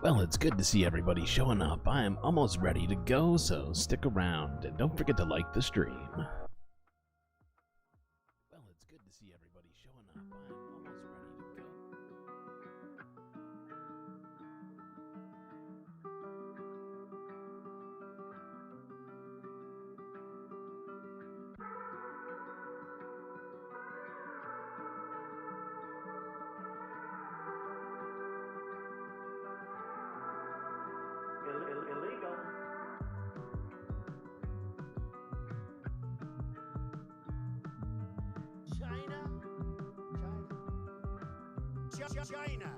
Well, it's good to see everybody showing up. I am almost ready to go, so stick around and don't forget to like the stream. Well, it's good to see everybody showing up. I am almost ready to go. Illegal. China.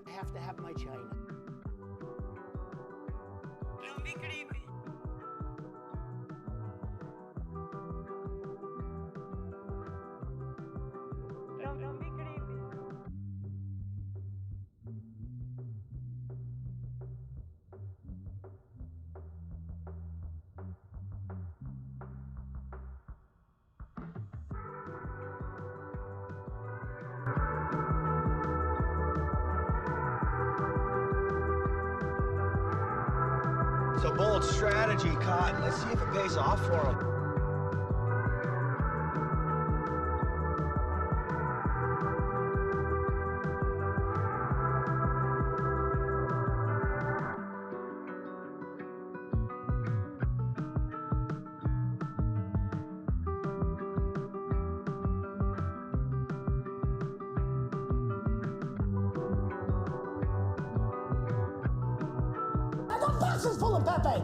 I have to have my China. Don't be creepy. Don't be creepy. It's a bold strategy, Cotton. Let's see if it pays off for him. I got boxes full of Pepe.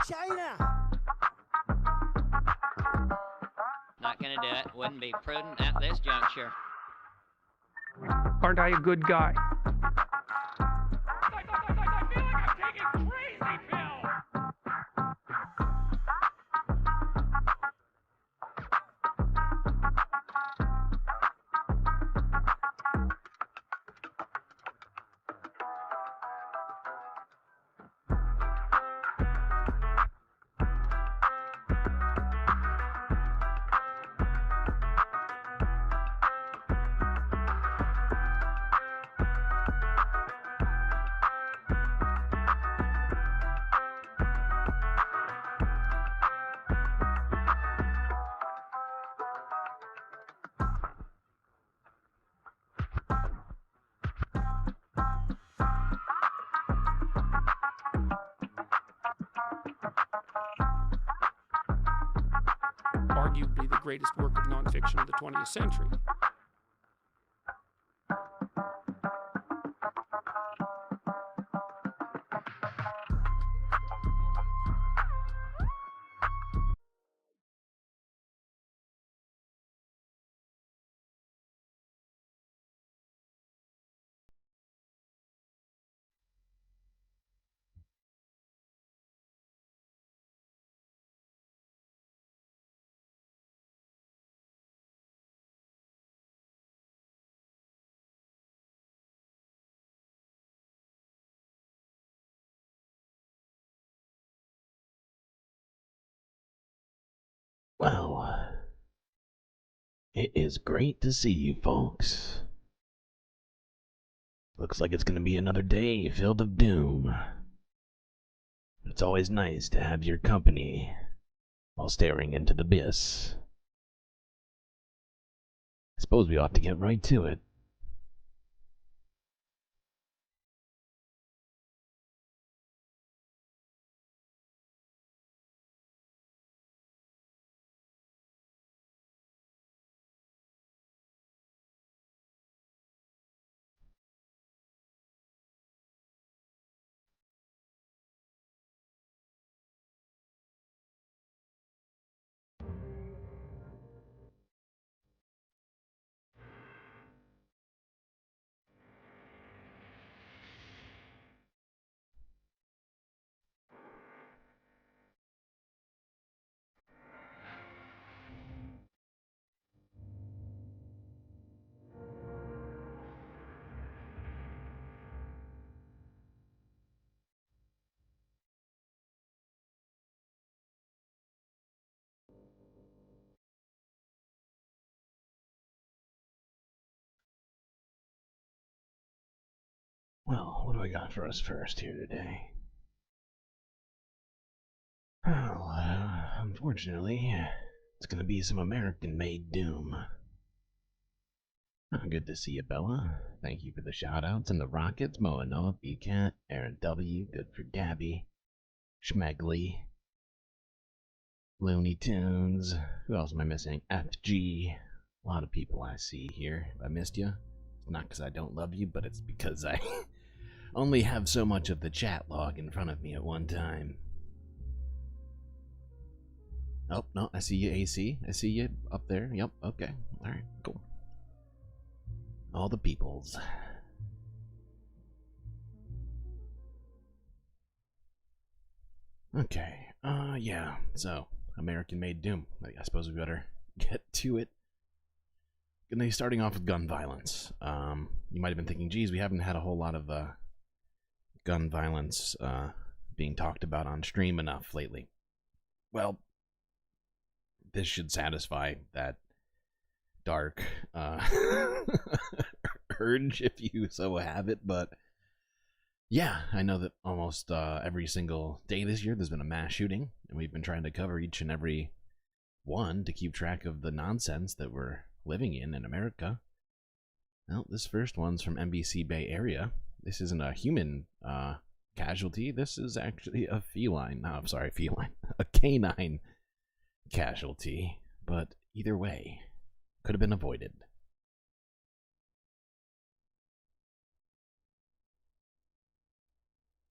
China. Not gonna do it. Wouldn't be prudent at this juncture. Aren't I a good guy? Arguably the greatest work of nonfiction of the 20th century. It is great to see you folks. Looks like it's gonna be another day filled of doom. It's always nice to have your company while staring into the abyss. I suppose we ought to get right to it. Well, what do I got for us first here today? Well, unfortunately, it's gonna be some American-made doom. Good to see you, Bella. Thank you for the shoutouts and the rockets. Moa Noah, B-Cat, Aaron W, good for Gabby, Schmegley, Looney Tunes. Who else am I missing? FG. A lot of people I see here. If I missed you, it's not because I don't love you, but it's because I only have so much of the chat log in front of me at one time. Oh, no, I see you, AC. I see you up there. Yep, okay. Alright, cool. All the peoples. Okay, yeah, so, American-made doom. I suppose we better get to it. Gonna be starting off with gun violence. You might have been thinking, geez, we haven't had a whole lot of, gun violence, being talked about on stream enough lately. Well, this should satisfy that dark, urge, if you so have it, but yeah, I know that almost every single day this year there's been a mass shooting, and we've been trying to cover each and every one to keep track of the nonsense that we're living in America. Well, this first one's from NBC Bay Area. This isn't a human casualty. This is actually a feline. No, I'm sorry, feline. A canine casualty. But either way, could have been avoided.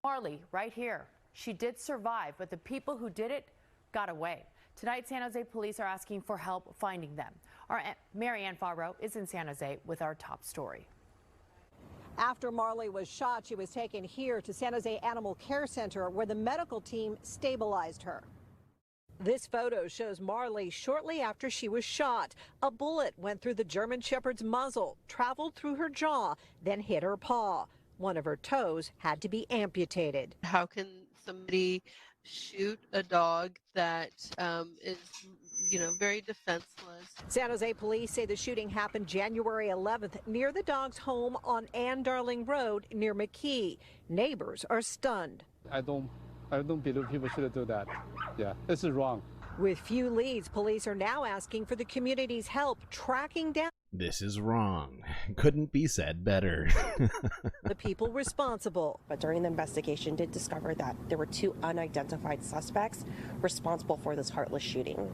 Marley, right here. She did survive, but the people who did it got away. Tonight, San Jose police are asking for help finding them. Our Marianne Farrow is in San Jose with our top story. After Marley was shot, she was taken here to San Jose Animal Care Center, where the medical team stabilized her. This photo shows Marley shortly after she was shot. A bullet went through the German Shepherd's muzzle, traveled through her jaw, then hit her paw. One of her toes had to be amputated. How can somebody shoot a dog that is, very defenseless? San Jose police say the shooting happened January 11th near the dog's home on Ann Darling Road near McKee. Neighbors are stunned. I don't believe people should do that. Yeah, this is wrong. With few leads, police are now asking for the community's help tracking down. This is wrong. Couldn't be said better. The people responsible. But during the investigation did discover that there were two unidentified suspects responsible for this heartless shooting.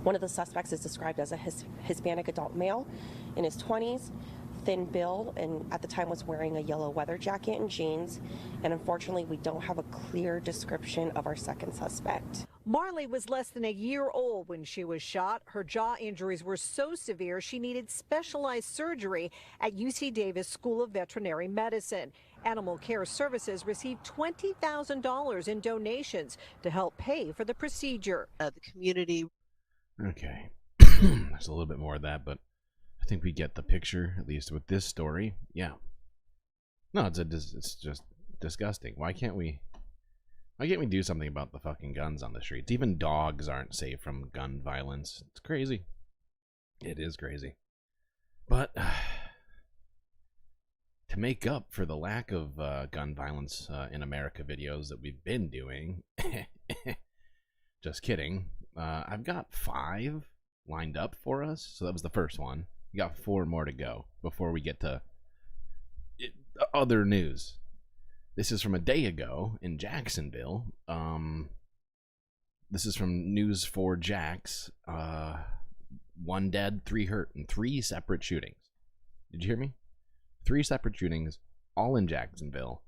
One of the suspects is described as a Hispanic adult male in his 20s, thin build, and at the time was wearing a yellow weather jacket and jeans. And unfortunately, we don't have a clear description of our second suspect. Marley was less than a year old when she was shot. Her jaw injuries were so severe she needed specialized surgery at UC Davis School of Veterinary Medicine. Animal Care Services received $20,000 in donations to help pay for the procedure. The community. Okay, there's a little bit more of that, but I think we get the picture, at least with this story. Yeah. No, it's just disgusting. Why can't we do something about the fucking guns on the streets? Even dogs aren't safe from gun violence. It's crazy. It is crazy. But to make up for the lack of gun violence in America videos that we've been doing, just kidding, I've got 5 lined up for us. So that was the first one. We got 4 more to go before we get to other news. This is from a day ago in Jacksonville. This is from News 4 Jax. 1 dead, 3 hurt, and 3 separate shootings. Did you hear me? 3 separate shootings, all in Jacksonville.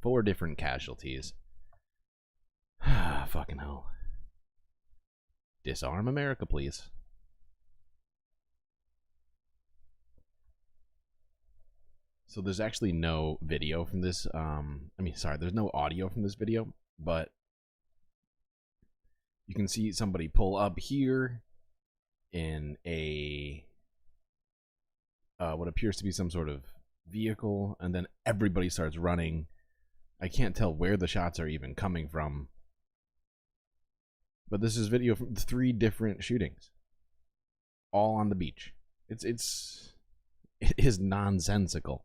4 different casualties. Fucking hell. Disarm America, please. So there's actually no video from this. There's no audio from this video, but you can see somebody pull up here in a what appears to be some sort of vehicle, and then everybody starts running. I can't tell where the shots are even coming from, but this is video from 3 different shootings, all on the beach. It is nonsensical.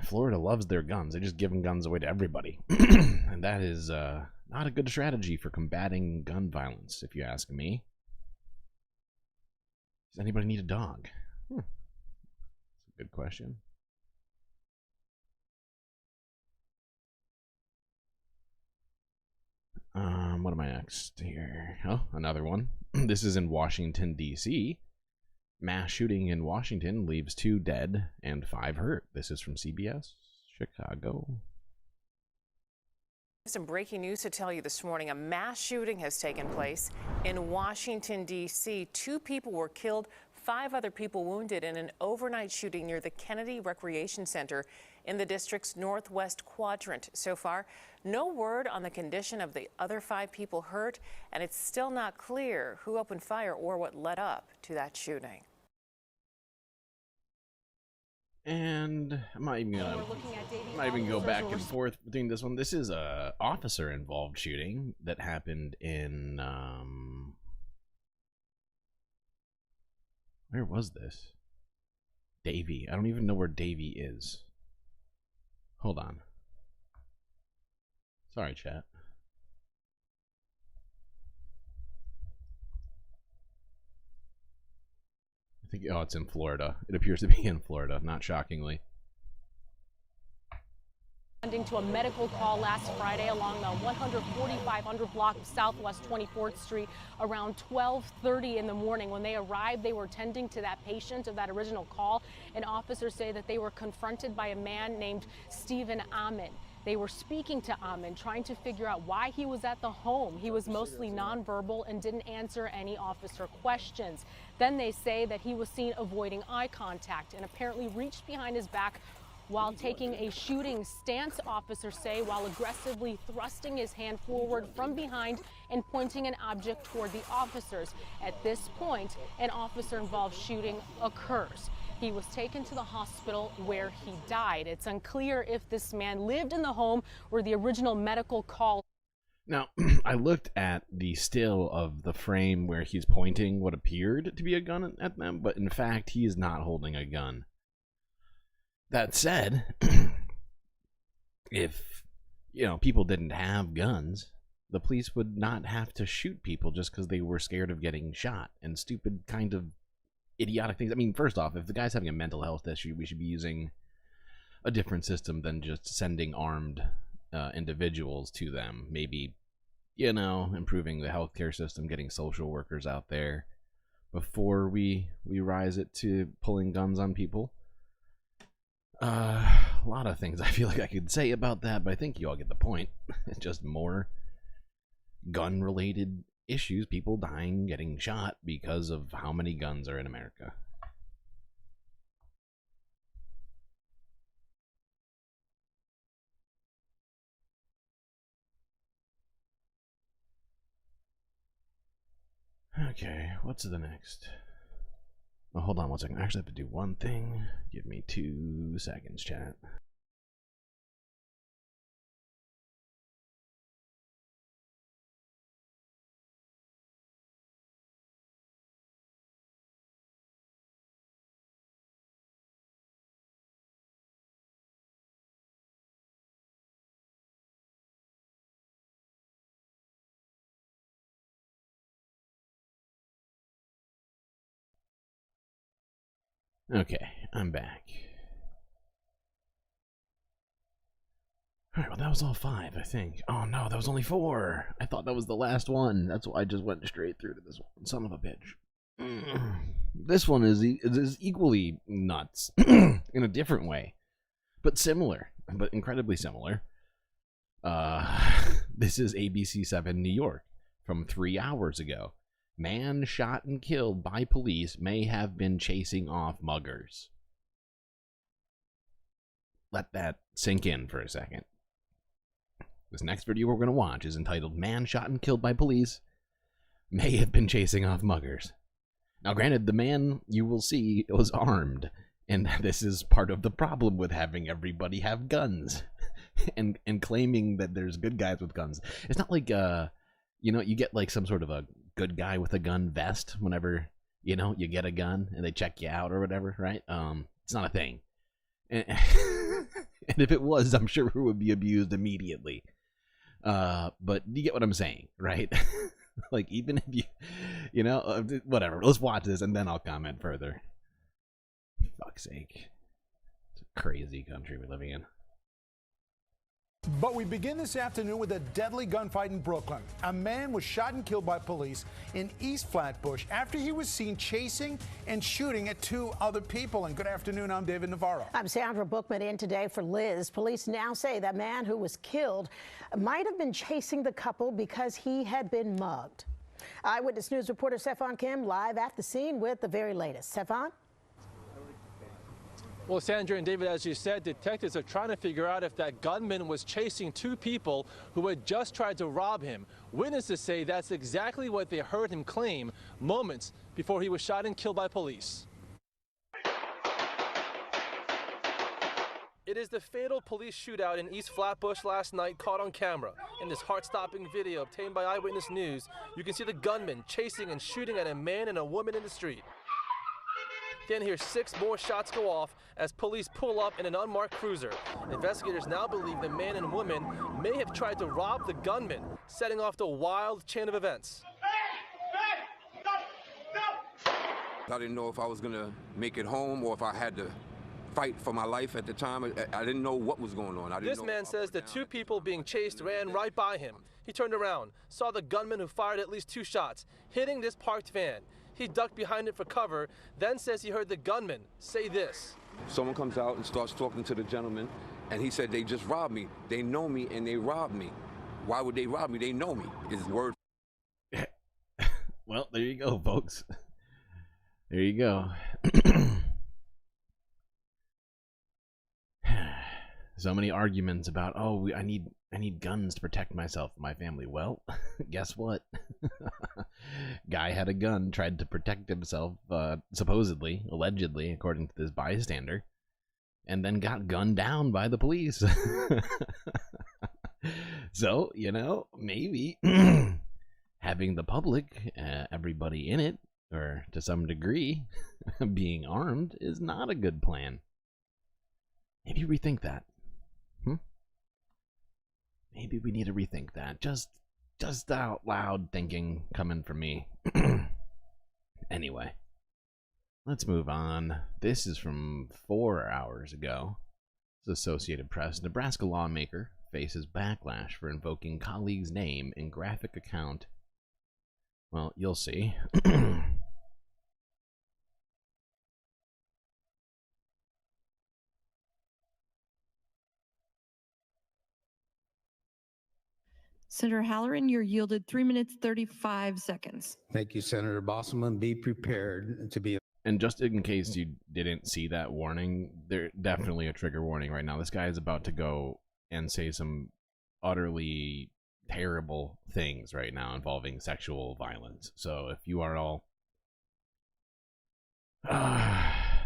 Florida loves their guns. They just giving guns away to everybody. And that is not a good strategy for combating gun violence, if you ask me. Does anybody need a dog? That's a good question. What am I next here? Oh, another one. This is in Washington, D.C. Mass shooting in Washington leaves 2 dead and 5 hurt. This is from CBS Chicago. Some breaking news to tell you this morning. A mass shooting has taken place in Washington, D.C. 2 people were killed, 5 other people wounded in an overnight shooting near the Kennedy Recreation Center in the district's northwest quadrant. So far, no word on the condition of the other 5 people hurt, and it's still not clear who opened fire or what led up to that shooting. And I'm not even gonna go back and forth between this one. This is a officer involved shooting that happened in where was this? Davie. I don't even know where Davie is. Hold on. Sorry, chat. Oh, it's in Florida. It appears to be in Florida, not shockingly. Responding to a medical call last Friday along the 14500 block of Southwest 24th Street around 12:30 in the morning. When they arrived, they were tending to that patient of that original call, and officers say that they were confronted by a man named Stephen Amin. They were speaking to Amin, trying to figure out why he was at the home. He was mostly nonverbal and didn't answer any officer questions. Then they say that he was seen avoiding eye contact and apparently reached behind his back while taking a shooting stance, officers say, while aggressively thrusting his hand forward from behind and pointing an object toward the officers. At this point, an officer-involved shooting occurs. He was taken to the hospital where he died. It's unclear if this man lived in the home where the original medical call. Now, I looked at the still of the frame where he's pointing what appeared to be a gun at them, but in fact, he is not holding a gun. That said, if, people didn't have guns, the police would not have to shoot people just because they were scared of getting shot and stupid kind of idiotic things. I mean, first off, if the guy's having a mental health issue, we should be using a different system than just sending armed individuals to them. Maybe, improving the healthcare system, getting social workers out there before we rise it to pulling guns on people. A lot of things I feel like I could say about that, but I think you all get the point. It's just more gun-related issues, people dying, getting shot because of how many guns are in America. Okay, what's the next? Oh, hold on one second. I actually have to do one thing. Give me 2 seconds, chat. Okay, I'm back. Alright, well that was all 5, I think. Oh no, that was only 4! I thought that was the last one. That's why I just went straight through to this one. Son of a bitch. This one is equally nuts. In a different way. But similar. But incredibly similar. This is ABC 7 New York from 3 hours ago. Man shot and killed by police may have been chasing off muggers. Let that sink in for a second. This next video we're going to watch is entitled Man Shot and Killed by Police May Have Been Chasing Off Muggers. Now granted, the man you will see was armed, and this is part of the problem with having everybody have guns and claiming that there's good guys with guns. It's not like, you know, you get like some sort of a good guy with a gun vest whenever, you know, you get a gun and they check you out or whatever, right? It's not a thing. And if it was, I'm sure it would be abused immediately. But you get what I'm saying, right? Like, even if you know, whatever. Let's watch this and then I'll comment further. For fuck's sake. It's a crazy country we're living in. But we begin this afternoon with a deadly gunfight in Brooklyn. A man was shot and killed by police in East Flatbush after he was seen chasing and shooting at 2 other people. And good afternoon, I'm David Navarro. I'm Sandra Bookman in today for Liz. Police now say that man who was killed might have been chasing the couple because he had been mugged. Eyewitness News reporter Stefan Kim live at the scene with the very latest. Stefan? Well, Sandra and David, as you said, detectives are trying to figure out if that gunman was chasing 2 people who had just tried to rob him. Witnesses say that's exactly what they heard him claim moments before he was shot and killed by police. It is the fatal police shootout in East Flatbush last night caught on camera. In this heart-stopping video obtained by Eyewitness News, you can see the gunman chasing and shooting at a man and a woman in the street. Then hear 6 more shots go off as police pull up in an unmarked cruiser. Investigators now believe the man and woman may have tried to rob the gunman, setting off the wild chain of events. I didn't know if I was going to make it home or if I had to fight for my life at the time. I didn't know what was going on. This man says the 2 people being chased ran right by him. He turned around, saw the gunman who fired at least 2 shots, hitting this parked van. He ducked behind it for cover, then says he heard the gunman say this. Someone comes out and starts talking to the gentleman, and he said, they just robbed me. They know me, and they robbed me. Why would they rob me? They know me. His word. Well, there you go, folks. There you go. So many arguments about, oh, I need guns to protect myself and my family. Well, guess what? Guy had a gun, tried to protect himself, supposedly, allegedly, according to this bystander, and then got gunned down by the police. So, you know, maybe having the public, everybody in it, or to some degree, being armed is not a good plan. Maybe rethink that. Maybe we need to rethink that. Just out loud thinking coming from me. Anyway, let's move on. This is from 4 hours ago. It's Associated Press. Nebraska lawmaker faces backlash for invoking colleague's name in graphic account. Well, you'll see. Senator Halloran, you're yielded 3 minutes, 35 seconds. Thank you, Senator Bosselman. Be prepared to be... And just in case you didn't see that warning, there's definitely a trigger warning right now. This guy is about to go and say some utterly terrible things right now involving sexual violence. So if you are all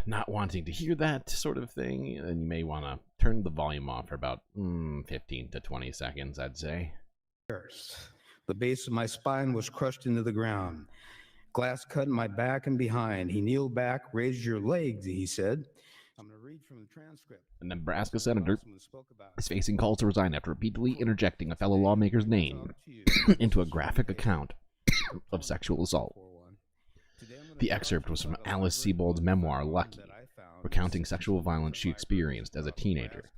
not wanting to hear that sort of thing, then you may want to turn the volume off for about 15 to 20 seconds, I'd say. The base of my spine was crushed into the ground. Glass cut in my back and behind. He kneeled back, raised your legs, he said. I'm going to read from the transcript. A Nebraska senator is facing calls to resign after repeatedly interjecting a fellow lawmaker's name into a graphic account of sexual assault. The excerpt was from Alice Sebold's memoir, Lucky, recounting sexual violence she experienced as a teenager.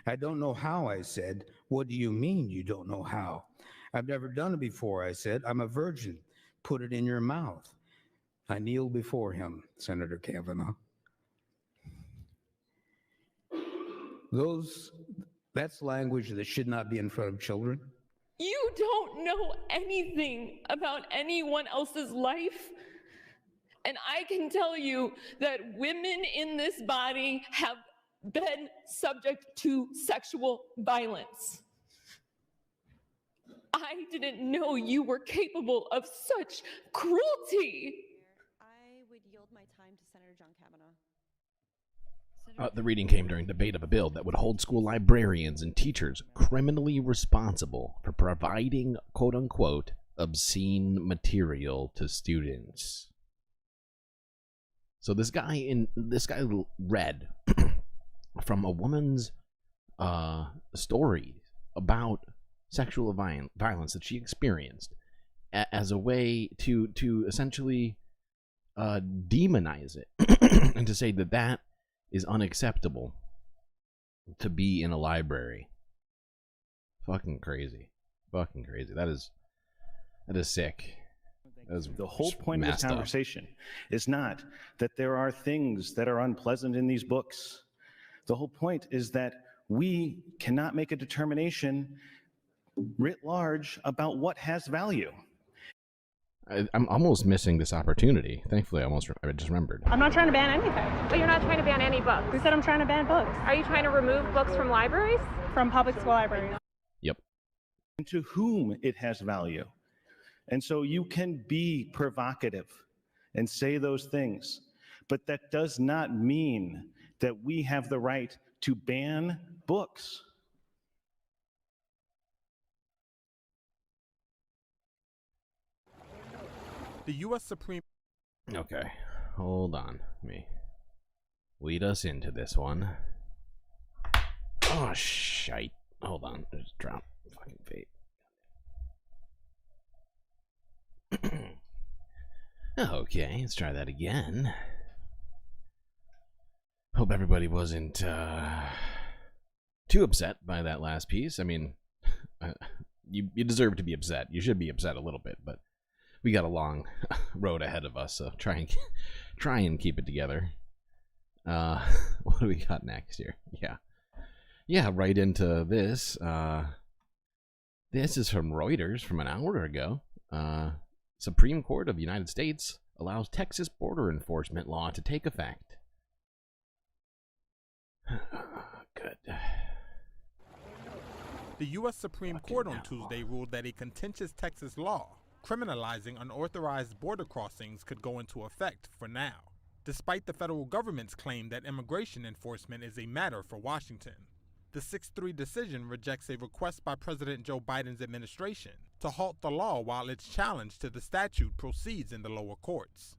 I don't know how, I said. What do you mean you don't know how? I've never done it before, I said. I'm a virgin. Put it in your mouth. I kneeled before him, Senator Kavanaugh. That's language that should not be in front of children. You don't know anything about anyone else's life. And I can tell you that women in this body have been subject to sexual violence. I didn't know you were capable of such cruelty. I would yield my time to Senator John Kavanaugh. The reading came during debate of a bill that would hold school librarians and teachers criminally responsible for providing quote-unquote obscene material to students. So this guy read from a woman's story about sexual violence that she experienced as a way to essentially demonize it and to say that that is unacceptable to be in a library. Fucking crazy. Fucking crazy. That is sick. The whole point of this conversation is not that there are things that are unpleasant in these books. The whole point is that we cannot make a determination writ large about what has value. I'm almost missing this opportunity. Thankfully, I just remembered. I'm not trying to ban anything. But you're not trying to ban any books. Who said I'm trying to ban books? Are you trying to remove books from libraries? From public school libraries. Yep. And to whom it has value. And so you can be provocative and say those things, but that does not mean that we have the right to ban books. The U.S. Supreme... Okay, hold on. Let me lead us into this one. Oh, shite. Hold on. Just drop fucking fate. Okay, let's try that again. Hope everybody wasn't too upset by that last piece. I mean, you deserve to be upset. You should be upset a little bit, but we got a long road ahead of us, so try and keep it together. What do we got next here? Yeah, right into this. This is from Reuters from an hour ago. Supreme Court of the United States allows Texas border enforcement law to take effect. Good. The U.S. Supreme Court on Tuesday ruled that a contentious Texas law criminalizing unauthorized border crossings could go into effect for now, despite the federal government's claim that immigration enforcement is a matter for Washington. The 6-3 decision rejects a request by President Joe Biden's administration to halt the law while its challenge to the statute proceeds in the lower courts.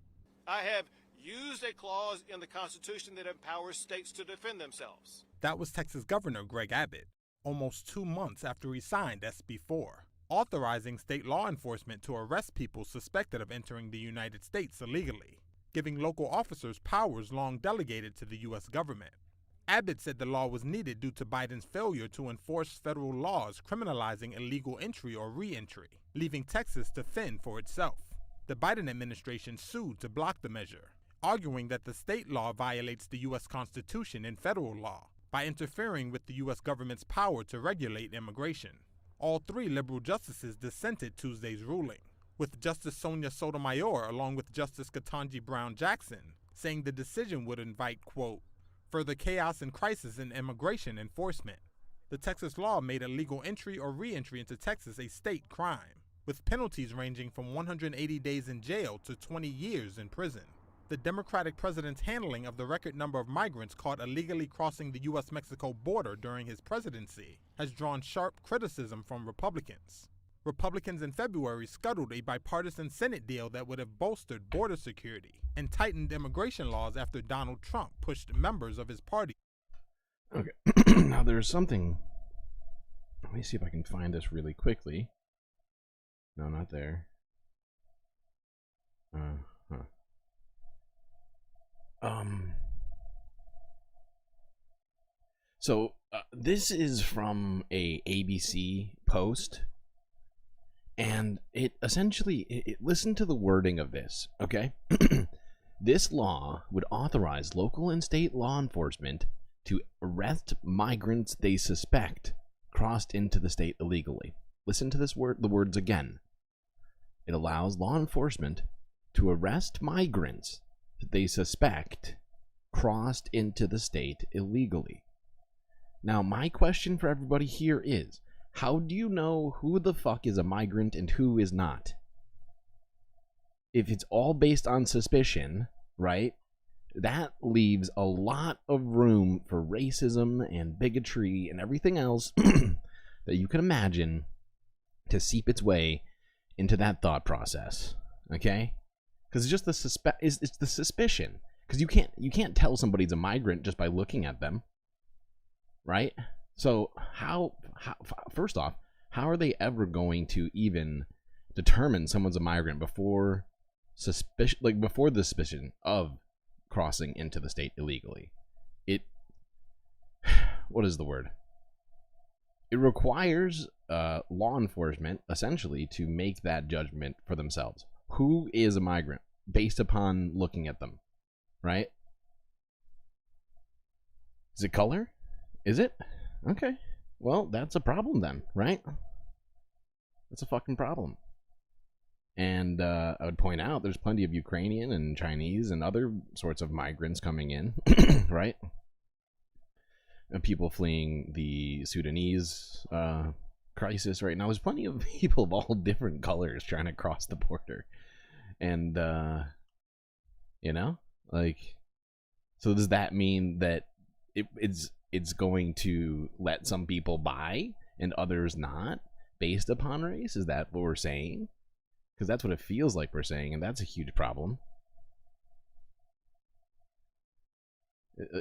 I have used a clause in the Constitution that empowers states to defend themselves. That was Texas Governor Greg Abbott, almost 2 months after he signed SB 4, authorizing state law enforcement to arrest people suspected of entering the United States illegally, giving local officers powers long delegated to the U.S. government. Abbott said the law was needed due to Biden's failure to enforce federal laws criminalizing illegal entry or re-entry, leaving Texas to fend for itself. The Biden administration sued to block the measure, arguing that the state law violates the U.S. Constitution and federal law by interfering with the U.S. government's power to regulate immigration. All 3 liberal justices dissented Tuesday's ruling, with Justice Sonia Sotomayor along with Justice Ketanji Brown Jackson saying the decision would invite, quote, further chaos and crisis in immigration enforcement. The Texas law made illegal entry or re-entry into Texas a state crime, with penalties ranging from 180 days in jail to 20 years in prison. The Democratic president's handling of the record number of migrants caught illegally crossing the U.S.-Mexico border during his presidency has drawn sharp criticism from Republicans. Republicans in February scuttled a bipartisan Senate deal that would have bolstered border security and tightened immigration laws after Donald Trump pushed members of his party. Okay, now there's something. Let me see if I can find this really quickly. No, not there. So this is from a ABC post, and it essentially, listen to the wording of this, okay? This law would authorize local and state law enforcement to arrest migrants they suspect crossed into the state illegally. Listen to this word, the words again. It allows law enforcement to arrest migrants that they suspect crossed into the state illegally. Now, my question for everybody here is, how do you know who the fuck is a migrant and who is not? If it's all based on suspicion, right, that leaves a lot of room for racism and bigotry and everything else that you can imagine to seep its way into that thought process, okay? Because it's just it's the suspicion. Because you can't tell somebody's a migrant just by looking at them, right? So how first off, how are they ever going to even determine someone's a migrant before before the suspicion of crossing into the state illegally? What is the word? It requires law enforcement essentially to make that judgment for themselves. Who is a migrant based upon looking at them, right? Is it color? Is it? Okay. Well, that's a problem then, right? That's a fucking problem. And I would point out there's plenty of Ukrainian and Chinese and other sorts of migrants coming in, right? And people fleeing the Sudanese crisis right now. There's plenty of people of all different colors trying to cross the border. And, you know, like, so does that mean that it's going to let some people by and others not based upon race? Is that what we're saying? Because that's what it feels like we're saying, and that's a huge problem.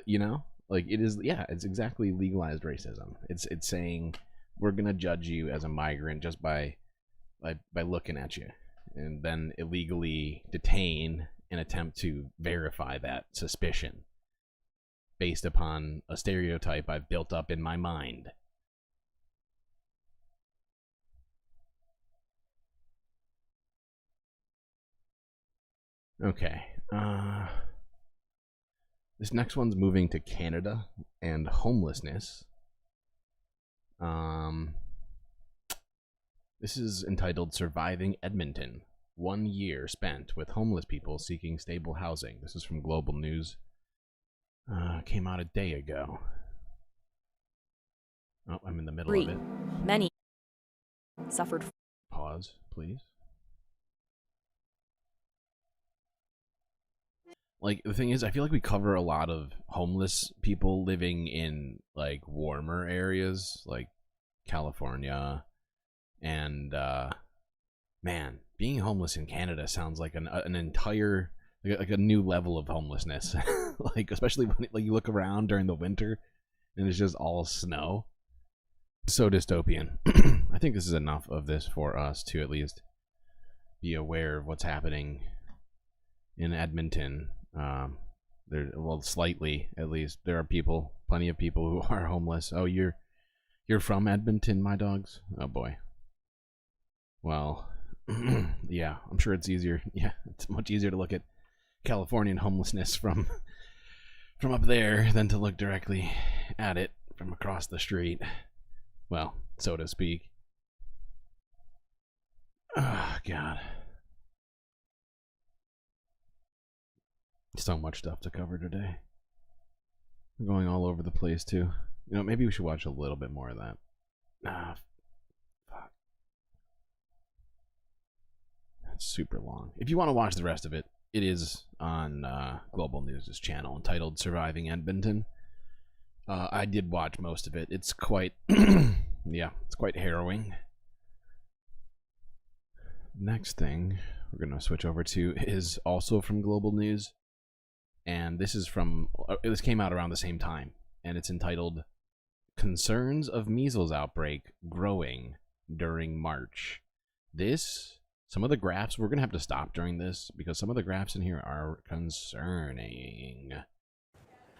You know? Like, it is, yeah, it's exactly legalized racism. It's saying we're going to judge you as a migrant just by looking at you, and then illegally detain and attempt to verify that suspicion based upon a stereotype I've built up in my mind. Okay. This next one's moving to Canada and homelessness. This is entitled Surviving Edmonton. 1 year spent with homeless people seeking stable housing. This is from Global News. Came out a day ago. Oh, I'm in the middle of it. Many suffered. Pause, please. Like, the thing is, I feel like we cover a lot of homeless people living in, like, warmer areas, like California. And, man, being homeless in Canada sounds like an entire, like a new level of homelessness. Like, especially when like you look around during the winter and it's just all snow. So dystopian. I think this is enough of this for us to at least be aware of what's happening in Edmonton. Well, slightly at least. There are plenty of people who are homeless. Oh, you're from Edmonton, my dogs? Oh boy. Well, yeah, I'm sure it's easier. Yeah, it's much easier to look at Californian homelessness from up there than to look directly at it from across the street. Well, so to speak. Oh, God. So much stuff to cover today. We're going all over the place, too. You know, maybe we should watch a little bit more of that. Fuck. That's super long. If you want to watch the rest of it, it is on Global News' channel entitled Surviving Edmonton. I did watch most of it. It's quite, yeah, it's quite harrowing. Next thing we're going to switch over to is also from Global News. And this is from, this came out around the same time. And it's entitled Concerns of Measles Outbreak Growing During March. Some of the graphs, we're going to have to stop during this because some of the graphs in here are concerning.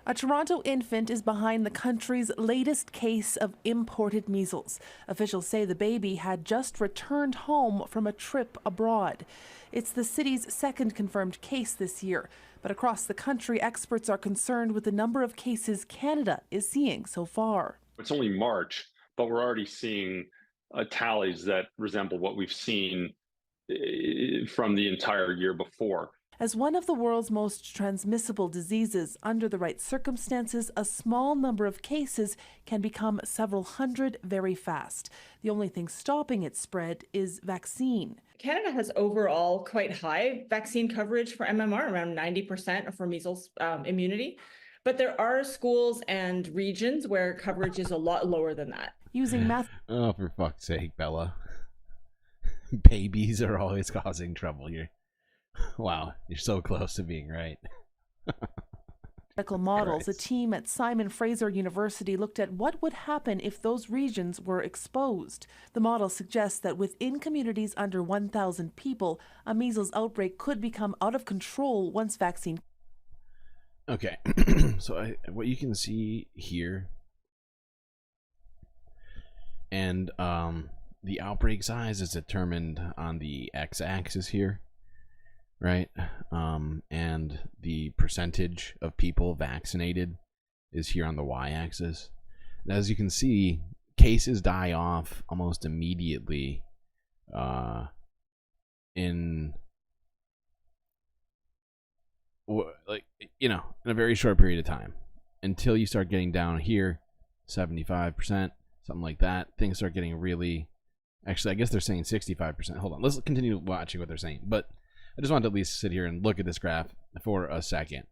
A Toronto infant is behind the country's latest case of imported measles. Officials say the baby had just returned home from a trip abroad. It's the city's second confirmed case this year. But across the country, experts are concerned with the number of cases Canada is seeing so far. It's only March, but we're already seeing tallies that resemble what we've seen from the entire year before. As one of the world's most transmissible diseases, under the right circumstances, a small number of cases can become several hundred very fast. The only thing stopping its spread is vaccine. Canada has overall quite high vaccine coverage for MMR, around 90% for measles immunity. But there are schools and regions where coverage is a lot lower than that. Using math. Oh, for fuck's sake, Bella. Babies are always causing trouble here. Wow, you're so close to being right. Medical models, a team at Simon Fraser University looked at what would happen if those regions were exposed. The model suggests that within communities under 1,000 people, a measles outbreak could become out of control once vaccine. Okay, so what you can see here, and the outbreak size is determined on the x-axis here. Right, and the percentage of people vaccinated is here on the y-axis. As you can see, cases die off almost immediately in a very short period of time, until you start getting down here 75%, something like that. Things start getting really, actually I guess they're saying 65%. Hold on, let's continue watching what they're saying, but I just wanted to at least sit here and look at this graph for a second.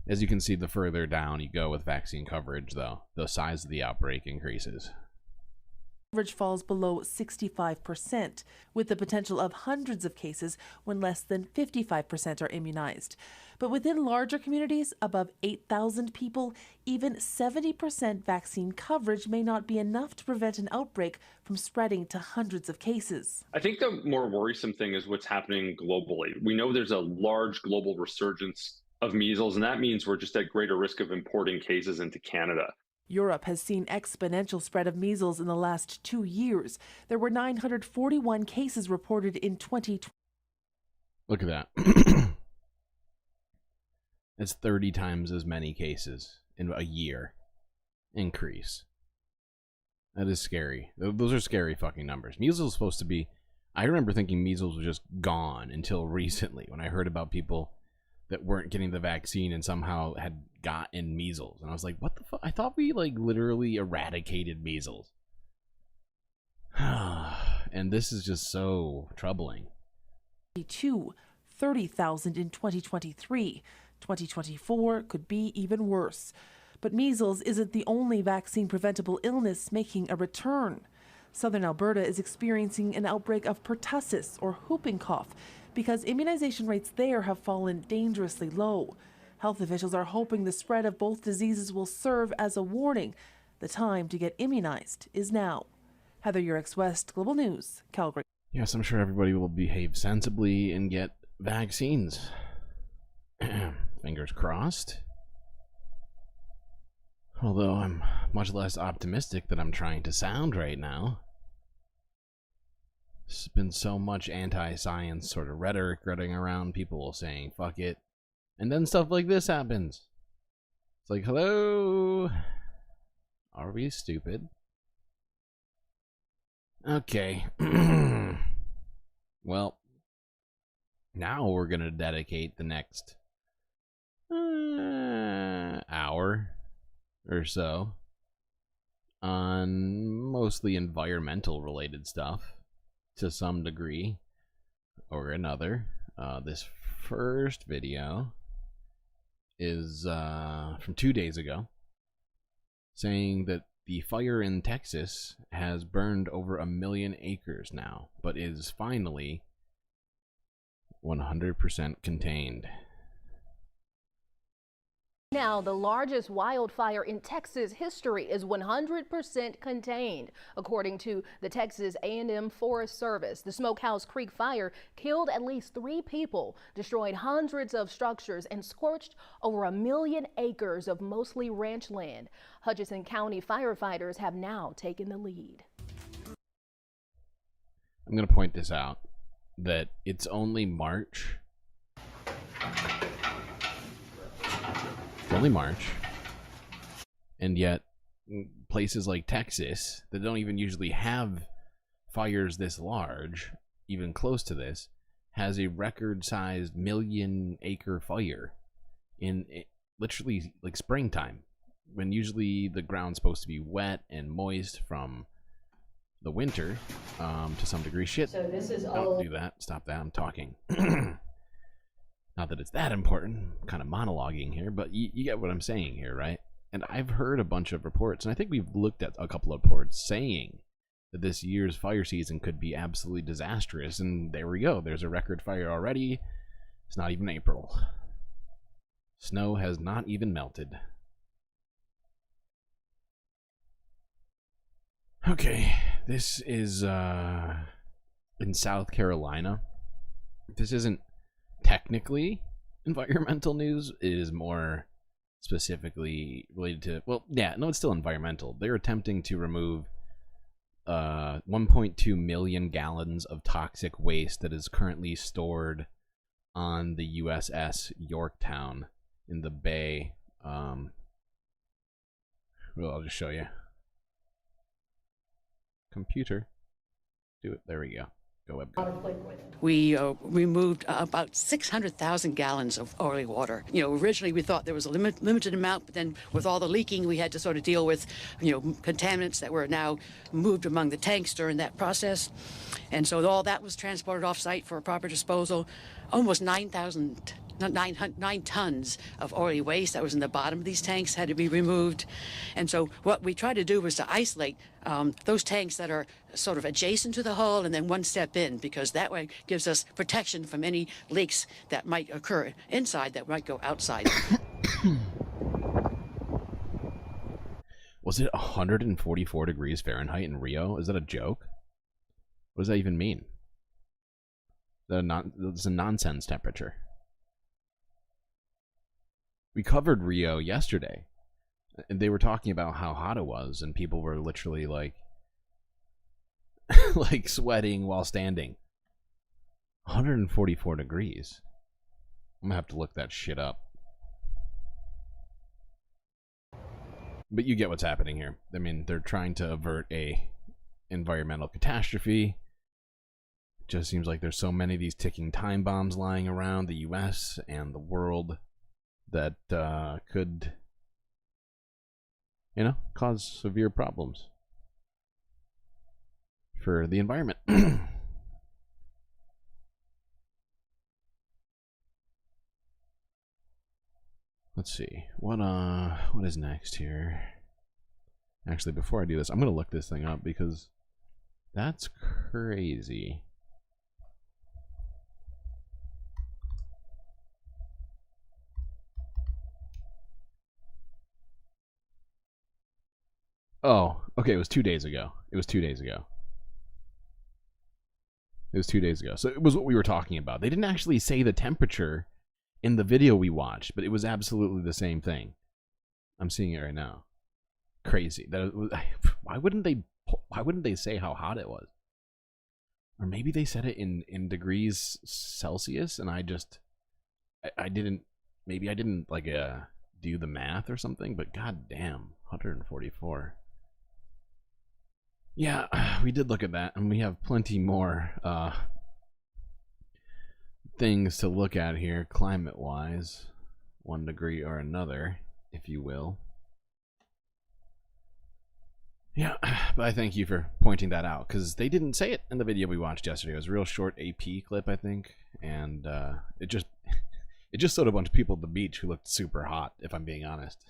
As you can see, the further down you go with vaccine coverage, though, the size of the outbreak increases. Coverage falls below 65%, with the potential of hundreds of cases when less than 55% are immunized. But within larger communities, above 8,000 people, even 70% vaccine coverage may not be enough to prevent an outbreak from spreading to hundreds of cases. I think the more worrisome thing is what's happening globally. We know there's a large global resurgence of measles, and that means we're just at greater risk of importing cases into Canada. Europe has seen exponential spread of measles in the last 2 years. There were 941 cases reported in 2020. Look at that. It's 30 times as many cases in a year increase. That is scary. Those are scary fucking numbers. Measles is supposed to be... I remember thinking measles was just gone until recently when I heard about people that weren't getting the vaccine and somehow had gotten measles. And I was like, what the fuck? I thought we like literally eradicated measles. And this is just so troubling. 30,000 in 2023. 2024 could be even worse. But measles isn't the only vaccine-preventable illness making a return. Southern Alberta is experiencing an outbreak of pertussis, or whooping cough, because immunization rates there have fallen dangerously low. Health officials are hoping the spread of both diseases will serve as a warning. The time to get immunized is now. Heather Urix West, Global News, Calgary. Yes, I'm sure everybody will behave sensibly and get vaccines. Fingers crossed. Although I'm much less optimistic than I'm trying to sound right now. There's been so much anti-science sort of rhetoric running around, people saying fuck it, and then stuff like this happens. It's like, hello, are we stupid? Okay. Well, now we're gonna dedicate the next hour or so on mostly environmental related stuff to some degree or another. This first video is from 2 days ago, saying that the fire in Texas has burned over 1 million acres now, but is finally 100% contained. Now, the largest wildfire in Texas history is 100% contained. According to the Texas A&M Forest Service, the Smokehouse Creek fire killed at least 3 people, destroyed hundreds of structures, and scorched over 1 million acres of mostly ranch land. Hutchinson County firefighters have now taken the lead. I'm going to point this out, that it's only March. It's only March, and yet places like Texas that don't even usually have fires this large, even close to this, has a record-sized 1 million acre fire in literally like springtime, when usually the ground's supposed to be wet and moist from the winter to some degree. Shit, So this is don't all do that. Stop that. I'm talking. Not that it's that important, I'm kind of monologuing here, but you get what I'm saying here, right? And I've heard a bunch of reports, and I think we've looked at a couple of reports saying that this year's fire season could be absolutely disastrous, and there we go. There's a record fire already. It's not even April. Snow has not even melted. Okay, this is in South Carolina. This isn't technically environmental news. It is more specifically related to, well, yeah, no, it's still environmental. They're attempting to remove 1.2 million gallons of toxic waste that is currently stored on the USS Yorktown in the bay. Well, I'll just show you. Computer, do it. There we go. Go Wobegon. We removed about 600,000 gallons of oily water. Originally we thought there was a limited amount, but then with all the leaking, we had to sort of deal with, contaminants that were now moved among the tanks during that process. And so all that was transported off-site for proper disposal. Almost 9 tons of oily waste that was in the bottom of these tanks had to be removed. And so what we tried to do was to isolate those tanks that are sort of adjacent to the hull and then one step in, because that way gives us protection from any leaks that might occur inside that might go outside. Was it 144 degrees Fahrenheit in Rio? Is that a joke? What does that even mean? It's a nonsense temperature. We covered Rio yesterday, and they were talking about how hot it was, and people were literally like, like sweating while standing. 144 degrees. I'm gonna have to look that shit up. But you get what's happening here. I mean, they're trying to avert a environmental catastrophe. It just seems like there's so many of these ticking time bombs lying around the US and the world that could, cause severe problems for the environment. Let's see. What is next here? Actually, before I do this, I'm going to look this thing up because that's crazy. Oh, okay, it was 2 days ago. It was 2 days ago. So it was what we were talking about. They didn't actually say the temperature in the video we watched, but it was absolutely the same thing. I'm seeing it right now. Crazy. Why wouldn't they say how hot it was? Or maybe they said it in degrees Celsius and I didn't like do the math or something, but goddamn, 144. Yeah, we did look at that, and we have plenty more things to look at here, climate-wise, 1 degree or another, if you will. Yeah, but I thank you for pointing that out, because they didn't say it in the video we watched yesterday. It was a real short AP clip, I think, and it just showed a bunch of people at the beach who looked super hot, if I'm being honest.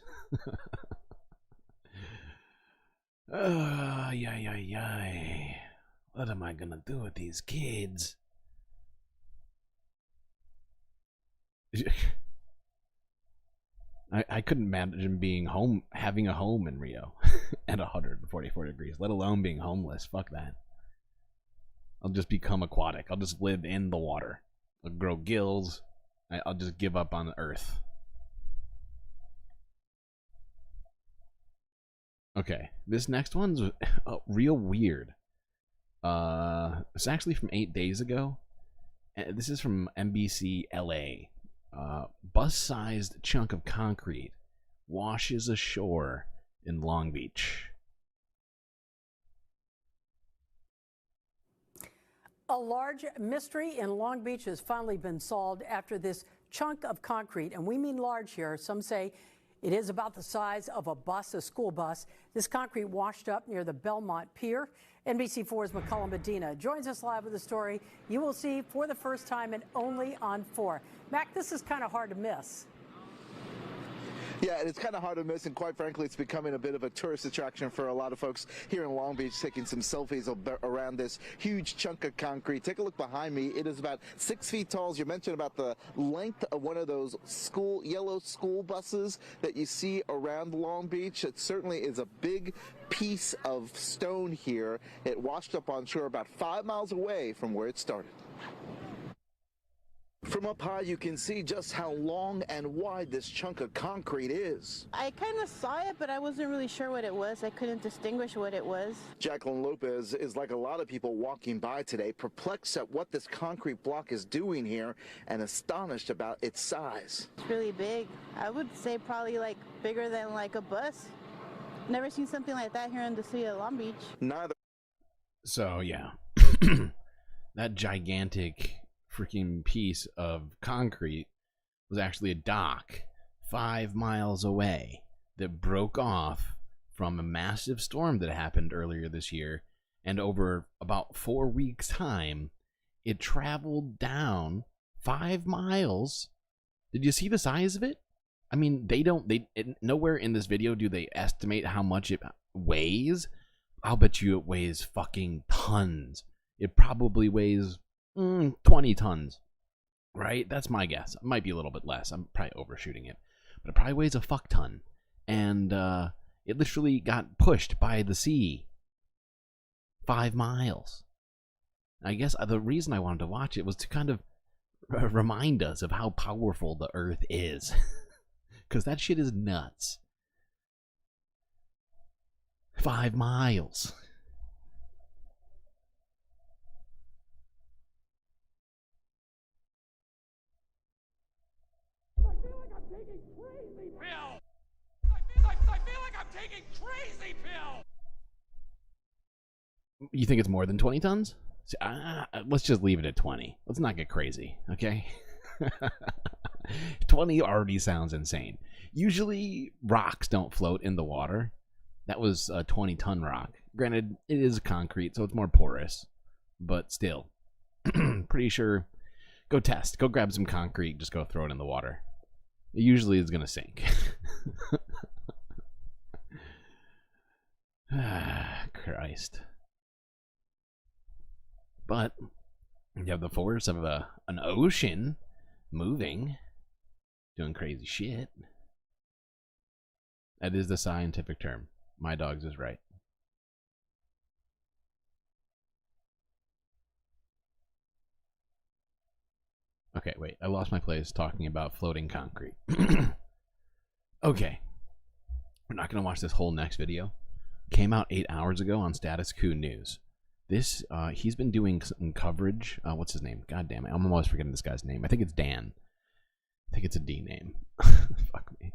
Yay. What am I gonna do with these kids? I couldn't imagine being having a home in Rio at 144 degrees, let alone being homeless. Fuck that. I'll just become aquatic. I'll just live in the water. I'll grow gills. I'll just give up on the earth. Okay, this next one's real weird. It's actually from 8 days ago. This is from NBC LA. Bus-sized chunk of concrete washes ashore in Long Beach. A large mystery in Long Beach has finally been solved after this chunk of concrete, and we mean large here. Some say it is about the size of a bus, a school bus. This concrete washed up near the Belmont Pier. NBC4's McCullum Medina joins us live with the story you will see for the first time and only on 4. Mac, this is kind of hard to miss. Yeah, it's kind of hard to miss, and quite frankly, it's becoming a bit of a tourist attraction for a lot of folks here in Long Beach, taking some selfies around this huge chunk of concrete. Take a look behind me. It is about 6 feet tall. As you mentioned about the length of one of those yellow school buses that you see around Long Beach. It certainly is a big piece of stone here. It washed up on shore about 5 miles away from where it started. From up high, you can see just how long and wide this chunk of concrete is. I kind of saw it, but I wasn't really sure what it was. I couldn't distinguish what it was. Jacqueline Lopez is like a lot of people walking by today, perplexed at what this concrete block is doing here and astonished about its size. It's really big. I would say probably like bigger than like a bus. Never seen something like that here in the city of Long Beach. Neither. So, yeah. That gigantic freaking piece of concrete was actually a dock 5 miles away that broke off from a massive storm that happened earlier this year, and over about 4 weeks' time it traveled down 5 miles. Did you see the size of it? I mean, nowhere in this video do they estimate how much it weighs. I'll bet you it weighs fucking tons. It probably weighs 20 tons, right? That's my guess. It might be a little bit less. I'm probably overshooting it, but it probably weighs a fuck ton. And it literally got pushed by the sea 5 miles. I guess the reason I wanted to watch it was to kind of remind us of how powerful the Earth is, because that shit is nuts. 5 miles. You think it's more than 20 tons? Let's just leave it at 20. Let's not get crazy, okay? 20 already sounds insane. Usually, rocks don't float in the water. That was a 20-ton rock. Granted, it is concrete, so it's more porous. But still, pretty sure. Go test. Go grab some concrete. Just go throw it in the water. It usually is going to sink. Christ. But you have the force of an ocean moving, doing crazy shit. That is the scientific term. My dogs is right. Okay, wait. I lost my place talking about floating concrete. Okay. We're not going to watch this whole next video. Came out 8 hours ago on Status Quo News. This, he's been doing some coverage. What's his name? God damn it. I'm almost forgetting this guy's name. I think it's Dan. I think it's a D name. Fuck me.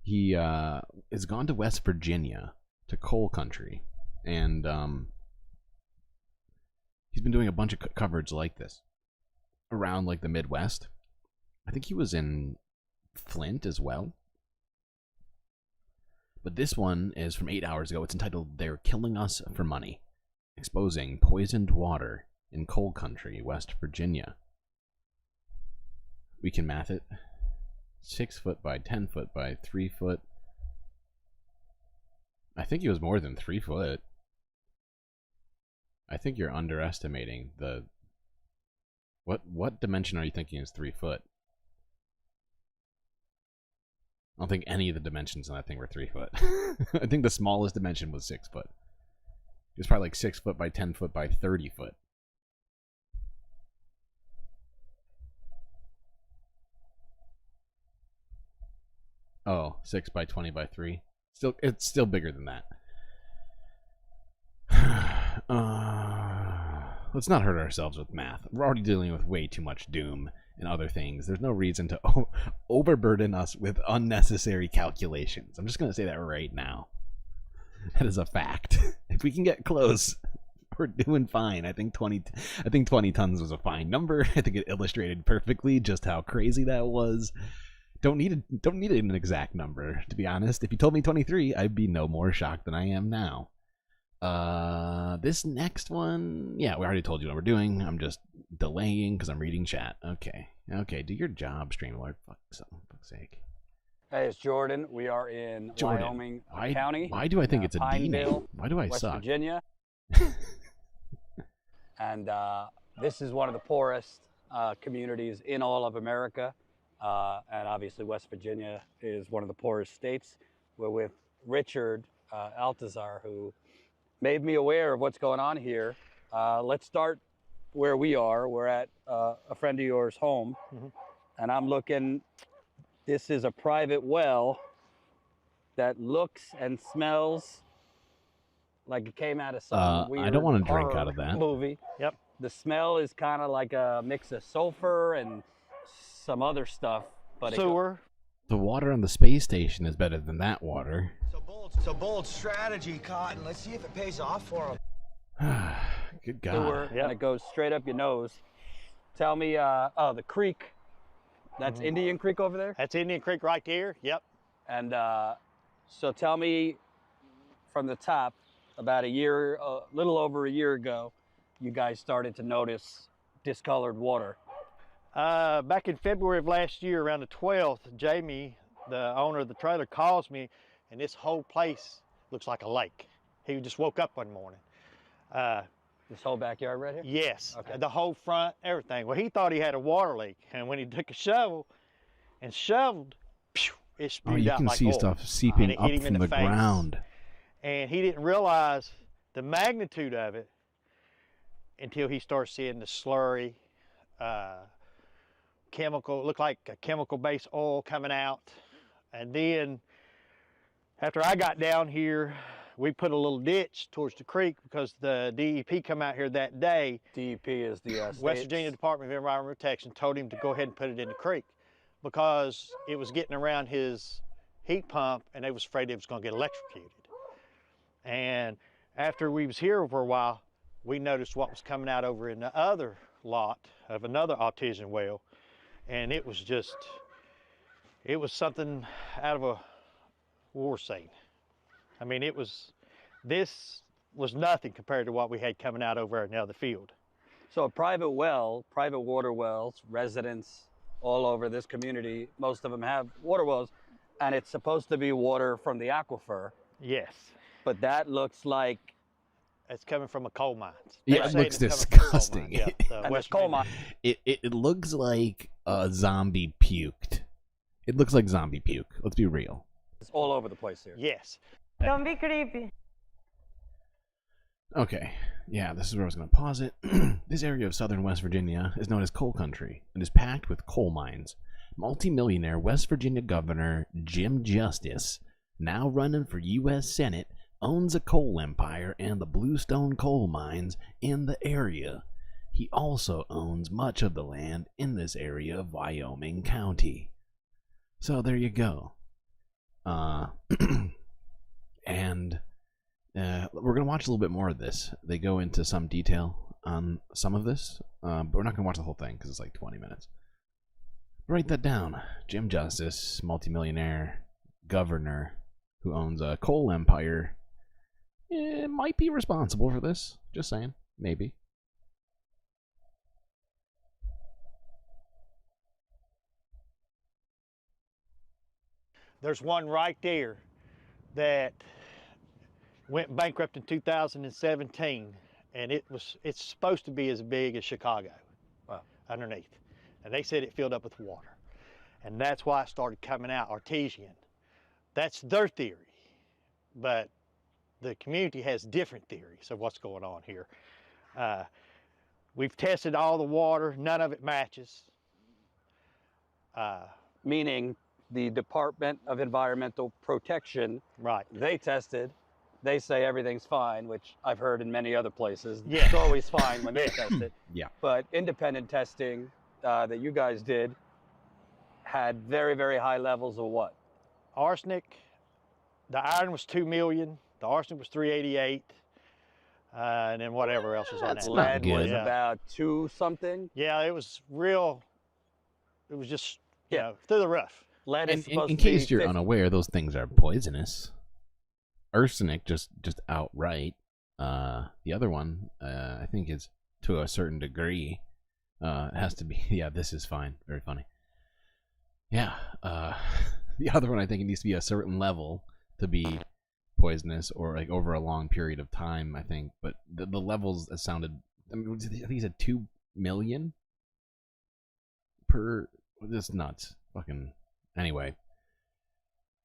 He has gone to West Virginia, to coal country. And he's been doing a bunch of coverage like this around like the Midwest. I think he was in Flint as well. But this one is from 8 hours ago. It's entitled, "They're Killing Us for Money. Exposing Poisoned Water in Coal Country, West Virginia." We can math it. 6 foot by 10 foot by 3 foot. I think it was more than 3 foot. I think you're underestimating the... What dimension are you thinking is 3 foot? I don't think any of the dimensions in that thing were 3 foot. I think the smallest dimension was 6 foot. It was probably like 6 foot by 10 foot by 30 foot. Oh, 6 by 20 by 3. It's still bigger than that. Let's not hurt ourselves with math. We're already dealing with way too much doom and other things. There's no reason to overburden us with unnecessary calculations. I'm just going to say that right now. That is a fact. If we can get close, we're doing fine. I think 20 tons was a fine number. I think it illustrated perfectly just how crazy that was. Don't need an exact number, to be honest. If you told me 23, I'd be no more shocked than I am now. This next one, yeah, we already told you what we're doing. I'm just delaying because I'm reading chat. Okay, do your job, Streamlord. Fuck's sake. Hey, it's Jordan. We are in Wyoming County. Why do I think it's a D name? Why do I West suck? Virginia. And this is one of the poorest communities in all of America. And obviously West Virginia is one of the poorest states. We're with Richard Altazar, who made me aware of what's going on here. Let's start where we are. We're at a friend of yours' home, and I'm looking. This is a private well that looks and smells like it came out of some weird I don't want to drink horror out of that. movie. Yep. The smell is kind of like a mix of sulfur and some other stuff. But sewer. The water on the space station is better than that water. It's a bold strategy, Cotton. Let's see if it pays off for him. Good God. Sewer, and it goes straight up your nose. Tell me, the creek. That's Indian Creek over there? That's Indian Creek right there. Yep. And so tell me, from the top, about a little over a year ago, you guys started to notice discolored water. Back in February of last year, around the 12th, Jamie, the owner of the trailer, calls me, and this whole place looks like a lake. He just woke up one morning. This whole backyard right here? Yes, okay. The whole front, everything. Well, he thought he had a water leak, and when he took a shovel and shoveled, it spewed out like you can see oil. stuff seeping up from the ground. And he didn't realize the magnitude of it until he started seeing the slurry, chemical, looked like a chemical-based oil coming out. And then after I got down here, we put a little ditch towards the creek because the DEP come out here that day. DEP is the West Virginia Department of Environmental Protection told him to go ahead and put it in the creek because it was getting around his heat pump and they was afraid it was going to get electrocuted. And after we was here for a while, we noticed what was coming out over in the other lot of another artesian well, and it was something out of a war scene. I mean, this was nothing compared to what we had coming out over in the other field. So a private water wells, residents all over this community, most of them have water wells, and it's supposed to be water from the aquifer. Yes. But that looks like it's coming from a coal mine. Yeah, it looks disgusting. Yeah, and it's coal mine. It looks like a zombie puked. It looks like zombie puke. Let's be real. It's all over the place here. Yes. Don't be creepy. Okay, yeah, this is where I was going to pause it. This area of southern West Virginia is known as coal country and is packed with coal mines. Multi-millionaire West Virginia Governor Jim Justice, now running for U.S. Senate, owns a coal empire and the bluestone coal mines in the area. He also owns much of the land in this area of Wyoming County. So there you go. And we're going to watch a little bit more of this. They go into some detail on some of this, but we're not going to watch the whole thing because it's like 20 minutes. Write that down. Jim Justice, multimillionaire governor who owns a coal empire, might be responsible for this. Just saying. Maybe. There's one right there that went bankrupt in 2017, and it's supposed to be as big as Chicago. Wow. Underneath. And they said it filled up with water. And that's why it started coming out artesian. That's their theory. But the community has different theories of what's going on here. We've tested all the water, none of it matches. Meaning the Department of Environmental Protection, right? They tested, they say everything's fine, which I've heard in many other places. Yeah. It's always fine when they test it. Yeah. But independent testing that you guys did had very, very high levels of what? Arsenic, the iron was 2 million, the arsenic was 388, and then whatever else was on that. Lead was Yeah. about 2 something. Yeah, it was real, it was just, you know, through the roof. Lead is supposed In to be case you're 50. unaware, those things are poisonous. Arsenic, just outright. The other one, I think, is to a certain degree. It has to be. Yeah, this is fine. Very funny. Yeah. The other one, I think, it needs to be a certain level to be poisonous, or like over a long period of time, I think. But the levels sounded. I mean, I think he said 2 million per. That's nuts. Fucking. Anyway.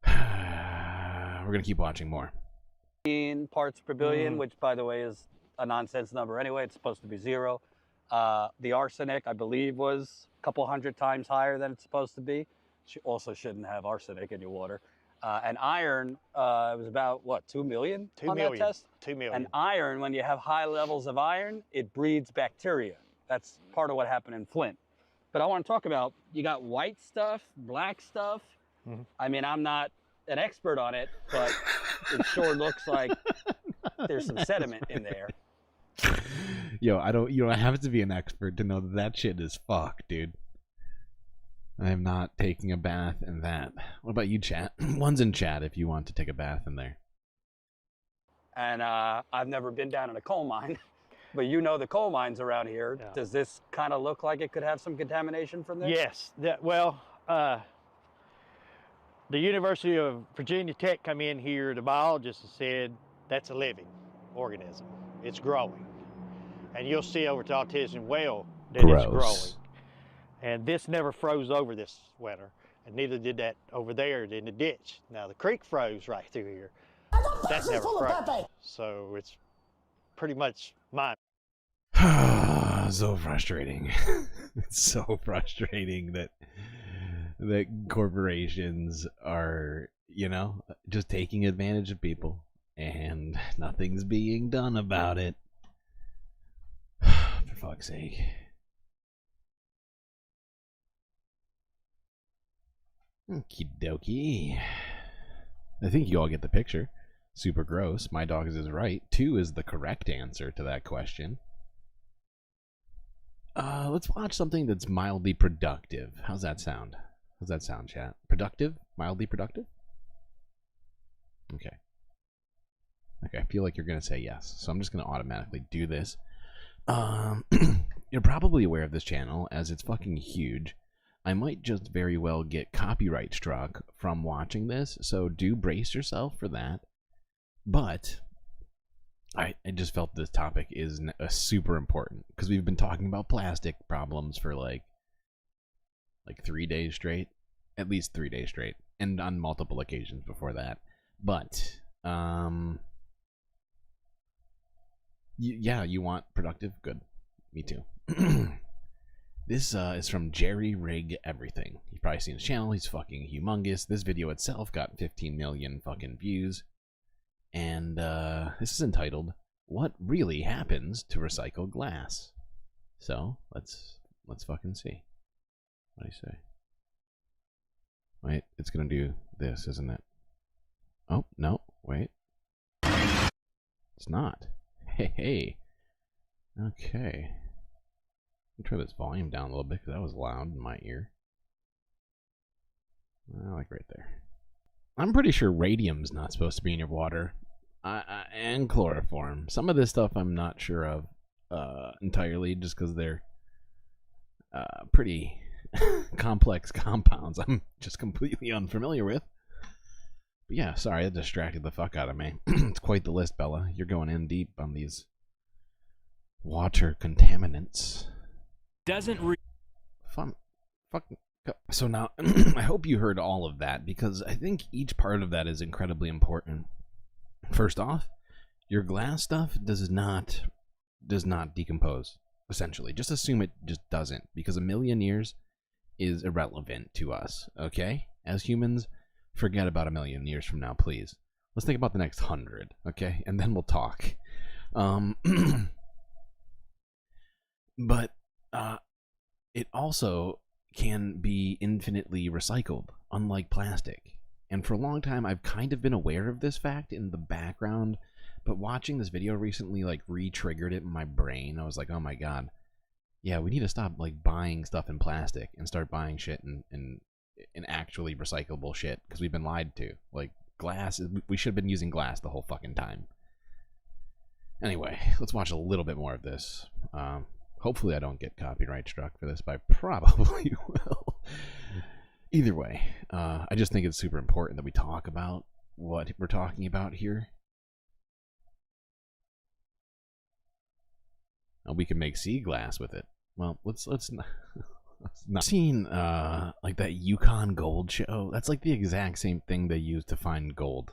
We're gonna keep watching more. Parts per billion, which, by the way, is a nonsense number anyway. It's supposed to be 0. The arsenic, I believe, was a couple hundred times higher than it's supposed to be. You also shouldn't have arsenic in your water. And iron was about, what, 2 million 2 on million. that test? 2 million. And iron, when you have high levels of iron, it breeds bacteria. That's part of what happened in Flint. But I want to talk about, you got white stuff, black stuff. Mm-hmm. I mean, I'm not an expert on it, but it sure looks like there's some sediment in there. Yo, you don't have to be an expert to know that that shit is fuck, dude. I am not taking a bath in that. What about you, chat? One's in chat if you want to take a bath in there. And I've never been down in a coal mine, but you know the coal mines around here. Yeah. Does this kind of look like it could have some contamination from there? Yes. The University of Virginia Tech come in here, the biologist said that's a living organism. It's growing. And you'll see over to Artesian Well that it's growing. And this never froze over this winter, and neither did that over there in the ditch. Now the creek froze right through here. That never froze. So it's pretty much mine. So frustrating. It's so frustrating that corporations are, you know, just taking advantage of people and nothing's being done about it. For fuck's sake. Okie dokie. I think you all get the picture. Super gross. My dog is right. 2 is the correct answer to that question. Let's watch something that's mildly productive. How's that sound? How's that sound, chat? Productive? Mildly productive? Okay. Okay, I feel like you're going to say yes, so I'm just going to automatically do this. You're probably aware of this channel, as it's fucking huge. I might just very well get copyright struck from watching this, so do brace yourself for that. But I just felt this topic is super important, because we've been talking about plastic problems for like 3 days straight, at least 3 days straight, and on multiple occasions before that. But yeah, you want productive? Good. Me too. This is from Jerry Rig Everything. You've probably seen his channel. He's fucking humongous. This video itself got 15 million fucking views. And this is entitled, "What Really Happens to Recycled Glass?" So, let's fucking see. What do you say? Wait, it's gonna do this, isn't it? Oh, no, wait. It's not. Hey. Okay. Let me turn this volume down a little bit, because that was loud in my ear. I like right there. I'm pretty sure radium's not supposed to be in your water. And chloroform. Some of this stuff I'm not sure of entirely, just because they're pretty complex compounds I'm just completely unfamiliar with. But yeah, sorry, that distracted the fuck out of me. It's quite the list, Bella. You're going in deep on these water contaminants. Doesn't Fuck, So now, I hope you heard all of that, because I think each part of that is incredibly important. First off, your glass stuff does not decompose, essentially. Just assume it just doesn't, because a million years is irrelevant to us, okay? As humans, forget about a million years from now, please. Let's think about the next 100, okay? And then we'll talk. But it also can be infinitely recycled, unlike plastic. And for a long time, I've kind of been aware of this fact in the background, but watching this video recently, like, re-triggered it in my brain. I was like, oh my god, yeah, we need to stop, like, buying stuff in plastic and start buying shit in actually recyclable shit, because we've been lied to. Like, glass, we should have been using glass the whole fucking time. Anyway, let's watch a little bit more of this. Hopefully I don't get copyright struck for this, but I probably will. Either way, I just think it's super important that we talk about what we're talking about here. We can make sea glass with it. Well, let's not seen like that Yukon gold show. That's like the exact same thing they use to find gold.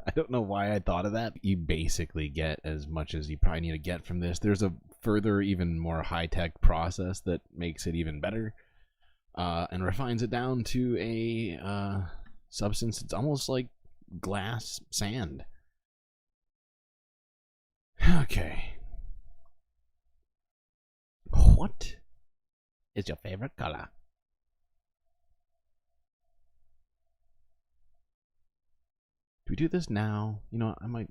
I don't know why I thought of that. You basically get as much as you probably need to get from this. There's a further, even more high-tech process that makes it even better, and refines it down to a substance. It's almost like glass sand. Okay. What is your favorite color? Do we do this now? You know, I might...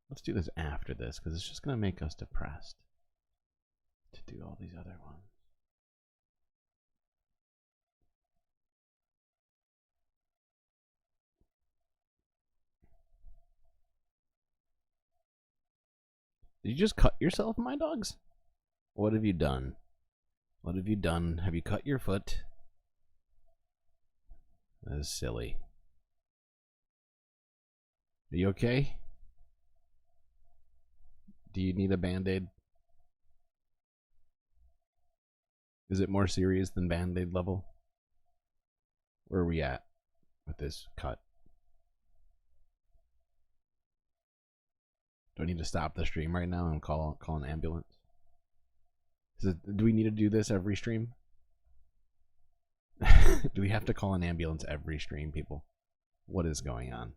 Let's do this after this, because it's just going to make us depressed to do all these other ones. Did you just cut yourself, my dogs? What have you done? What have you done? Have you cut your foot? That is silly. Are you okay? Do you need a band-aid? Is it more serious than band-aid level? Where are we at with this cut? Do I need to stop the stream right now and call an ambulance? Do we need to do this every stream? Do we have to call an ambulance every stream, people? What is going on?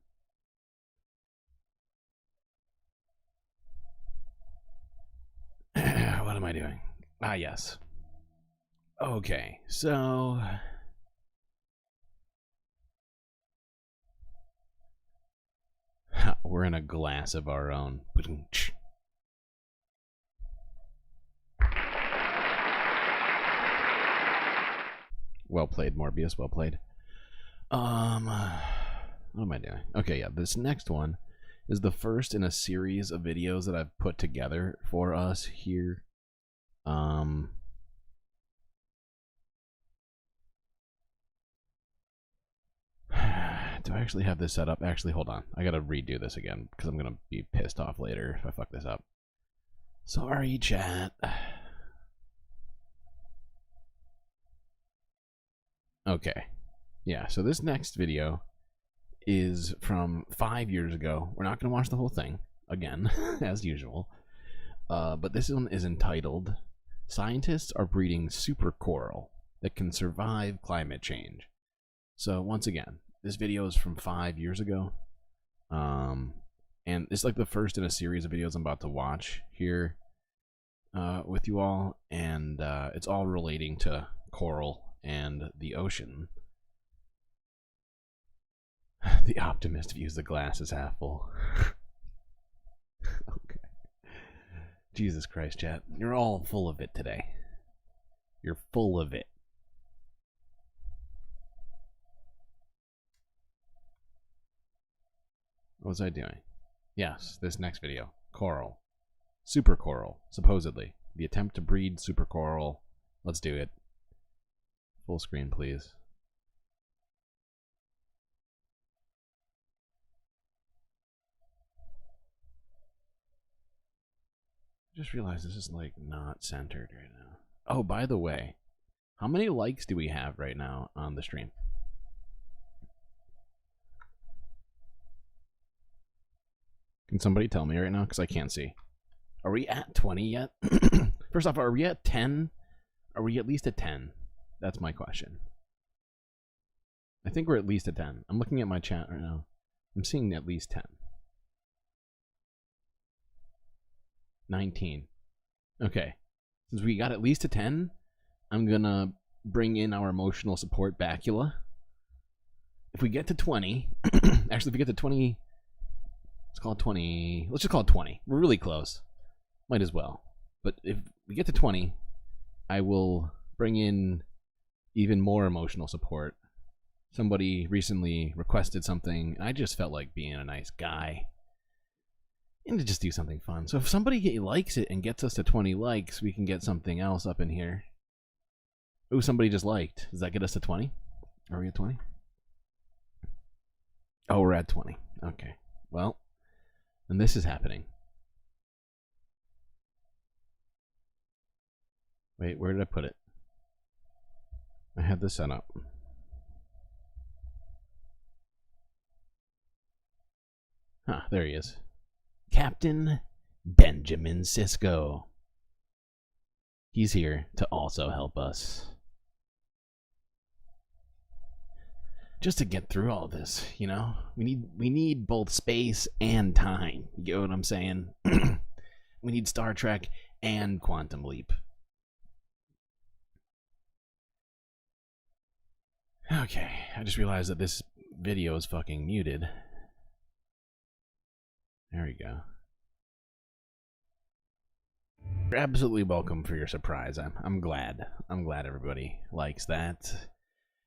What am I doing? Ah, yes. Okay, so... we're in a glass of our own. Well played, Morbius. Well played. What am I doing? Okay, yeah. This next one is the first in a series of videos that I've put together for us here. Do I actually have this set up? Actually, hold on. I gotta redo this again because I'm gonna be pissed off later if I fuck this up. Sorry, chat. Okay. Yeah, so this next video is from 5 years ago. We're not gonna watch the whole thing again, as usual. But this one is entitled, "Scientists are breeding super coral that can survive climate change." So once again, this video is from 5 years ago, and it's like the first in a series of videos I'm about to watch here with you all, and it's all relating to coral and the ocean. The optimist views the glass as half full. Okay. Jesus Christ, chat. You're all full of it today. You're full of it. What was I doing? Yes, this next video. Coral. Super coral, supposedly. The attempt to breed super coral. Let's do it. Full screen, please. I just realized this is like not centered right now. Oh, by the way, how many likes do we have right now on the stream? Can somebody tell me right now? Because I can't see. Are we at 20 yet? First off, are we at 10? Are we at least at 10? That's my question. I think we're at least at 10. I'm looking at my chat right now. I'm seeing at least 10. 19. Okay. Since we got at least a 10, I'm gonna bring in our emotional support Bacula. If we get to 20, actually if we get to 20, let's call it 20. Let's just call it 20. We're really close. Might as well. But if we get to 20, I will bring in even more emotional support. Somebody recently requested something, and I just felt like being a nice guy and to just do something fun. So if somebody likes it and gets us to 20 likes, we can get something else up in here. Ooh, somebody just liked. Does that get us to 20? Are we at 20? Oh, we're at 20. Okay. Well, and this is happening. Wait, where did I put it? I had this set up. Huh, there he is. Captain Benjamin Sisko. He's here to also help us. Just to get through all this, you know? We need both space and time. You get what I'm saying? We need Star Trek and Quantum Leap. Okay, I just realized that this video is fucking muted. There we go. You're absolutely welcome for your surprise. I'm glad. I'm glad everybody likes that.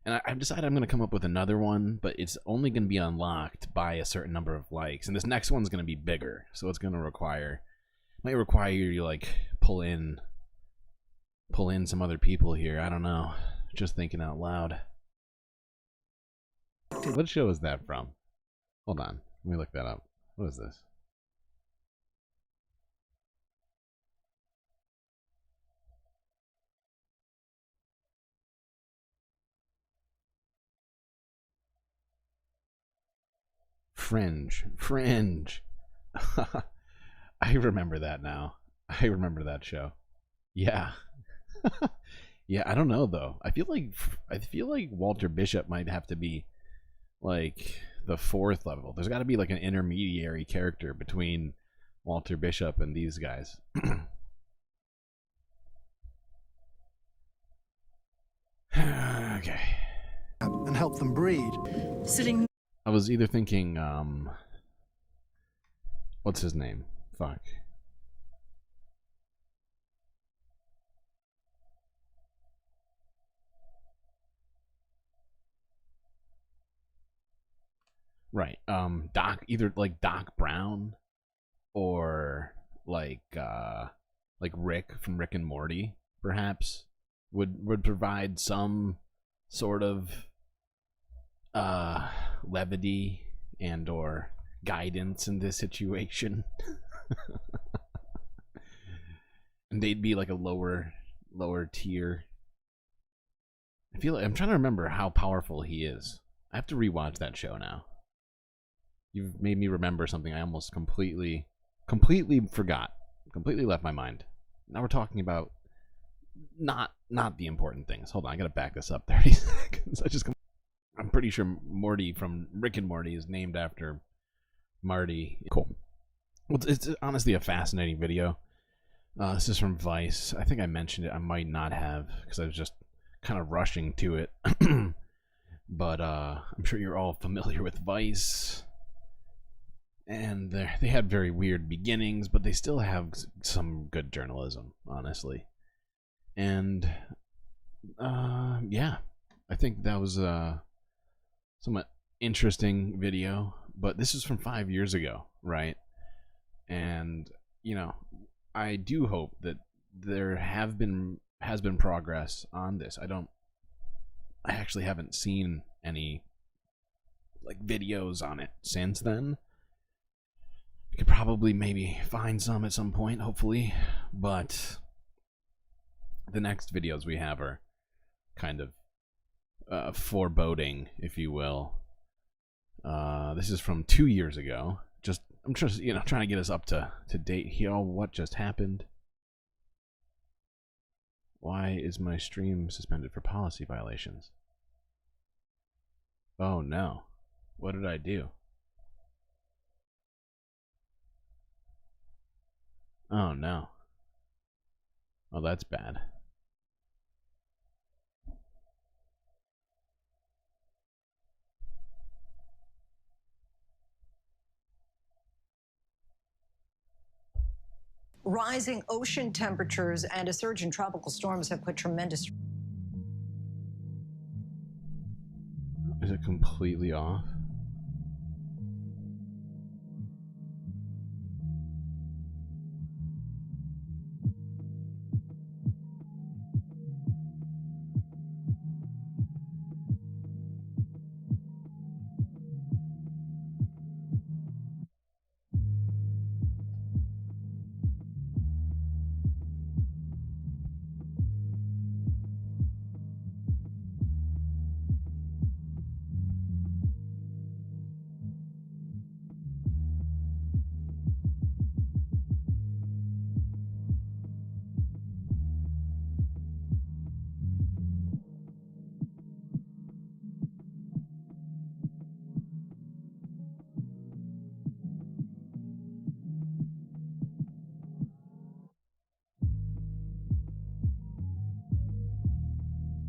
And I've decided I'm going to come up with another one, but it's only going to be unlocked by a certain number of likes. And this next one's going to be bigger, so it's going to require, might require you to like pull in some other people here. I don't know. Just thinking out loud. What show is that from? Hold on. Let me look that up. What is this? Fringe. I remember that now. I remember that show. Yeah. Yeah, I don't know though. I feel like Walter Bishop might have to be like the 4th level. There's got to be like an intermediary character between Walter Bishop and these guys. Okay. And help them breed. Sitting. I was either thinking, what's his name? Fuck. Right. Either like Doc Brown or like Rick from Rick and Morty, perhaps, would provide some sort of levity and or guidance in this situation. And they'd be like a lower tier. I feel like I'm trying to remember how powerful he is. I have to rewatch that show now. You've made me remember something I almost completely forgot. Completely left my mind. Now we're talking about not the important things. Hold on, I gotta back this up 30 seconds. I'm pretty sure Morty from Rick and Morty is named after Marty. Cool. Well, it's honestly a fascinating video. This is from Vice. I think I mentioned it. I might not have because I was just kind of rushing to it. But I'm sure you're all familiar with Vice. And they had very weird beginnings, but they still have some good journalism, honestly. And yeah, I think that was a somewhat interesting video. But this is from 5 years ago, right? And you know, I do hope that there has been progress on this. I actually haven't seen any like videos on it since then. I could probably maybe find some at some point, hopefully, but the next videos we have are kind of foreboding, if you will. This is from 2 years ago. I'm just trying to get us up to date here. Oh, what just happened? Why is my stream suspended for policy violations? Oh no. What did I do? Oh no. Oh, that's bad. Rising ocean temperatures and a surge in tropical storms have put tremendous... Is it completely off?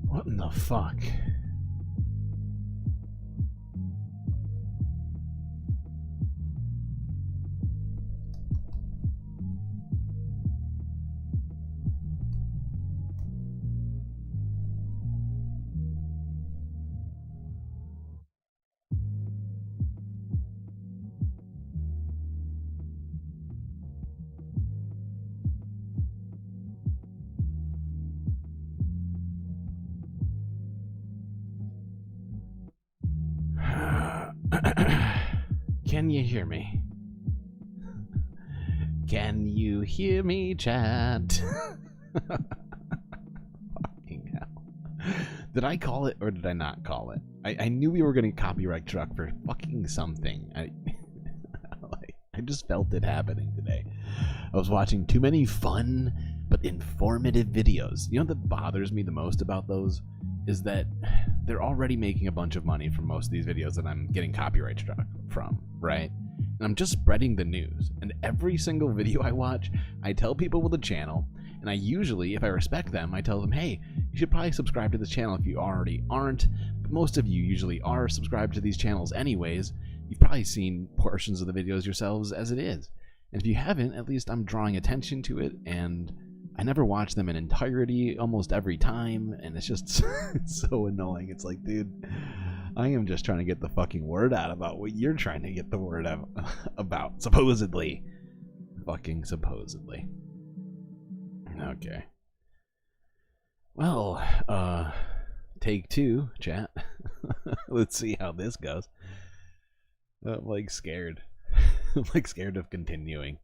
What in the fuck? Can you hear me? Can you hear me, chat? Fucking hell. Did I call it or did I not call it? I knew we were going to copyright struck for fucking something. I just felt it happening today. I was watching too many fun but informative videos. You know what bothers me the most about those is that they're already making a bunch of money from most of these videos that I'm getting copyright struck from, right? And I'm just spreading the news. And every single video I watch, I tell people with a channel, and I usually, if I respect them, I tell them, hey, you should probably subscribe to this channel if you already aren't. But most of you usually are subscribed to these channels anyways. You've probably seen portions of the videos yourselves as it is. And if you haven't, at least I'm drawing attention to it, and I never watch them in entirety almost every time, and it's just it's so annoying. It's like, dude, I am just trying to get the fucking word out about what you're trying to get the word out about, supposedly. Fucking supposedly. Okay. Well, take two, chat. Let's see how this goes. I'm like scared. I'm like scared of continuing.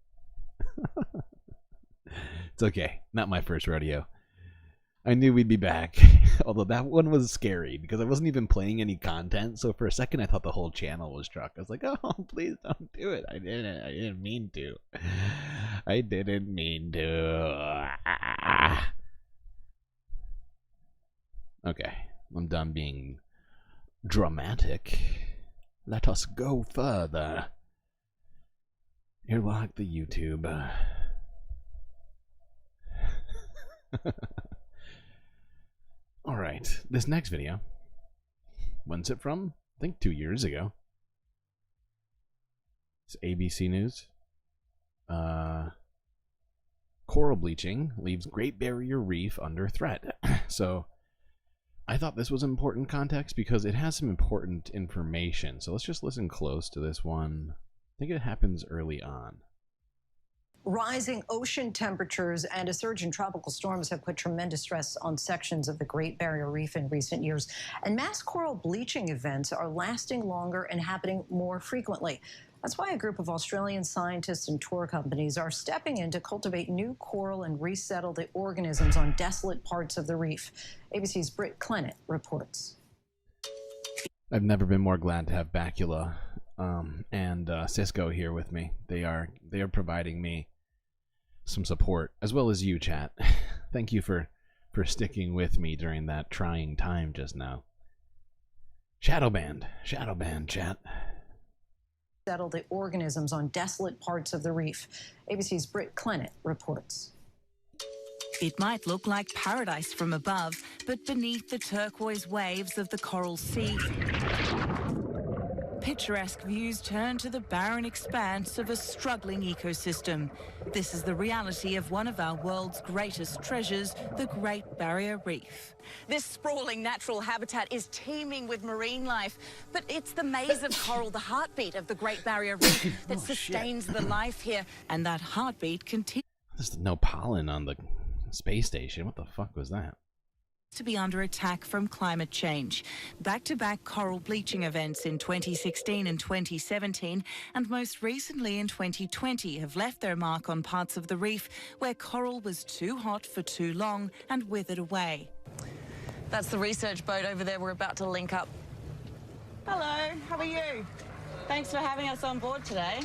It's okay. Not my first rodeo. I knew we'd be back. Although that one was scary because I wasn't even playing any content. So for a second I thought the whole channel was struck. I was like, oh, please don't do it. I didn't mean to. I didn't mean to. Okay. I'm done being dramatic. Let us go further. You're like the YouTube. Alright, this next video. When's it from? I think 2 years ago. It's ABC News. Coral bleaching leaves Great Barrier Reef under threat. So, I thought this was important context because it has some important information. So let's just listen close to this one. I think it happens early on. Rising ocean temperatures and a surge in tropical storms have put tremendous stress on sections of the Great Barrier Reef in recent years. And mass coral bleaching events are lasting longer and happening more frequently. That's why a group of Australian scientists and tour companies are stepping in to cultivate new coral and resettle the organisms on desolate parts of the reef. ABC's Britt Clennett reports. I've never been more glad to have Bacula and Cisco here with me. They are providing me some support, as well as you, chat. Thank you for sticking with me during that trying time just now. Shadowband, chat. Settle the organisms on desolate parts of the reef. ABC's Britt Clennett reports. It might look like paradise from above, but beneath the turquoise waves of the Coral Sea, picturesque views turn to the barren expanse of a struggling ecosystem. This is the reality of one of our world's greatest treasures, the Great Barrier Reef. This sprawling natural habitat is teeming with marine life, but it's the maze of coral, the heartbeat of the Great Barrier Reef, that sustains the life here. And that heartbeat continues There's no pollen on the space station. What the fuck was that? to be under attack from climate change. Back-to-back coral bleaching events in 2016 and 2017, and most recently in 2020, have left their mark on parts of the reef where coral was too hot for too long and withered away. That's the research boat over there. We're about to link up. Hello, how are you? Thanks for having us on board today.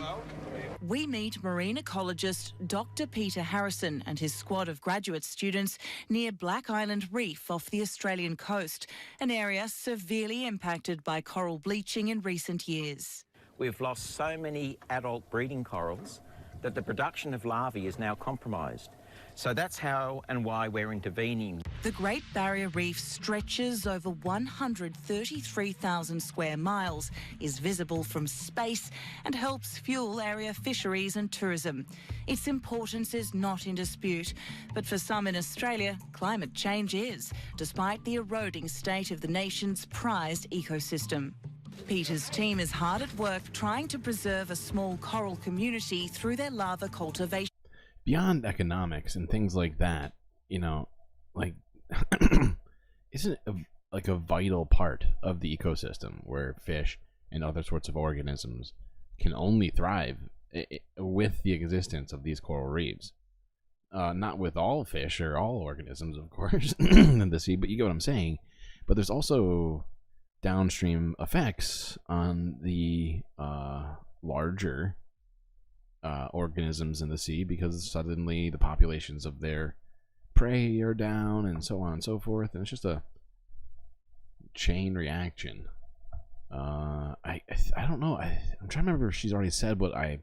We meet marine ecologist Dr. Peter Harrison and his squad of graduate students near Black Island Reef off the Australian coast, an area severely impacted by coral bleaching in recent years. We've lost so many adult breeding corals that the production of larvae is now compromised. So that's how and why we're intervening. The Great Barrier Reef stretches over 133,000 square miles, is visible from space and helps fuel area fisheries and tourism. Its importance is not in dispute, but for some in Australia, climate change is, despite the eroding state of the nation's prized ecosystem. Peter's team is hard at work trying to preserve a small coral community through their larva cultivation. Beyond economics and things like that, you know, like, isn't it like a vital part of the ecosystem where fish and other sorts of organisms can only thrive with the existence of these coral reefs? Not with all fish or all organisms, of course, in the sea, but you get what I'm saying. But there's also downstream effects on the larger organisms in the sea, because suddenly the populations of their prey are down and so on and so forth, and it's just a chain reaction. I don't know. I'm trying to remember if she's already said what I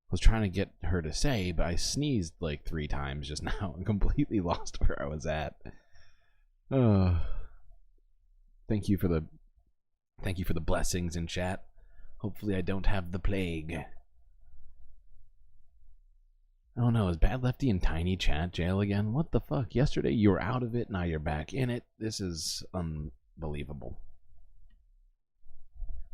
was trying to get her to say, but I sneezed like 3 times just now and completely lost where I was at. Thank you for the blessings in chat. Hopefully I don't have the plague. Oh no, is Bad Lefty in Tiny Chat jail again? What the fuck? Yesterday you were out of it, now you're back in it. This is unbelievable.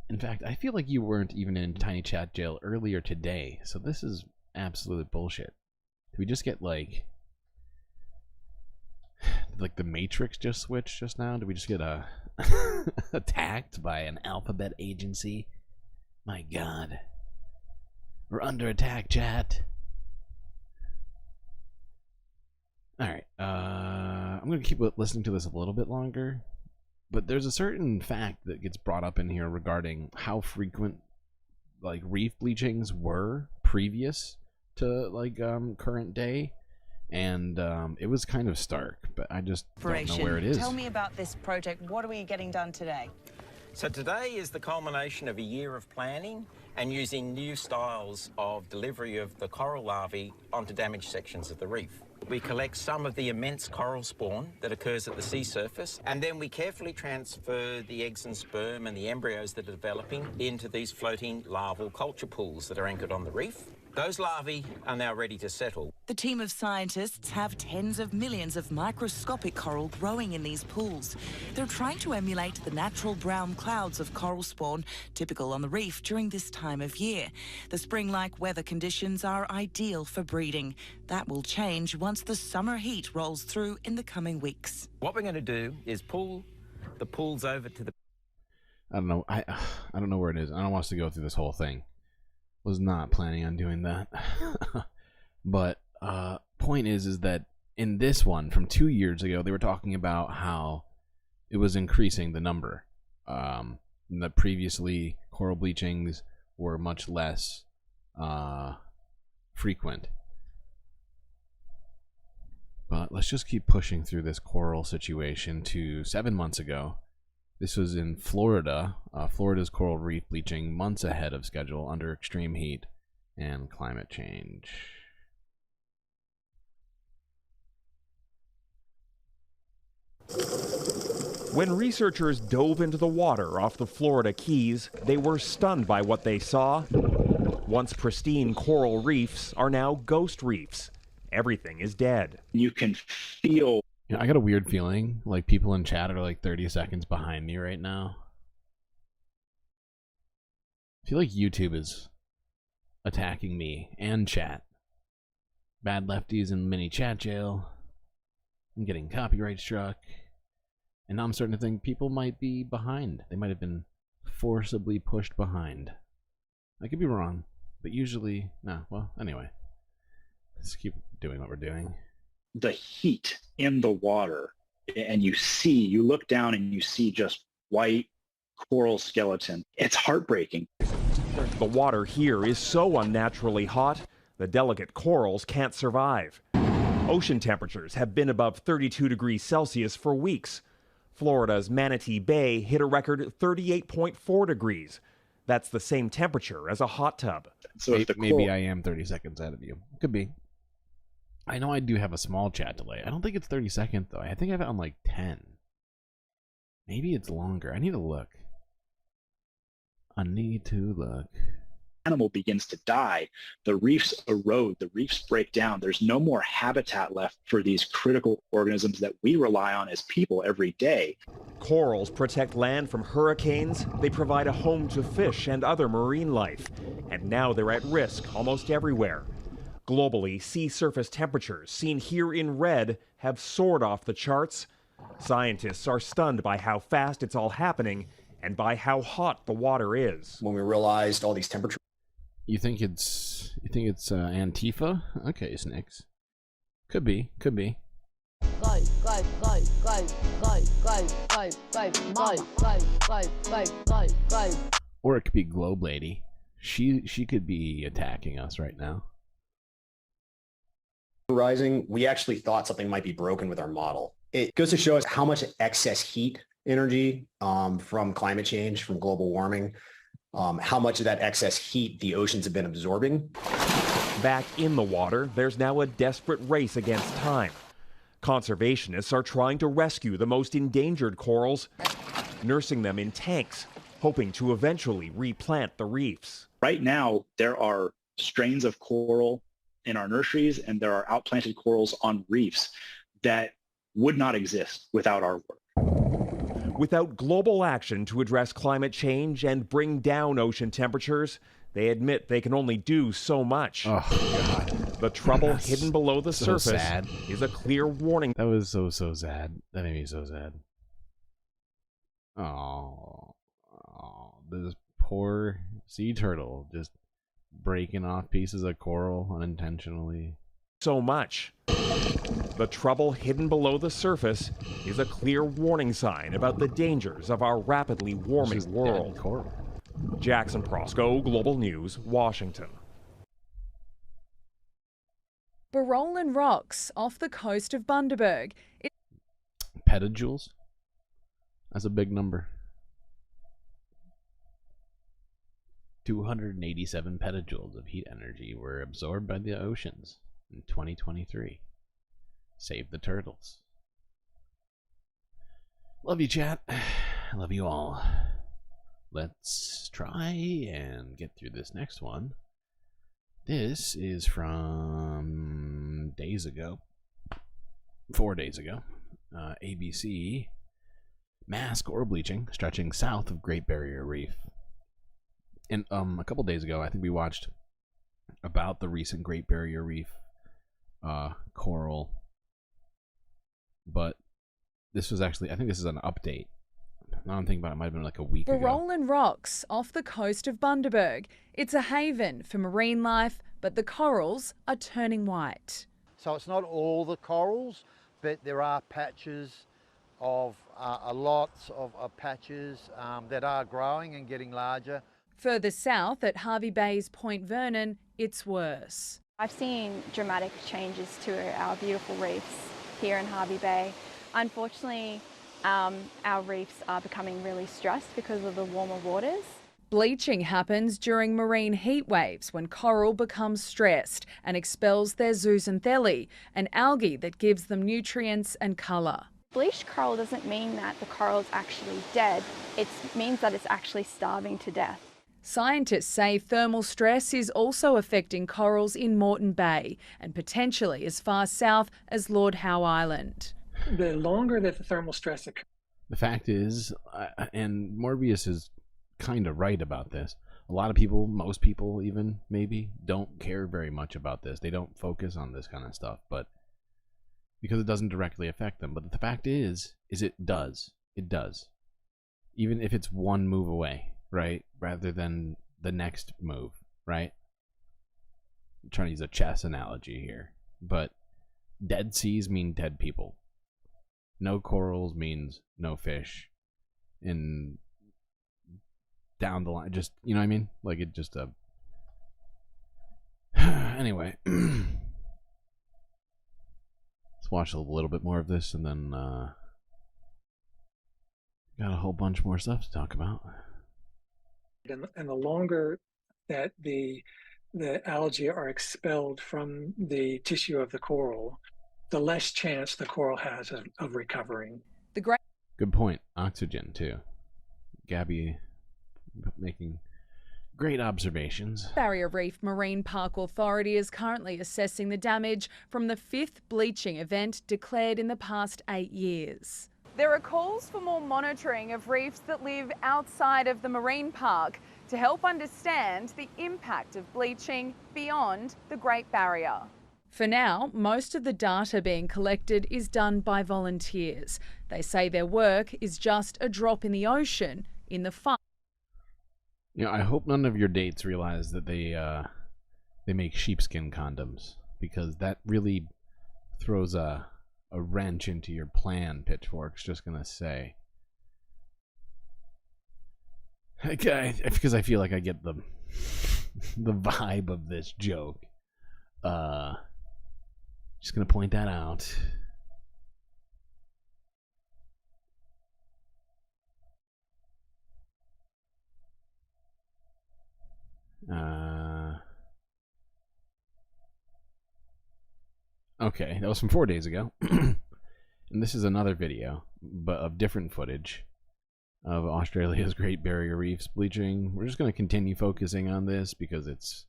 In fact, I feel like you weren't even in Tiny Chat jail earlier today, so this is absolute bullshit. Did we just get like the Matrix just switched just now? Did we just get attacked by an alphabet agency? My god. We're under attack, chat. Alright, I'm going to keep listening to this a little bit longer, but there's a certain fact that gets brought up in here regarding how frequent, like, reef bleachings were previous to, like, current day, and it was kind of stark, but I just don't know where it is. Tell me about this project. What are we getting done today? So today is the culmination of a year of planning and using new styles of delivery of the coral larvae onto damaged sections of the reef. We collect some of the immense coral spawn that occurs at the sea surface, and then we carefully transfer the eggs and sperm and the embryos that are developing into these floating larval culture pools that are anchored on the reef. Those larvae are now ready to settle. The team of scientists have tens of millions of microscopic coral growing in these pools. They're trying to emulate the natural brown clouds of coral spawn typical on the reef during this time of year. The spring-like weather conditions are ideal for breeding. That will change once the summer heat rolls through in the coming weeks. What we're going to do is pull the pools over to the... I don't know. I don't know where it is. I don't want us to go through this whole thing. Was not planning on doing that. But point is that in this one from 2 years ago, they were talking about how it was increasing the number. That previously coral bleachings were much less frequent. But let's just keep pushing through this coral situation to 7 months ago. This was in Florida. Florida's coral reef bleaching months ahead of schedule under extreme heat and climate change. When researchers dove into the water off the Florida Keys, they were stunned by what they saw. Once pristine coral reefs are now ghost reefs. Everything is dead. You can feel... I got a weird feeling like people in chat are like 30 seconds behind me right now. I feel like YouTube is attacking me and chat. Bad lefties in mini chat jail. I'm getting copyright struck. And now I'm starting to think people might be behind. They might have been forcibly pushed behind. I could be wrong, but usually, no. Well, anyway, let's keep doing what we're doing. The heat in the water, and you look down and you see just white coral skeleton. It's heartbreaking. The water here is so unnaturally hot, the delicate corals can't survive. Ocean temperatures have been above 32 degrees Celsius for weeks. Florida's Manatee Bay hit a record 38.4 degrees. That's the same temperature as a hot tub. So maybe I am 30 seconds ahead of you. Could be. I know I do have a small chat delay. I don't think it's 30 seconds, though. I think I have it on like 10. Maybe it's longer. I need to look. I need to look. Animal begins to die. The reefs erode. The reefs break down. There's no more habitat left for these critical organisms that we rely on as people every day. Corals protect land from hurricanes. They provide a home to fish and other marine life. And now they're at risk almost everywhere. Globally, sea surface temperatures, seen here in red, have soared off the charts. Scientists are stunned by how fast it's all happening and by how hot the water is. When we realized all these temperatures. You think it's Antifa? Okay, Snicks. Could be. Or it could be Globe Lady. She could be attacking us right now. Rising, we actually thought something might be broken with our model. It goes to show us how much excess heat energy from climate change, from global warming, how much of that excess heat the oceans have been absorbing. Back in the water, there's now a desperate race against time. Conservationists are trying to rescue the most endangered corals, nursing them in tanks, hoping to eventually replant the reefs. Right now, there are strains of coral in our nurseries, and there are outplanted corals on reefs that would not exist without our work. Without global action to address climate change and bring down ocean temperatures, they admit they can only do so much. Oh, God. The trouble hidden below the surface is a clear warning. That was so sad. That made me so sad. Oh, this poor sea turtle just breaking off pieces of coral unintentionally. So much. The trouble hidden below the surface is a clear warning sign about the dangers of our rapidly warming world. Jackson Prosco, Global News, Washington. Barolin Rocks off the coast of Bundaberg. Petajoules? That's a big number. 287 petajoules of heat energy were absorbed by the oceans in 2023. Save the turtles. Love you, chat. I love you all. Let's try and get through this next one. This is from days ago. 4 days ago. ABC. Mass coral bleaching stretching south of Great Barrier Reef. And a couple days ago, I think we watched about the recent Great Barrier Reef coral. But this was actually, I think this is an update. I'm thinking about it, might have been like a week ago. Barolin Rocks off the coast of Bundaberg. It's a haven for marine life, but the corals are turning white. So it's not all the corals, but there are patches of a lot of patches that are growing and getting larger. Further south at Hervey Bay's Point Vernon, it's worse. I've seen dramatic changes to our beautiful reefs here in Hervey Bay. Unfortunately, our reefs are becoming really stressed because of the warmer waters. Bleaching happens during marine heat waves when coral becomes stressed and expels their zooxanthellae, an algae that gives them nutrients and colour. Bleached coral doesn't mean that the coral is actually dead. It means that it's actually starving to death. Scientists say thermal stress is also affecting corals in Moreton Bay and potentially as far south as Lord Howe Island. The longer that the thermal stress occurs. The fact is, and Morbius is kind of right about this, a lot of people, most people even, maybe, don't care very much about this. They don't focus on this kind of stuff, but because it doesn't directly affect them. But the fact is it does. It does. Even if it's one move away, right? Rather than the next move, right? I'm trying to use a chess analogy here. But dead seas mean dead people. No corals means no fish. And down the line, just, you know what I mean? Like, it just, anyway. Let's watch a little bit more of this, and then, got a whole bunch more stuff to talk about. And the longer that the algae are expelled from the tissue of the coral, the less chance the coral has of recovering. Good point. Oxygen, too. Gabby making great observations. Barrier Reef Marine Park Authority is currently assessing the damage from the 5th bleaching event declared in the past 8 years. There are calls for more monitoring of reefs that live outside of the marine park to help understand the impact of bleaching beyond the Great Barrier. For now, most of the data being collected is done by volunteers. They say their work is just a drop in the ocean in the fight. You know, I hope none of your dates realize that they make sheepskin condoms, because that really throws a wrench into your plan, Pitchfork's just gonna say. Because I feel like I get the vibe of this joke. Just gonna point that out. Okay, that was from 4 days ago. And this is another video, but of different footage of Australia's Great Barrier Reef's bleaching. We're just going to continue focusing on this because it's...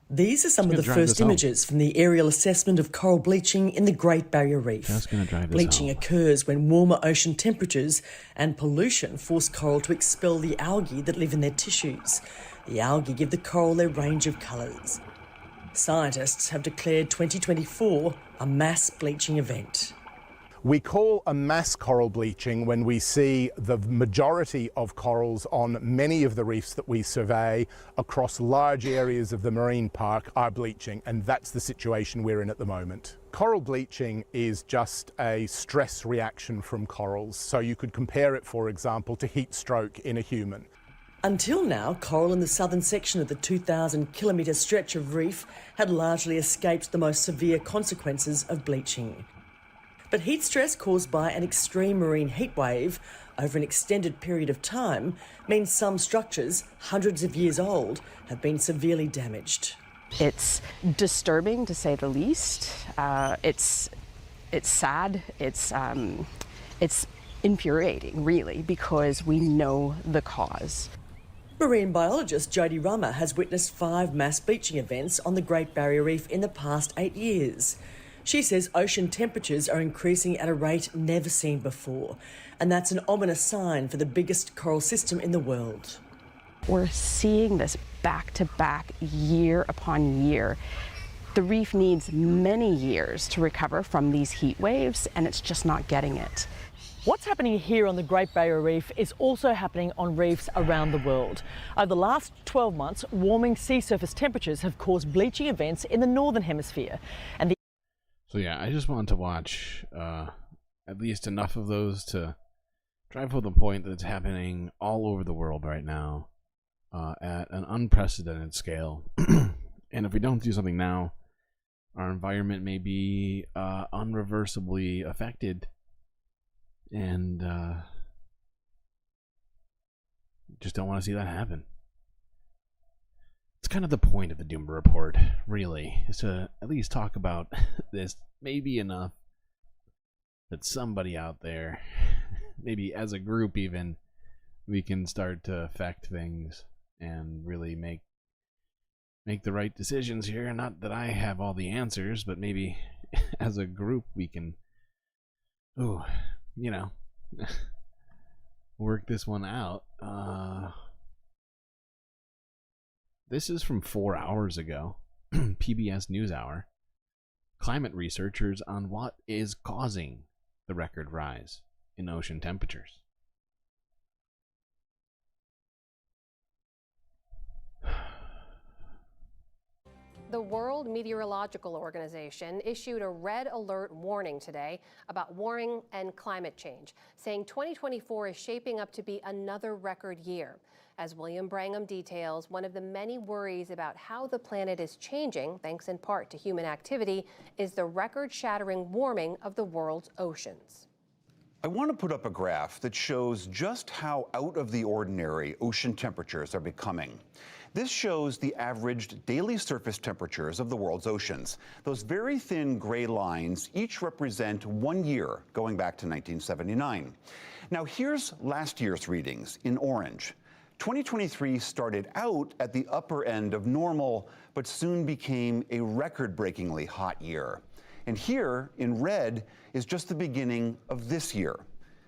These are some of the first images from the aerial assessment of coral bleaching in the Great Barrier Reef. Just going to drive this Bleaching occurs when warmer ocean temperatures and pollution force coral to expel the algae that live in their tissues. The algae give the coral their range of colours. Scientists have declared 2024 a mass bleaching event. We call a mass coral bleaching when we see the majority of corals on many of the reefs that we survey across large areas of the marine park are bleaching, and that's the situation we're in at the moment. Coral bleaching is just a stress reaction from corals, so you could compare it, for example, to heat stroke in a human. Until now, coral in the southern section of the 2,000-kilometre stretch of reef had largely escaped the most severe consequences of bleaching. But heat stress caused by an extreme marine heat wave over an extended period of time means some structures, hundreds of years old, have been severely damaged. It's disturbing, to say the least. It's sad. It's infuriating, really, because we know the cause. Marine biologist Jodie Rummer has witnessed 5 mass bleaching events on the Great Barrier Reef in the past 8 years. She says ocean temperatures are increasing at a rate never seen before, and that's an ominous sign for the biggest coral system in the world. We're seeing this back to back, year upon year. The reef needs many years to recover from these heat waves, and it's just not getting it. What's happening here on the Great Barrier Reef is also happening on reefs around the world. Over the last 12 months, warming sea surface temperatures have caused bleaching events in the Northern Hemisphere. And So yeah, I just wanted to watch at least enough of those to drive home the point that it's happening all over the world right now at an unprecedented scale. And if we don't do something now, our environment may be unreversibly affected. And just don't want to see that happen. It's kind of the point of the DOOMER report, really, is to at least talk about this maybe enough that somebody out there, maybe as a group even, we can start to affect things and really make the right decisions here. Not that I have all the answers, but maybe as a group we can, work this one out. This is from 4 hours ago, PBS NewsHour. Climate researchers on what is causing the record rise in ocean temperatures. The World Meteorological Organization issued a red alert warning today about warming and climate change, saying 2024 is shaping up to be another record year. As William Brangham details, one of the many worries about how the planet is changing, thanks in part to human activity, is the record-shattering warming of the world's oceans. I want to put up a graph that shows just how out of the ordinary ocean temperatures are becoming. This shows the averaged daily surface temperatures of the world's oceans. Those very thin gray lines each represent 1 year, going back to 1979. Now here's last year's readings in orange. 2023 started out at the upper end of normal, but soon became a record-breakingly hot year. And here, in red, is just the beginning of this year.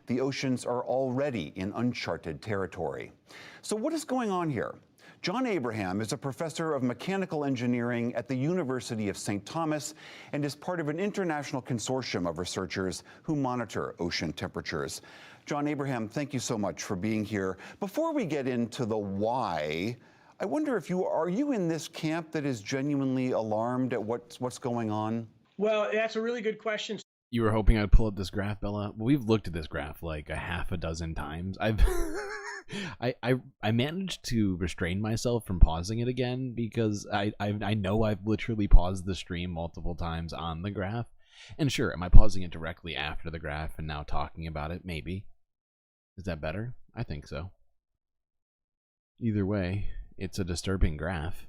The oceans are already in uncharted territory. So what is going on here? John Abraham is a professor of mechanical engineering at the University of St. Thomas and is part of an international consortium of researchers who monitor ocean temperatures. John Abraham, thank you so much for being here. Before we get into the why, I wonder if are you in this camp that is genuinely alarmed at what's going on? Well, that's a really good question. You were hoping I'd pull up this graph, Bella? Well, we've looked at this graph like a half a dozen times. I managed to restrain myself from pausing it again because I know I've literally paused the stream multiple times on the graph. And sure, am I pausing it directly after the graph and now talking about it? Maybe. Is that better? I think so. Either way, it's a disturbing graph.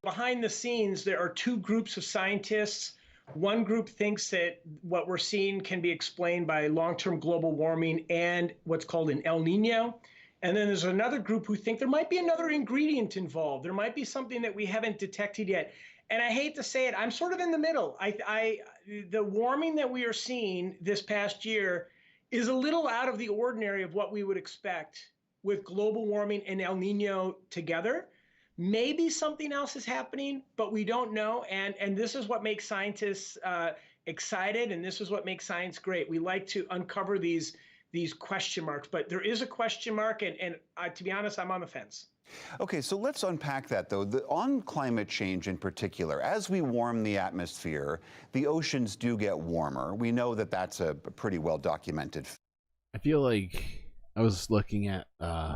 Behind the scenes, there are two groups of scientists. One group thinks that what we're seeing can be explained by long-term global warming and what's called an El Nino. And then there's another group who think there might be another ingredient involved. There might be something that we haven't detected yet. And I hate to say it, I'm sort of in the middle. The warming that we are seeing this past year is a little out of the ordinary of what we would expect with global warming and El Nino together. Maybe something else is happening, but we don't know. And this is what makes scientists excited, and this is what makes science great. We like to uncover these question marks, but there is a question mark, and to be honest, I'm on the fence. Okay, so let's unpack that, though. On climate change in particular, as we warm the atmosphere, the oceans do get warmer. We know that that's a pretty well documented. I feel like I was looking at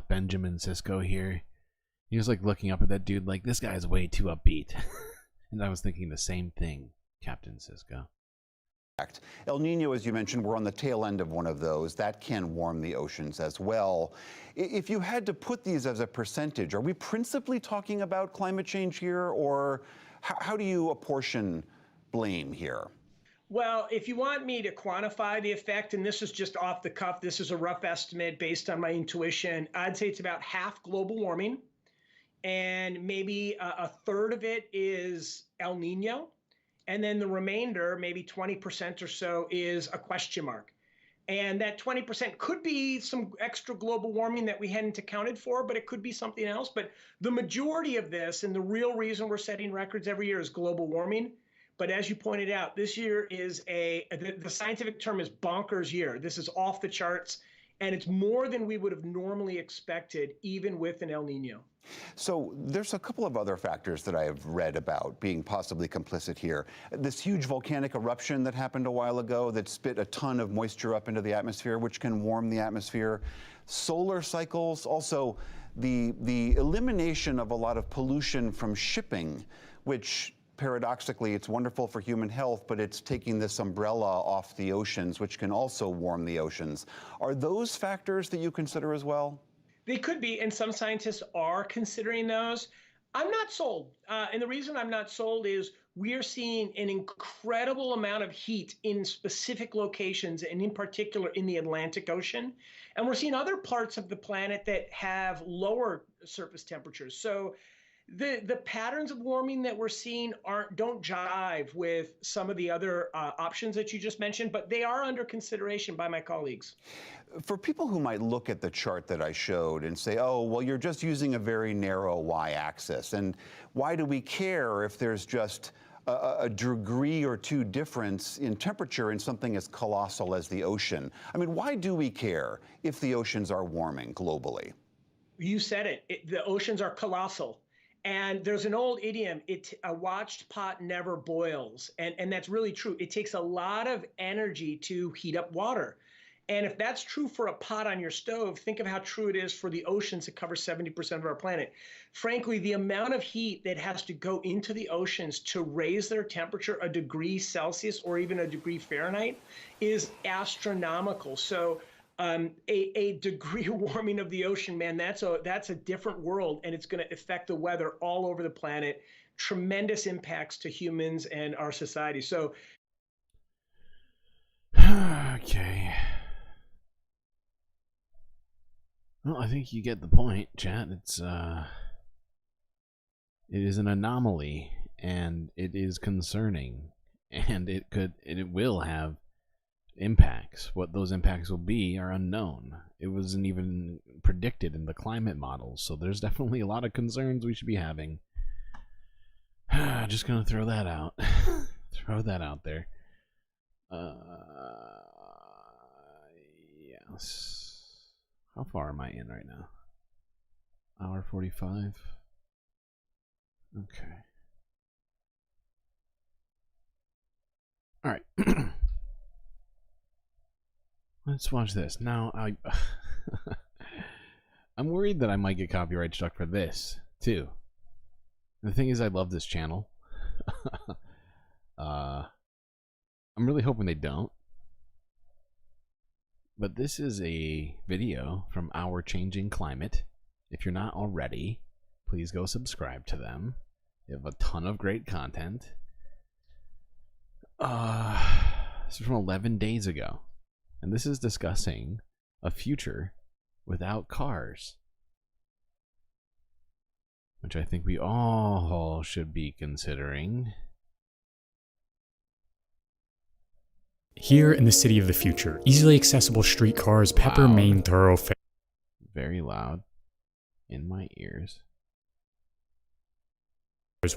Benjamin Sisko here. He was like looking up at that dude like, this guy's way too upbeat. And I was thinking the same thing, Captain Sisko. El Nino, as you mentioned, we're on the tail end of one of those. That can warm the oceans as well. If you had to put these as a percentage, are we principally talking about climate change here, or how do you apportion blame here? Well, if you want me to quantify the effect, and this is just off the cuff, this is a rough estimate based on my intuition, I'd say it's about half global warming, and maybe a third of it is El Nino. And then the remainder, maybe 20% or so, is a question mark. And that 20% could be some extra global warming that we hadn't accounted for, but it could be something else. But the majority of this, and the real reason we're setting records every year, is global warming. But as you pointed out, this year is the scientific term is bonkers year. This is off the charts, and it's more than we would have normally expected, even with an El Nino. So there's a couple of other factors that I have read about being possibly complicit here. This huge volcanic eruption that happened a while ago that spit a ton of moisture up into the atmosphere, which can warm the atmosphere. Solar cycles, also the elimination of a lot of pollution from shipping, which paradoxically, it's wonderful for human health, but it's taking this umbrella off the oceans, which can also warm the oceans. Are those factors that you consider as well? They could be, and some scientists are considering those. I'm not sold. And the reason I'm not sold is we are seeing an incredible amount of heat in specific locations, and in particular in the Atlantic Ocean. And we're seeing other parts of the planet that have lower surface temperatures. So the patterns of warming that we're seeing don't jive with some of the other options that you just mentioned, but they are under consideration by my colleagues. For people who might look at the chart that I showed and say, oh, well, you're just using a very narrow y-axis, and why do we care if there's just a degree or two difference in temperature in something as colossal as the ocean? I mean, why do we care if the oceans are warming globally? You said it. The oceans are colossal. And there's an old idiom, a watched pot never boils. And that's really true. It takes a lot of energy to heat up water. And if that's true for a pot on your stove, think of how true it is for the oceans that cover 70% of our planet. Frankly, the amount of heat that has to go into the oceans to raise their temperature a degree Celsius or even a degree Fahrenheit is astronomical. So a degree warming of the ocean, man, that's a different world, and it's going to affect the weather all over the planet. Tremendous impacts to humans and our society. So, okay. Well, I think you get the point, chat. It is an anomaly, and it is concerning, and it will have impacts. What those impacts will be are unknown. It wasn't even predicted in the climate models, so there's definitely a lot of concerns we should be having. Just gonna throw that out. Throw that out there. Yes. How far am I in right now? Hour 45. Okay. All right. Let's watch this. Now, I'm worried that I might get copyright struck for this, too. The thing is, I love this channel. I'm really hoping they don't. But this is a video from Our Changing Climate. If you're not already, please go subscribe to them. They have a ton of great content. This is from 11 days ago. And this is discussing a future without cars, which I think we all should be considering. Here in the city of the future, easily accessible streetcars pepper main thoroughfares. Very loud in my ears.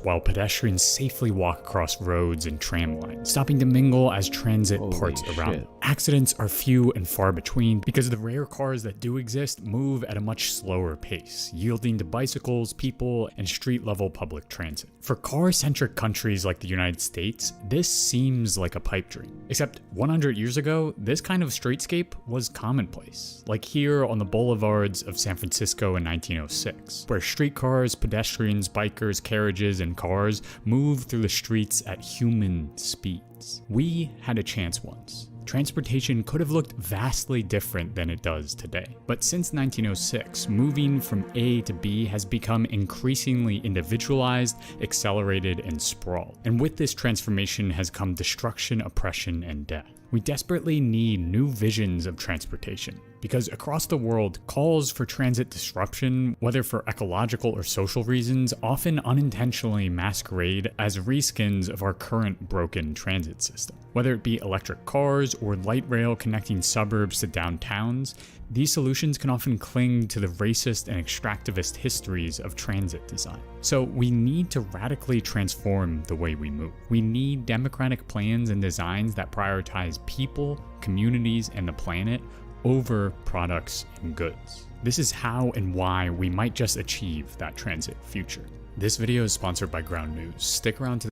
While pedestrians safely walk across roads and tram lines, stopping to mingle as transit parts around them. Accidents are few and far between because the rare cars that do exist move at a much slower pace, yielding to bicycles, people, and street-level public transit. For car-centric countries like the United States, this seems like a pipe dream. Except 100 years ago, this kind of streetscape was commonplace. Like here on the boulevards of San Francisco in 1906, where streetcars, pedestrians, bikers, carriages, and cars move through the streets at human speeds. We had a chance once. Transportation could have looked vastly different than it does today. But since 1906, moving from A to B has become increasingly individualized, accelerated, and sprawled. And with this transformation has come destruction, oppression, and death. We desperately need new visions of transportation. Because across the world, calls for transit disruption, whether for ecological or social reasons, often unintentionally masquerade as reskins of our current broken transit system. Whether it be electric cars or light rail connecting suburbs to downtowns, these solutions can often cling to the racist and extractivist histories of transit design. So we need to radically transform the way we move. We need democratic plans and designs that prioritize people, communities, and the planet over products and goods. This is how and why we might just achieve that transit future. This video is sponsored by Ground News. Stick around to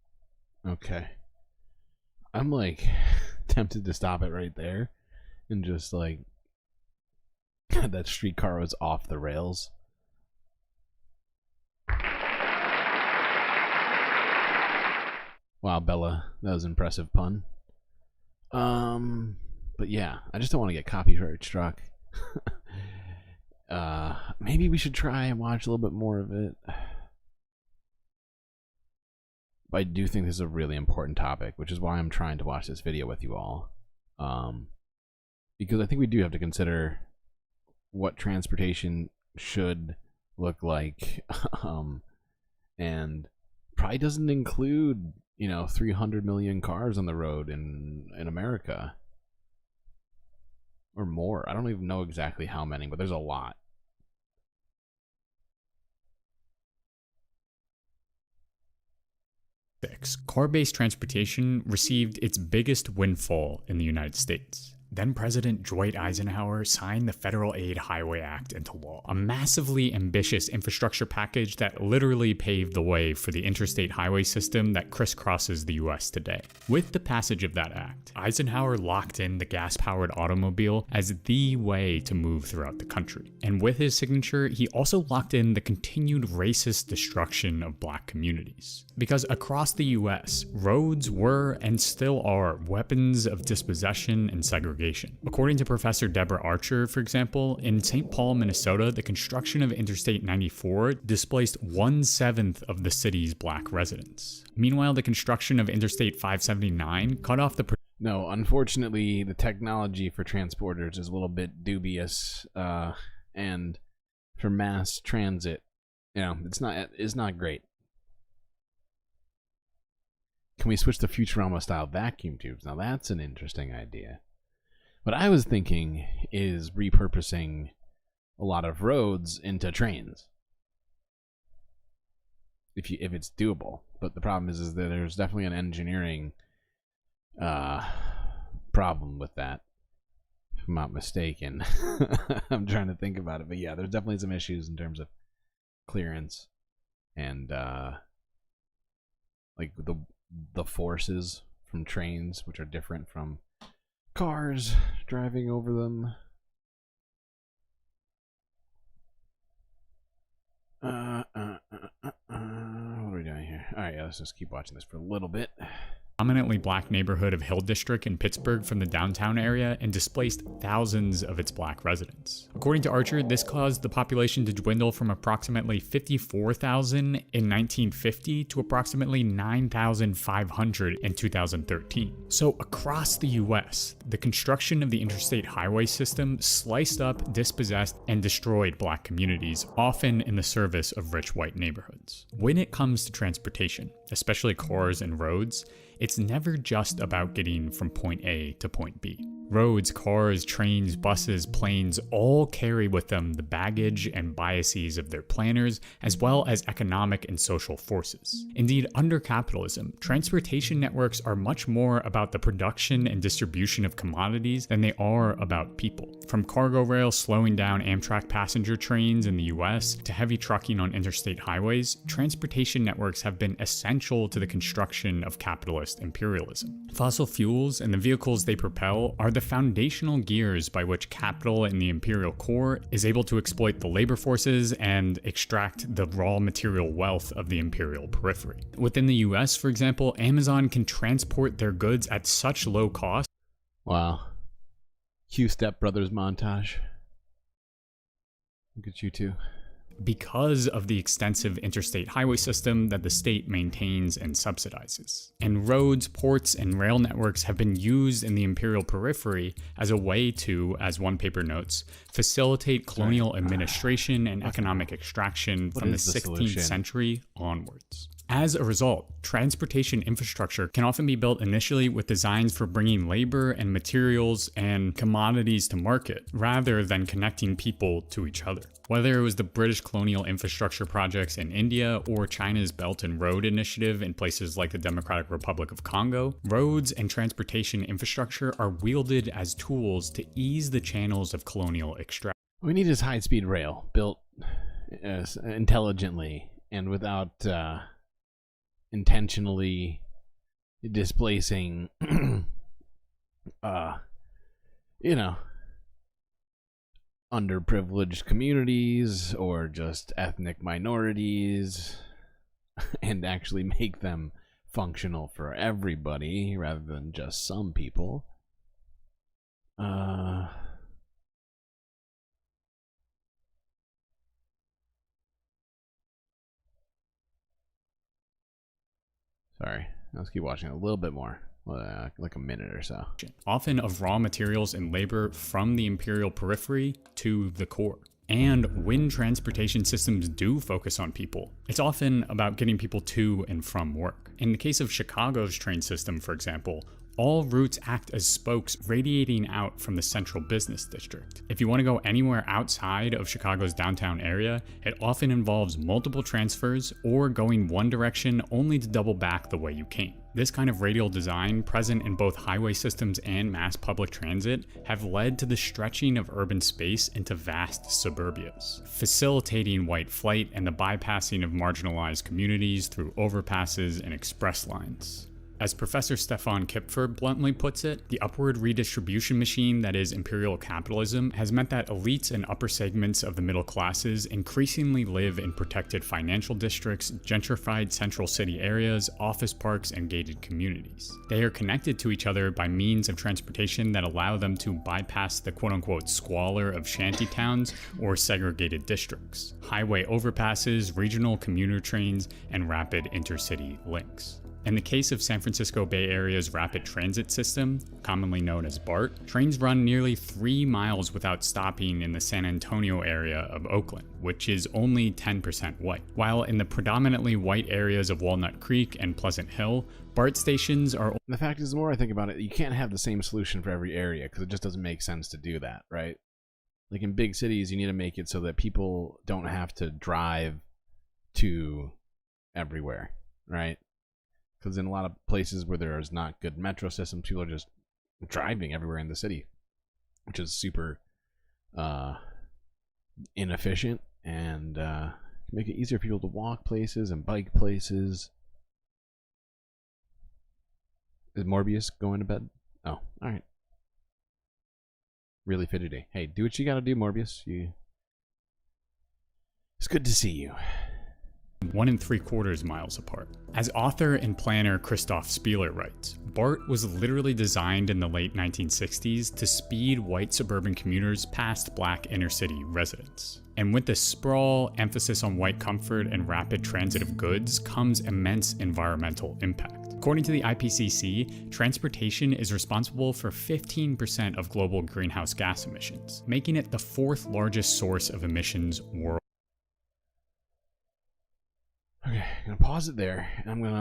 Okay. I'm like tempted to stop it right there and just like that streetcar was off the rails. Wow, Bella, that was an impressive pun. But yeah, I just don't want to get copyright struck. Maybe we should try and watch a little bit more of it. But I do think this is a really important topic, which is why I'm trying to watch this video with you all. Because I think we do have to consider what transportation should look like. And probably doesn't include, 300 million cars on the road in America. Or more. I don't even know exactly how many, but there's a lot. Car-based transportation received its biggest windfall in the United States. Then President Dwight Eisenhower signed the Federal Aid Highway Act into law, a massively ambitious infrastructure package that literally paved the way for the interstate highway system that crisscrosses the US today. With the passage of that act, Eisenhower locked in the gas-powered automobile as the way to move throughout the country. And with his signature, he also locked in the continued racist destruction of black communities. Because across the US, roads were and still are weapons of dispossession and segregation. According to Professor Deborah Archer, for example, in St. Paul, Minnesota, the construction of Interstate 94 displaced 1/7 of the city's black residents. Meanwhile, the construction of Interstate 579 cut off the... No, unfortunately, the technology for transporters is a little bit dubious, and for mass transit, it's not great. Can we switch to Futurama-style vacuum tubes? Now that's an interesting idea. What I was thinking is repurposing a lot of roads into trains. If it's doable. But the problem is that there's definitely an engineering problem with that. If I'm not mistaken. I'm trying to think about it. But yeah, there's definitely some issues in terms of clearance and like the forces from trains, which are different from cars driving over them. What are we doing here? All right, yeah, let's just keep watching this for a little bit. Prominently black neighborhood of Hill District in Pittsburgh from the downtown area and displaced thousands of its black residents. According to Archer, this caused the population to dwindle from approximately 54,000 in 1950 to approximately 9,500 in 2013. So across the US, the construction of the interstate highway system sliced up, dispossessed, and destroyed black communities, often in the service of rich white neighborhoods. When it comes to transportation, especially cars and roads, it's never just about getting from point A to point B. Roads, cars, trains, buses, planes all carry with them the baggage and biases of their planners, as well as economic and social forces. Indeed, under capitalism, transportation networks are much more about the production and distribution of commodities than they are about people. From cargo rail slowing down Amtrak passenger trains in the US to heavy trucking on interstate highways, transportation networks have been essential to the construction of capitalist imperialism. Fossil fuels and the vehicles they propel are the foundational gears by which capital in the imperial core is able to exploit the labor forces and extract the raw material wealth of the imperial periphery. Within the US, for example, Amazon can transport their goods at such low cost. Wow. Cue Step Brothers montage. Look at you two. because of the extensive interstate highway system that the state maintains and subsidizes. And roads, ports, and rail networks have been used in the imperial periphery as a way to, as one paper notes, facilitate colonial administration and economic extraction from the 16th century onwards. As a result, transportation infrastructure can often be built initially with designs for bringing labor and materials and commodities to market, rather than connecting people to each other. Whether it was the British colonial infrastructure projects in India or China's Belt and Road Initiative in places like the Democratic Republic of Congo, roads and transportation infrastructure are wielded as tools to ease the channels of colonial extraction. What we need is high-speed rail built intelligently and without intentionally displacing underprivileged communities or just ethnic minorities, and actually make them functional for everybody rather than just some people. Sorry, let's keep watching a little bit more, like a minute or so. Often of raw materials and labor from the imperial periphery to the core. And when transportation systems do focus on people, it's often about getting people to and from work. In the case of Chicago's train system, for example, all routes act as spokes radiating out from the central business district. If you want to go anywhere outside of Chicago's downtown area, it often involves multiple transfers or going one direction only to double back the way you came. This kind of radial design, present in both highway systems and mass public transit, have led to the stretching of urban space into vast suburbias, facilitating white flight and the bypassing of marginalized communities through overpasses and express lines. As Professor Stefan Kipfer bluntly puts it, the upward redistribution machine that is imperial capitalism has meant that elites and upper segments of the middle classes increasingly live in protected financial districts, gentrified central city areas, office parks, and gated communities. They are connected to each other by means of transportation that allow them to bypass the quote-unquote squalor of shanty towns or segregated districts, highway overpasses, regional commuter trains, and rapid intercity links. In the case of San Francisco Bay Area's rapid transit system, commonly known as BART, trains run nearly 3 miles without stopping in the San Antonio area of Oakland, which is only 10% white. While in the predominantly white areas of Walnut Creek and Pleasant Hill, BART stations are... The fact is, the more I think about it, you can't have the same solution for every area because it just doesn't make sense to do that, right? Like in big cities, you need to make it so that people don't have to drive to everywhere, right? Because in a lot of places where there's not good metro systems, people are just driving everywhere in the city, which is super inefficient and make it easier for people to walk places and bike places. Is Morbius going to bed? Oh, all right. Really fidgety. Hey, do what you gotta do, Morbius. It's good to see you. 1 3/4 miles apart. As author and planner Christoph Spieler writes, BART was literally designed in the late 1960s to speed white suburban commuters past black inner-city residents. And with this sprawl, emphasis on white comfort, and rapid transit of goods comes immense environmental impact. According to the IPCC, transportation is responsible for 15% of global greenhouse gas emissions, making it the 4th largest source of emissions worldwide. Okay, I'm going to pause it there, and I'm going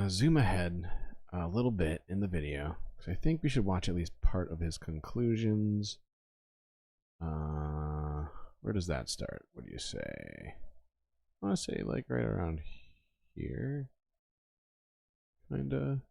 to zoom ahead a little bit in the video, because I think we should watch at least part of his conclusions. Where does that start? What do you say? I want to say like right around here. Kinda.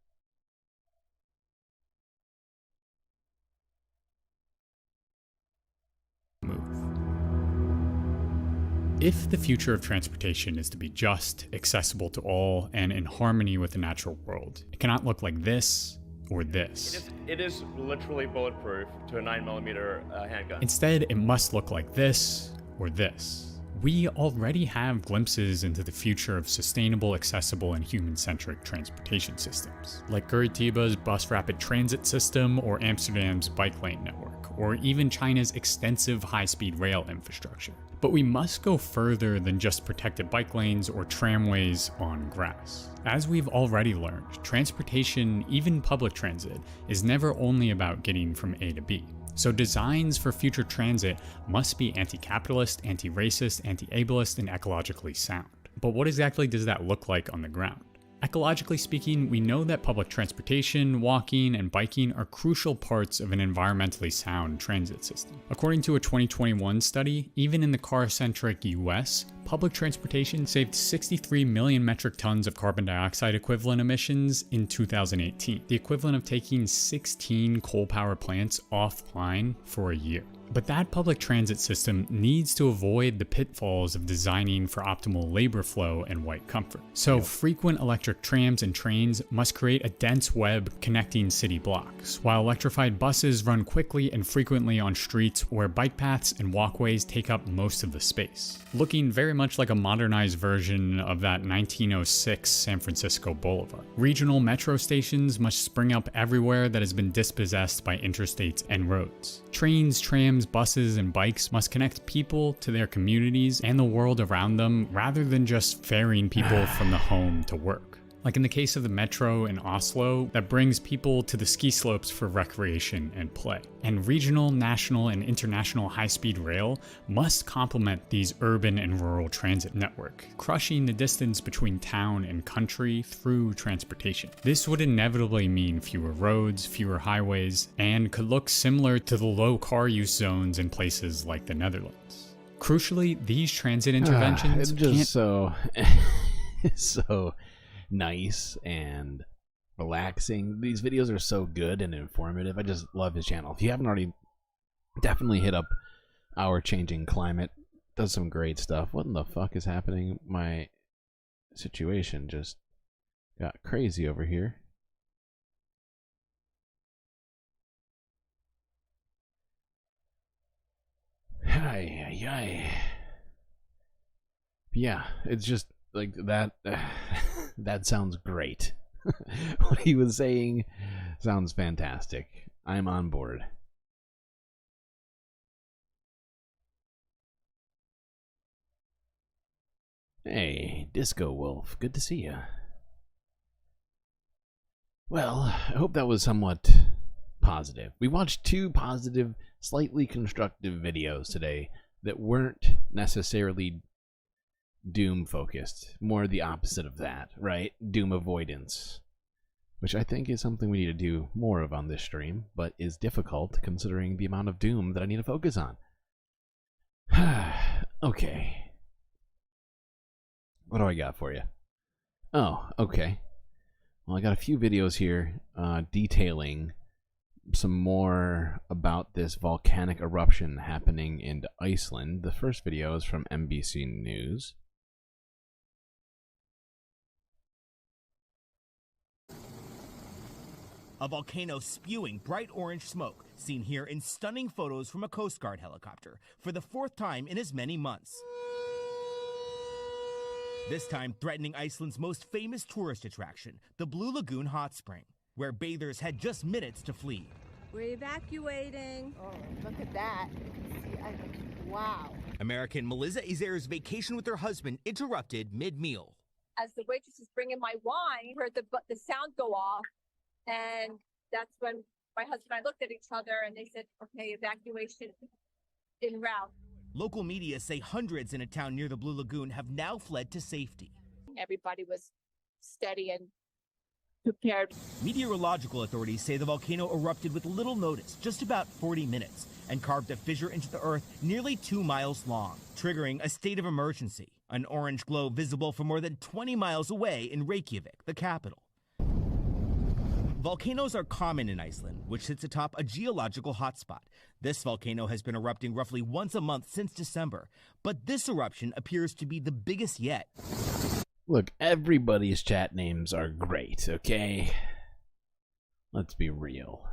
If the future of transportation is to be just, accessible to all, and in harmony with the natural world, it cannot look like this or this. It is literally bulletproof to a 9mm handgun. Instead, it must look like this or this. We already have glimpses into the future of sustainable, accessible, and human-centric transportation systems, like Curitiba's bus rapid transit system or Amsterdam's bike lane network, or even China's extensive high-speed rail infrastructure. But we must go further than just protected bike lanes or tramways on grass. As we've already learned, transportation, even public transit, is never only about getting from A to B. So designs for future transit must be anti-capitalist, anti-racist, anti-ableist, and ecologically sound. But what exactly does that look like on the ground? Ecologically speaking, we know that public transportation, walking, and biking are crucial parts of an environmentally sound transit system. According to a 2021 study, even in the car-centric US, public transportation saved 63 million metric tons of carbon dioxide equivalent emissions in 2018, the equivalent of taking 16 coal power plants offline for a year. But that public transit system needs to avoid the pitfalls of designing for optimal labor flow and white comfort. So frequent electric trams and trains must create a dense web connecting city blocks, while electrified buses run quickly and frequently on streets where bike paths and walkways take up most of the space. Looking very much like a modernized version of that 1906 San Francisco Boulevard. Regional metro stations must spring up everywhere that has been dispossessed by interstates and roads. Trains, trams, buses, and bikes must connect people to their communities and the world around them rather than just ferrying people from the home to work. Like in the case of the metro in Oslo, that brings people to the ski slopes for recreation and play. And regional, national, and international high-speed rail must complement these urban and rural transit network, crushing the distance between town and country through transportation. This would inevitably mean fewer roads, fewer highways, and could look similar to the low car use zones in places like the Netherlands. Crucially, these transit interventions it's just so nice and relaxing. These videos are so good and informative. I just love his channel. If you haven't already, definitely hit up Our Changing Climate. Does some great stuff. What in the fuck is happening? My situation just got crazy over here. Yeah, it's just like that. That sounds great. What he was saying sounds fantastic. I'm on board. Hey, Disco Wolf, good to see you. Well, I hope that was somewhat positive. We watched two positive, slightly constructive videos today that weren't necessarily doom focused, more the opposite of that, right? Doom avoidance, which I think is something we need to do more of on this stream, but is difficult considering the amount of doom that I need to focus on. Okay, what do I got for you? Oh, okay. Well, I got a few videos here detailing some more about this volcanic eruption happening in Iceland. The first video is from NBC News. A volcano spewing bright orange smoke, seen here in stunning photos from a Coast Guard helicopter, for the fourth time in as many months. This time threatening Iceland's most famous tourist attraction, the Blue Lagoon hot spring, where bathers had just minutes to flee. We're evacuating. Oh, look at that. Wow. American Melissa Izer's vacation with her husband interrupted mid-meal. As the waitress is bringing my wine, heard the sound go off. And that's when my husband and I looked at each other and they said, okay, evacuation en route. Local media say hundreds in a town near the Blue Lagoon have now fled to safety. Everybody was steady and prepared. Meteorological authorities say the volcano erupted with little notice, just about 40 minutes, and carved a fissure into the earth nearly 2 miles long, triggering a state of emergency. An orange glow visible from more than 20 miles away in Reykjavik, the capital. Volcanoes are common in Iceland, which sits atop a geological hotspot. This volcano has been erupting roughly once a month since December, but this eruption appears to be the biggest yet. Look, everybody's chat names are great, okay? Let's be real.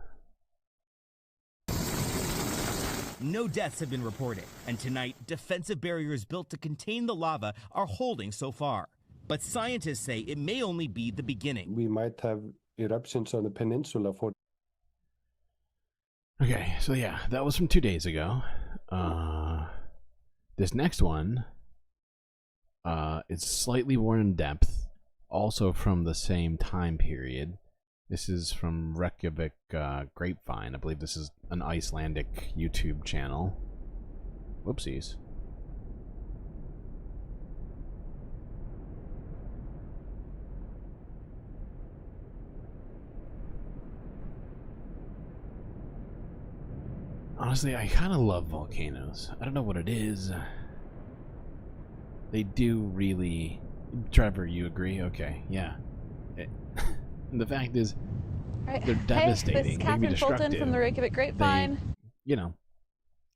No deaths have been reported, and tonight, defensive barriers built to contain the lava are holding so far. But scientists say it may only be the beginning. We might have eruptions on the peninsula for Okay, so yeah, that was from 2 days ago. This next one is slightly more in depth, also from the same time period. This is from Reykjavik Grapevine. I believe this is an Icelandic YouTube channel. Whoopsies. Honestly, I kind of love volcanoes. I don't know what it is. They do really... Trevor, you agree? Okay, yeah. The fact is, they're devastating. This is Catherine Fulton from the Reykjavik Grapevine. They, you know,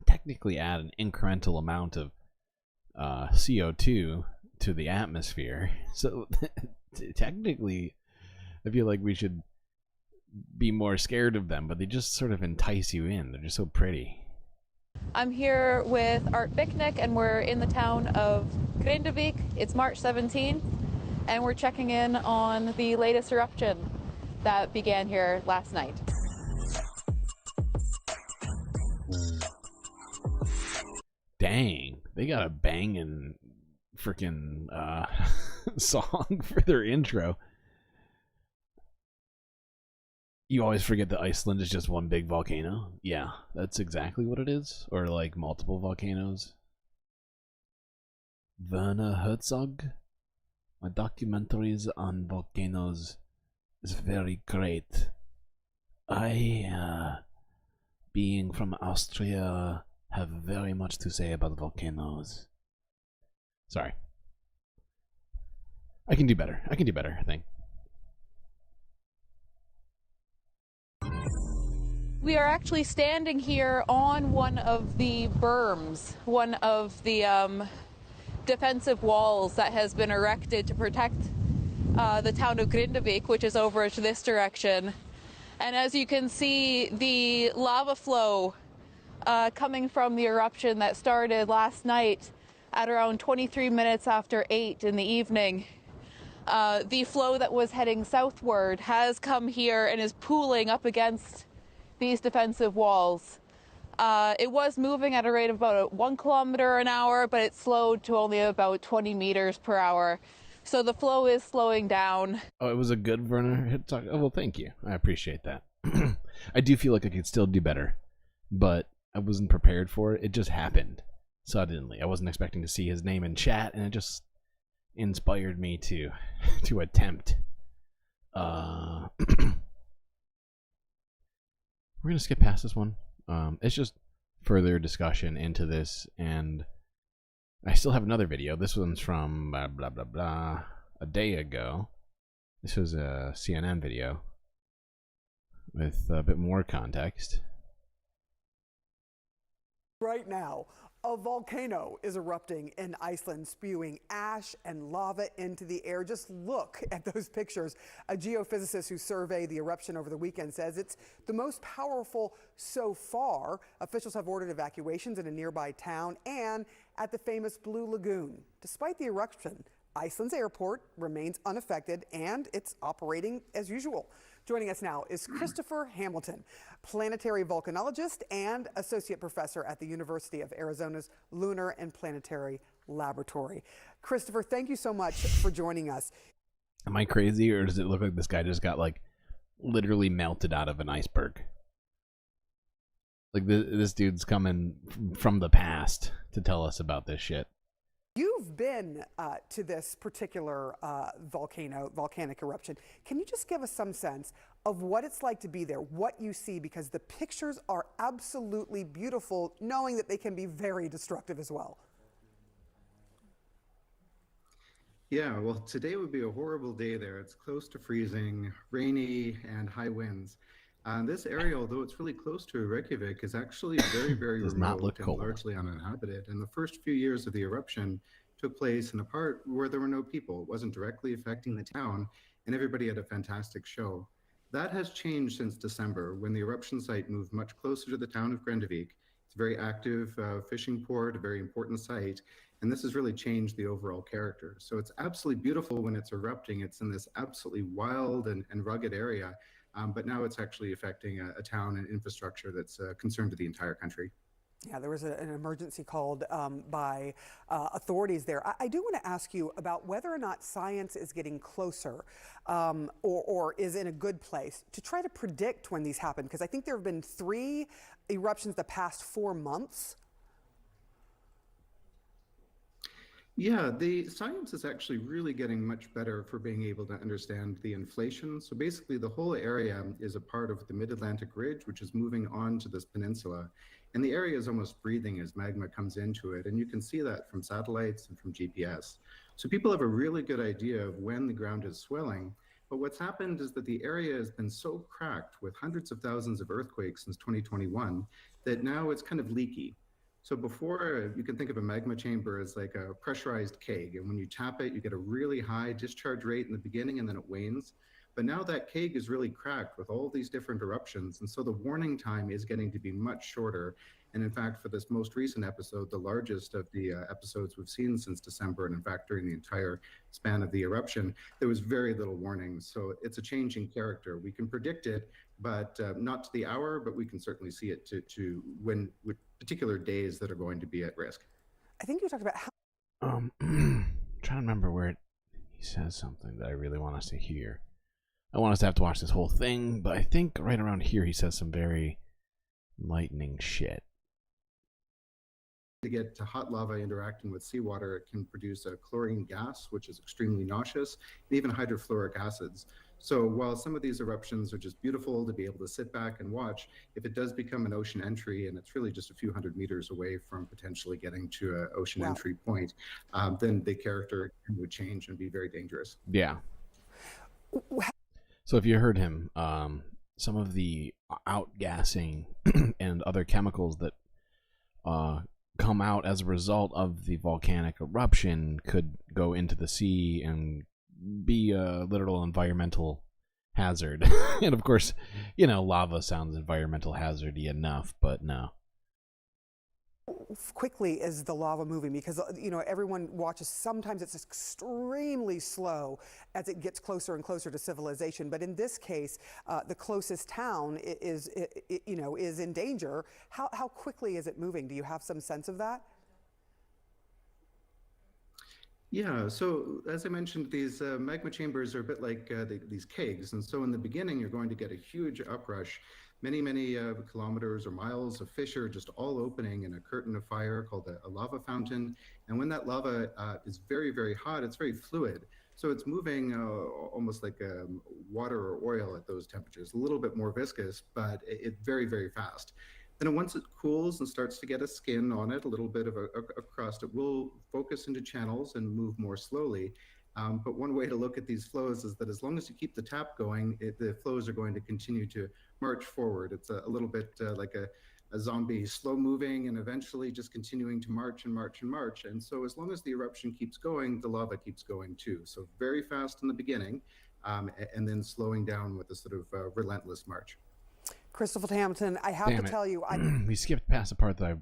technically add an incremental amount of CO2 to the atmosphere. So, technically, I feel like we should be more scared of them, but they just sort of entice you in. They're just so pretty. I'm here with Art Bicknick, and we're in the town of Grindavik. It's March 17th, and we're checking in on the latest eruption that began here last night. Dang, they got a banging freaking song for their intro. You always forget that Iceland is just one big volcano. Yeah, that's exactly what it is. Or like multiple volcanoes. Werner Herzog. My documentaries on volcanoes is very great. I, being from Austria, have very much to say about volcanoes. Sorry. I can do better. I think. We are actually standing here on one of the berms, one of the defensive walls that has been erected to protect the town of Grindavik, which is over to this direction. And as you can see, the lava flow coming from the eruption that started last night at around 23 minutes after 8 in the evening. The flow that was heading southward has come here and is pooling up against these defensive walls. It was moving at a rate of about 1 kilometer an hour, but it slowed to only about 20 meters per hour. So the flow is slowing down. Oh, it was a good Werner Herzog. Oh, well, thank you. I appreciate that. I do feel like I could still do better, but I wasn't prepared for it. It just happened suddenly. I wasn't expecting to see his name in chat, and it just inspired me to attempt. We're going to skip past this one. It's just further discussion into this, and I still have another video. This one's from blah, blah, blah, blah, a day ago. This was a CNN video with a bit more context. Right now, a volcano is erupting in Iceland, spewing ash and lava into the air. Just look at those pictures. A geophysicist who surveyed the eruption over the weekend says it's the most powerful so far. Officials have ordered evacuations in a nearby town and at the famous Blue Lagoon. Despite the eruption, Iceland's airport remains unaffected and it's operating as usual. Joining us now is Christopher Hamilton, planetary volcanologist and associate professor at the University of Arizona's Lunar and Planetary Laboratory. Christopher, thank you so much for joining us. Am I crazy, or does it look like this guy just got like literally melted out of an iceberg? Like this dude's coming from the past to tell us about this shit. You've been to this particular volcanic eruption. Can you just give us some sense of what it's like to be there, what you see, because the pictures are absolutely beautiful, knowing that they can be very destructive as well. Yeah, well, today would be a horrible day there. It's close to freezing, rainy, and high winds. This area, although it's really close to Reykjavik, is actually very, very remote and largely uninhabited. And the first few years of the eruption took place in a part where there were no people. It wasn't directly affecting the town, and everybody had a fantastic show. That has changed since December, when the eruption site moved much closer to the town of Grindavik. It's a very active fishing port, a very important site, and this has really changed the overall character. So it's absolutely beautiful when it's erupting. It's in this absolutely wild and rugged area. but now it's actually affecting a town and infrastructure that's a concern to the entire country. Yeah, there was an emergency called by authorities there. I do want to ask you about whether or not science is getting closer or is in a good place to try to predict when these happen, because I think there have been 3 eruptions the past 4 months. Yeah, the science is actually really getting much better for being able to understand the inflation. So basically the whole area is a part of the Mid-Atlantic Ridge, which is moving on to this peninsula. And the area is almost breathing as magma comes into it. And you can see that from satellites and from GPS. So people have a really good idea of when the ground is swelling. But what's happened is that the area has been so cracked with hundreds of thousands of earthquakes since 2021 that now it's kind of leaky. So before, you can think of a magma chamber as like a pressurized keg. And when you tap it, you get a really high discharge rate in the beginning and then it wanes. But now that keg is really cracked with all these different eruptions. And so the warning time is getting to be much shorter. And in fact, for this most recent episode, the largest of the episodes we've seen since December, and in fact, during the entire span of the eruption, there was very little warning. So it's a changing character. We can predict it, but not to the hour, but we can certainly see it to when with particular days that are going to be at risk. I think you talked about how... trying to remember where he says something that I really want us to hear. I want us to have to watch this whole thing, but I think right around here he says some very enlightening shit. To get to hot lava interacting with seawater, it can produce a chlorine gas, which is extremely nauseous, and even hydrofluoric acids. So while some of these eruptions are just beautiful to be able to sit back and watch, if it does become an ocean entry, and it's really just a few hundred meters away from potentially getting to an ocean entry point, then the character would change and be very dangerous. Yeah. So if you heard him, some of the outgassing and other chemicals that come out as a result of the volcanic eruption could go into the sea and be a literal environmental hazard. And of course, you know, lava sounds environmental hazardy enough, but no. Quickly is the lava moving? Because, you know, everyone watches, sometimes it's extremely slow as it gets closer and closer to civilization. But in this case, the closest town is in danger. How quickly is it moving? Do you have some sense of that? Yeah, so as I mentioned, these magma chambers are a bit like these kegs. And so in the beginning, you're going to get a huge uprush, many kilometers or miles of fissure just all opening in a curtain of fire called a lava fountain. And when that lava is very, very hot, it's very fluid. So it's moving almost like water or oil at those temperatures, a little bit more viscous, but it's very, very fast. Then once it cools and starts to get a skin on it, a little bit of a crust, it will focus into channels and move more slowly. But one way to look at these flows is that as long as you keep the tap going, the flows are going to continue to march forward. It's a little bit like a zombie, slow moving and eventually just continuing to march and march and march. And so as long as the eruption keeps going, the lava keeps going too. So very fast in the beginning and then slowing down with a sort of relentless march. Christopher Hamilton, I have to tell you, we skipped past the part that I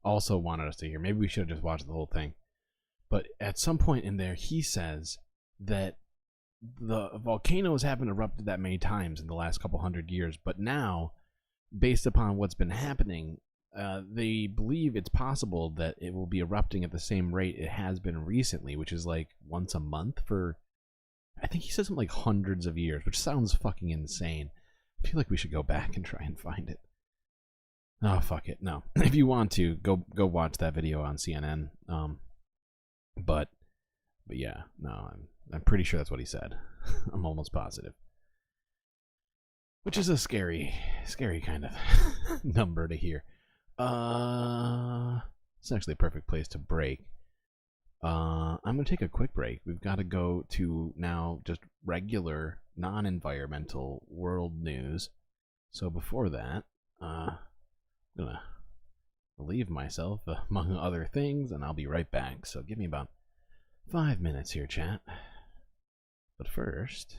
also wanted us to hear. Maybe we should have just watched the whole thing. But at some point in there, he says that the volcanoes haven't erupted that many times in the last couple hundred years. But now, based upon what's been happening, they believe it's possible that it will be erupting at the same rate it has been recently, which is like once a month for, I think he said something like hundreds of years, which sounds fucking insane. I feel like we should go back and try and find it. Oh, fuck it. No. If you want to, go watch that video on CNN. But yeah, no, I'm pretty sure that's what he said. I'm almost positive. Which is a scary kind of number to hear. It's actually a perfect place to break. I'm going to take a quick break. We've got to go to now just regular, non-environmental world news. So before that, I'm going to relieve myself among other things, and I'll be right back. So give me about 5 minutes here, chat. But first...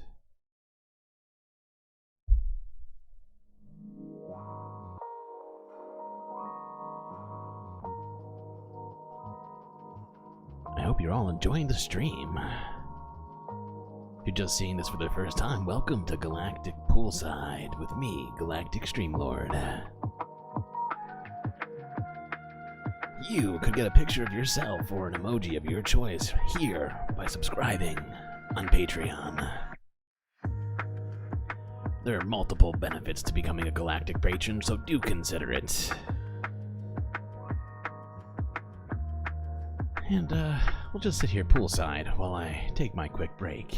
I hope you're all enjoying the stream. If you're just seeing this for the first time, welcome to Galactic Poolside with me, Galactic Streamlord. You could get a picture of yourself or an emoji of your choice here by subscribing on Patreon. There are multiple benefits to becoming a Galactic patron, so do consider it. And, we'll just sit here poolside while I take my quick break.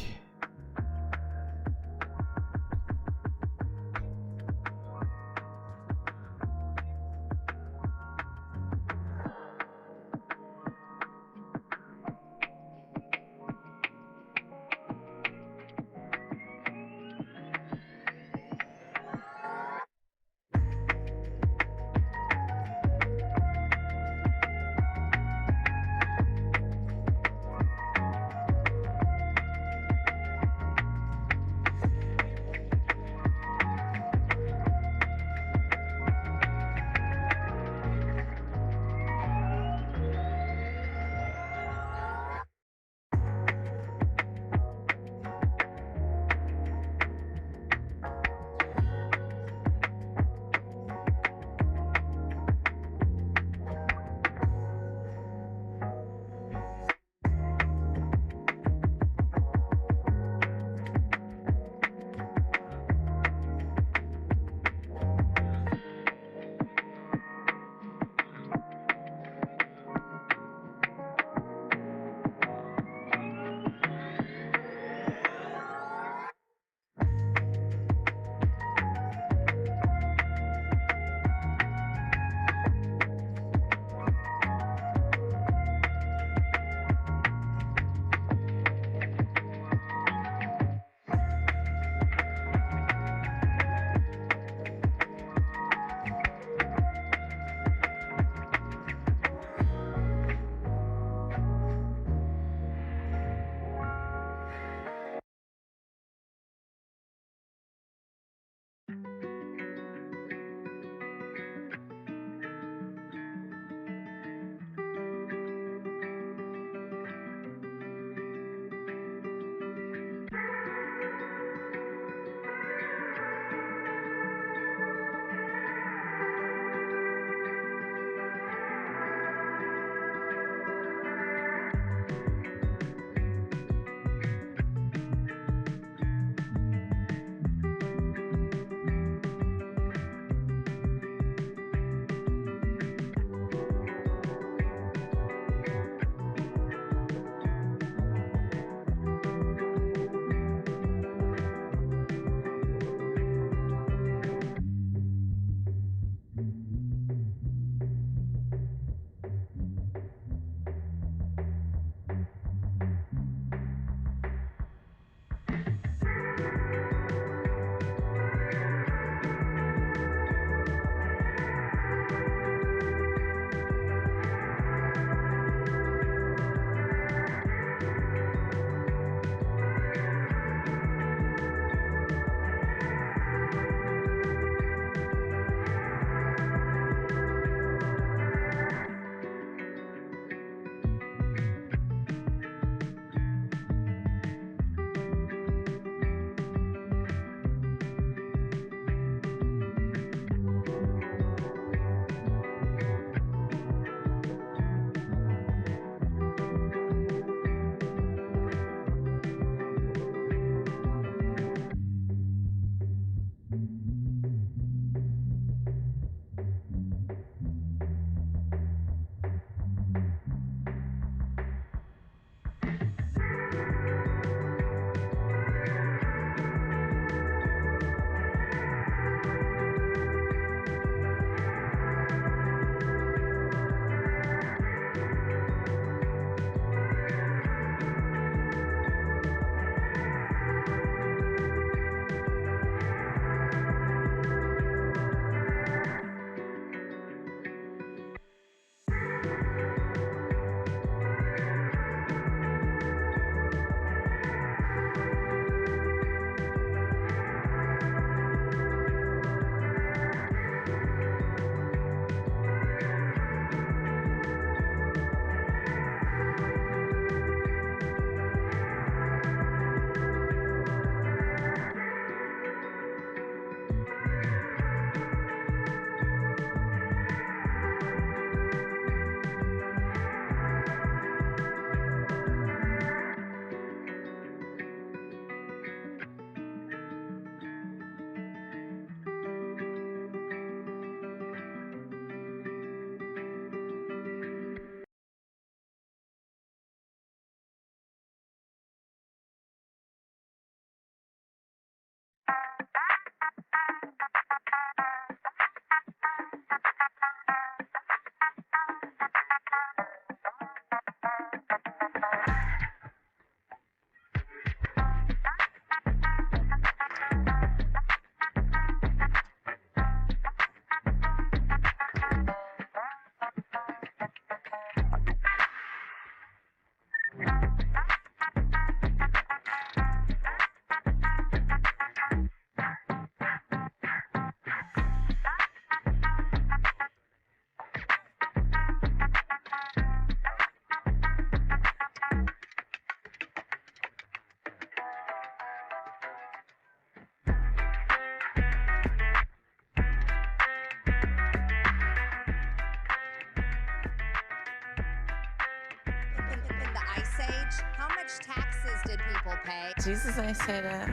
much taxes did people pay? Jesus ain't say that.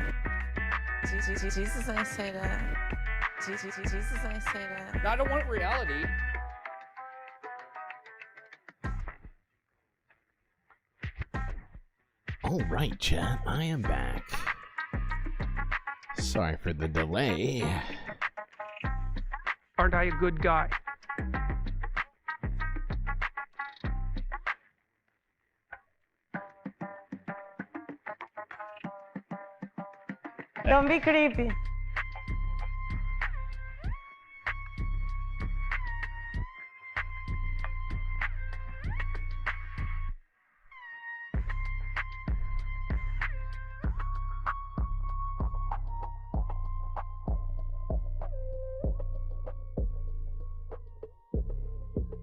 Jesus ain't say that. Jesus ain't say that. I don't want reality. All right, chat, I am back. Sorry for the delay. Aren't I a good guy? Don't be creepy.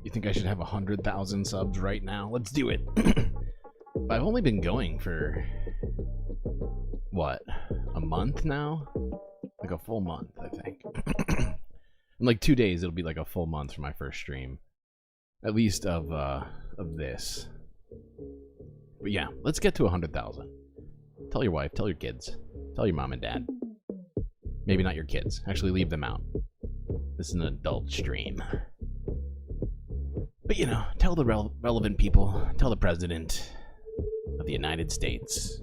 You think I should have 100,000 subs right now? Let's do it. I've only been going for, what, a month now? Like a full month, I think. In like 2 days, it'll be like a full month for my first stream. At least of this. But yeah, let's get to 100,000. Tell your wife, tell your kids, tell your mom and dad. Maybe not your kids. Actually, leave them out. This is an adult stream. But you know, tell the relevant people, tell the president of the United States.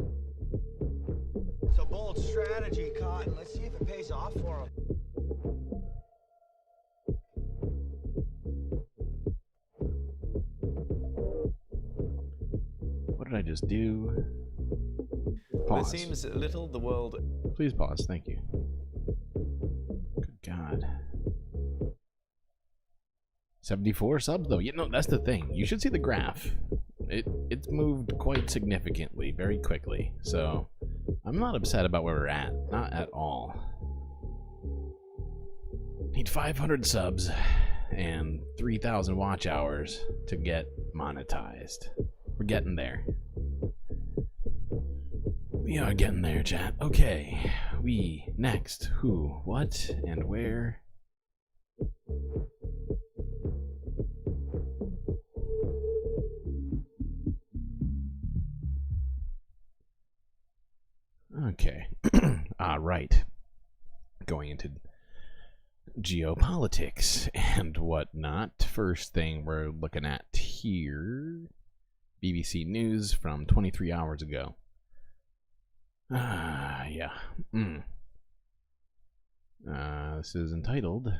It's a bold strategy, Cotton. Let's see if it pays off for him. What did I just do? Pause. There seems little the world... Please pause, thank you. Good God. 74 subs though. You know, that's the thing. You should see the graph. It's moved quite significantly, very quickly. So I'm not upset about where we're at. Not at all. Need 500 subs and 3,000 watch hours to get monetized. We're getting there. We are getting there, chat. Okay. Next. Who, what, and where? Okay. Right. Going into geopolitics and whatnot. First thing we're looking at here. BBC News from 23 hours ago. Yeah. This is entitled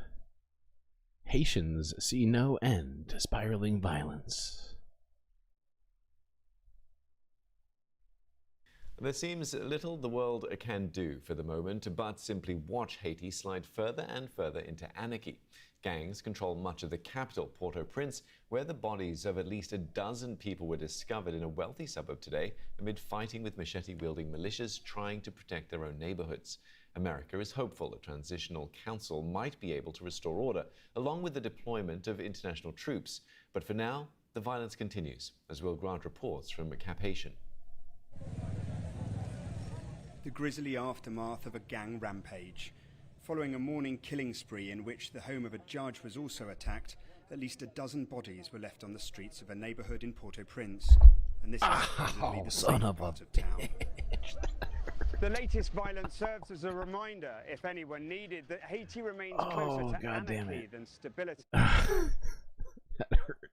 Haitians See No End to Spiraling Violence. There seems little the world can do for the moment, but simply watch Haiti slide further and further into anarchy. Gangs control much of the capital, Port-au-Prince, where the bodies of at least a dozen people were discovered in a wealthy suburb today amid fighting with machete-wielding militias trying to protect their own neighborhoods. America is hopeful a transitional council might be able to restore order, along with the deployment of international troops. But for now, the violence continues, as will grant reports from Cap Haitian. The grisly aftermath of a gang rampage. Following a morning killing spree in which the home of a judge was also attacked, at least a dozen bodies were left on the streets of a neighborhood in Port-au-Prince. And this is supposedly the safe part of town. The latest violence serves as a reminder, if anyone needed, that Haiti remains closer to anarchy than stability. That hurt.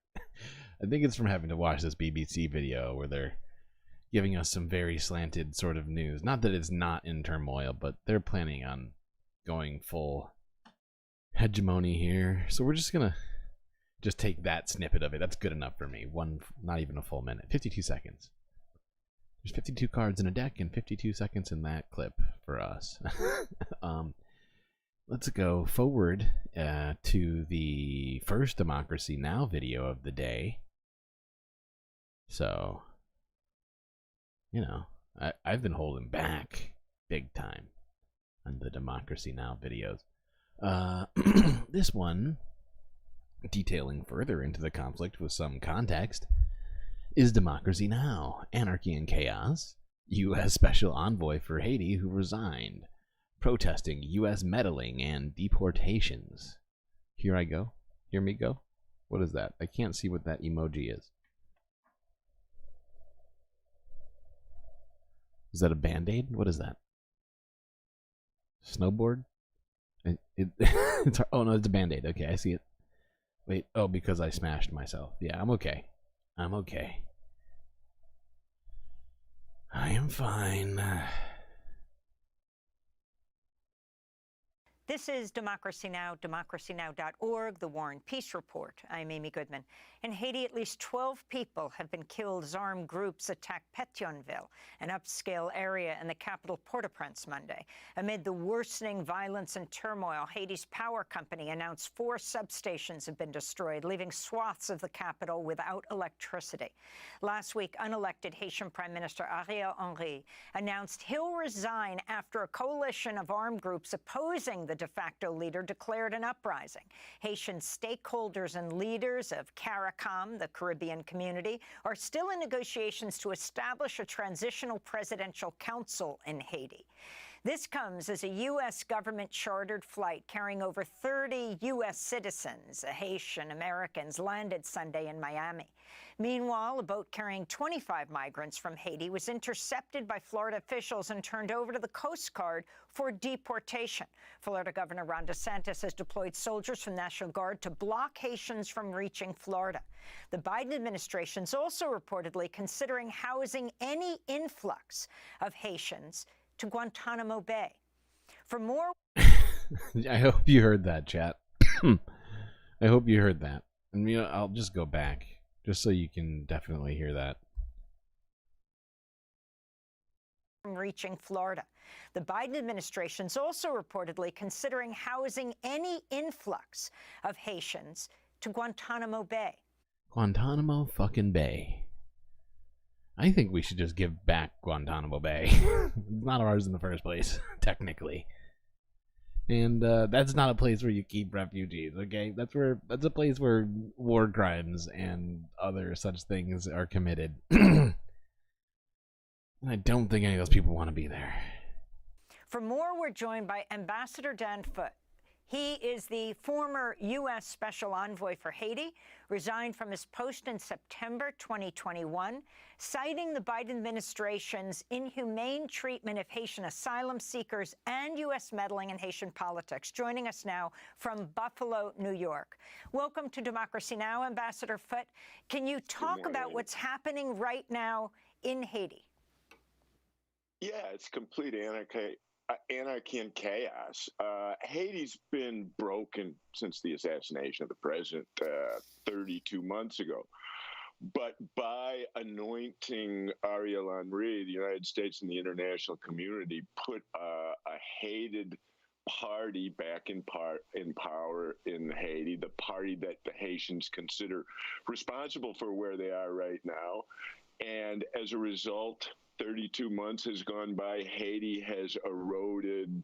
I think it's from having to watch this BBC video where they're giving us some very slanted sort of news. Not that it's not in turmoil, but they're planning on going full hegemony here. So we're just gonna take that snippet of it. That's good enough for me. Not even a full minute. 52 seconds. There's 52 cards in a deck and 52 seconds in that clip for us. Let's go forward to the first Democracy Now! Video of the day. So, you know, I've been holding back big time on the Democracy Now! Videos. This one, detailing further into the conflict with some context, is Democracy Now! Anarchy and Chaos, U.S. Special Envoy for Haiti who resigned, protesting U.S. meddling and deportations. Here I go. Hear me go? What is that? I can't see what that emoji is. Is that a Band-Aid? What is that? Snowboard? Oh no, it's a Band-Aid. Okay, I see it. Wait, oh, because I smashed myself. Yeah, I'm okay. I'm okay. I am fine. This is Democracy Now!, democracynow.org, the War and Peace Report. I'm Amy Goodman. In Haiti, at least 12 people have been killed as armed groups attacked Pétionville, an upscale area in the capital Port-au-Prince Monday. Amid the worsening violence and turmoil, Haiti's power company announced 4 substations have been destroyed, leaving swaths of the capital without electricity. Last week, unelected Haitian Prime Minister Ariel Henry announced he'll resign after a coalition of armed groups opposing the de facto leader declared an uprising. Haitian stakeholders and leaders of CARICOM, the Caribbean community, are still in negotiations to establish a transitional presidential council in Haiti. This comes as a U.S. government-chartered flight carrying over 30 U.S. citizens, Haitian Americans, landed Sunday in Miami. Meanwhile, a boat carrying 25 migrants from Haiti was intercepted by Florida officials and turned over to the Coast Guard for deportation. Florida Governor Ron DeSantis has deployed soldiers from the National Guard to block Haitians from reaching Florida. The Biden administration is also reportedly considering housing any influx of Haitians to Guantanamo Bay. For more... I hope you heard that, chat. I hope you heard that. And I'll just go back, just so you can definitely hear that. From reaching Florida. The Biden administration is also reportedly considering housing any influx of Haitians to Guantanamo Bay. Guantanamo fucking Bay. I think we should just give back Guantanamo Bay. It's not ours in the first place, technically. And that's not a place where you keep refugees, okay? That's a place where war crimes and other such things are committed. I don't think any of those people want to be there. For more, we're joined by Ambassador Dan Foote. He is the former U.S. Special Envoy for Haiti, resigned from his post in September 2021, citing the Biden administration's inhumane treatment of Haitian asylum seekers and U.S. meddling in Haitian politics. Joining us now from Buffalo, New York. Welcome to Democracy Now!, Ambassador Foote. Can you talk about what's happening right now in Haiti? Yeah, it's complete anarchy and chaos. Haiti's been broken since the assassination of the president 32 months ago. But by anointing Ariel Henry, the United States and the international community put a hated party back in power in Haiti, the party that the Haitians consider responsible for where they are right now. And as a result, 32 months has gone by. Haiti has eroded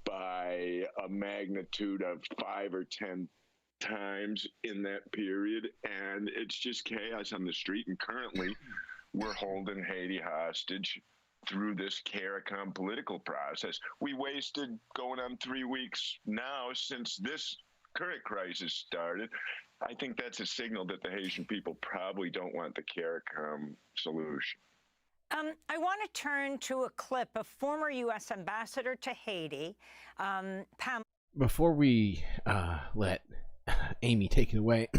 by a magnitude of 5 or 10 times in that period, and it's just chaos on the street. And currently, we're holding Haiti hostage through this CARICOM political process. We wasted going on 3 weeks now since this current crisis started. I think that's a signal that the Haitian people probably don't want the CARICOM solution. I want to turn to a clip of former U.S. Ambassador to Haiti, Before we let Amy take it away,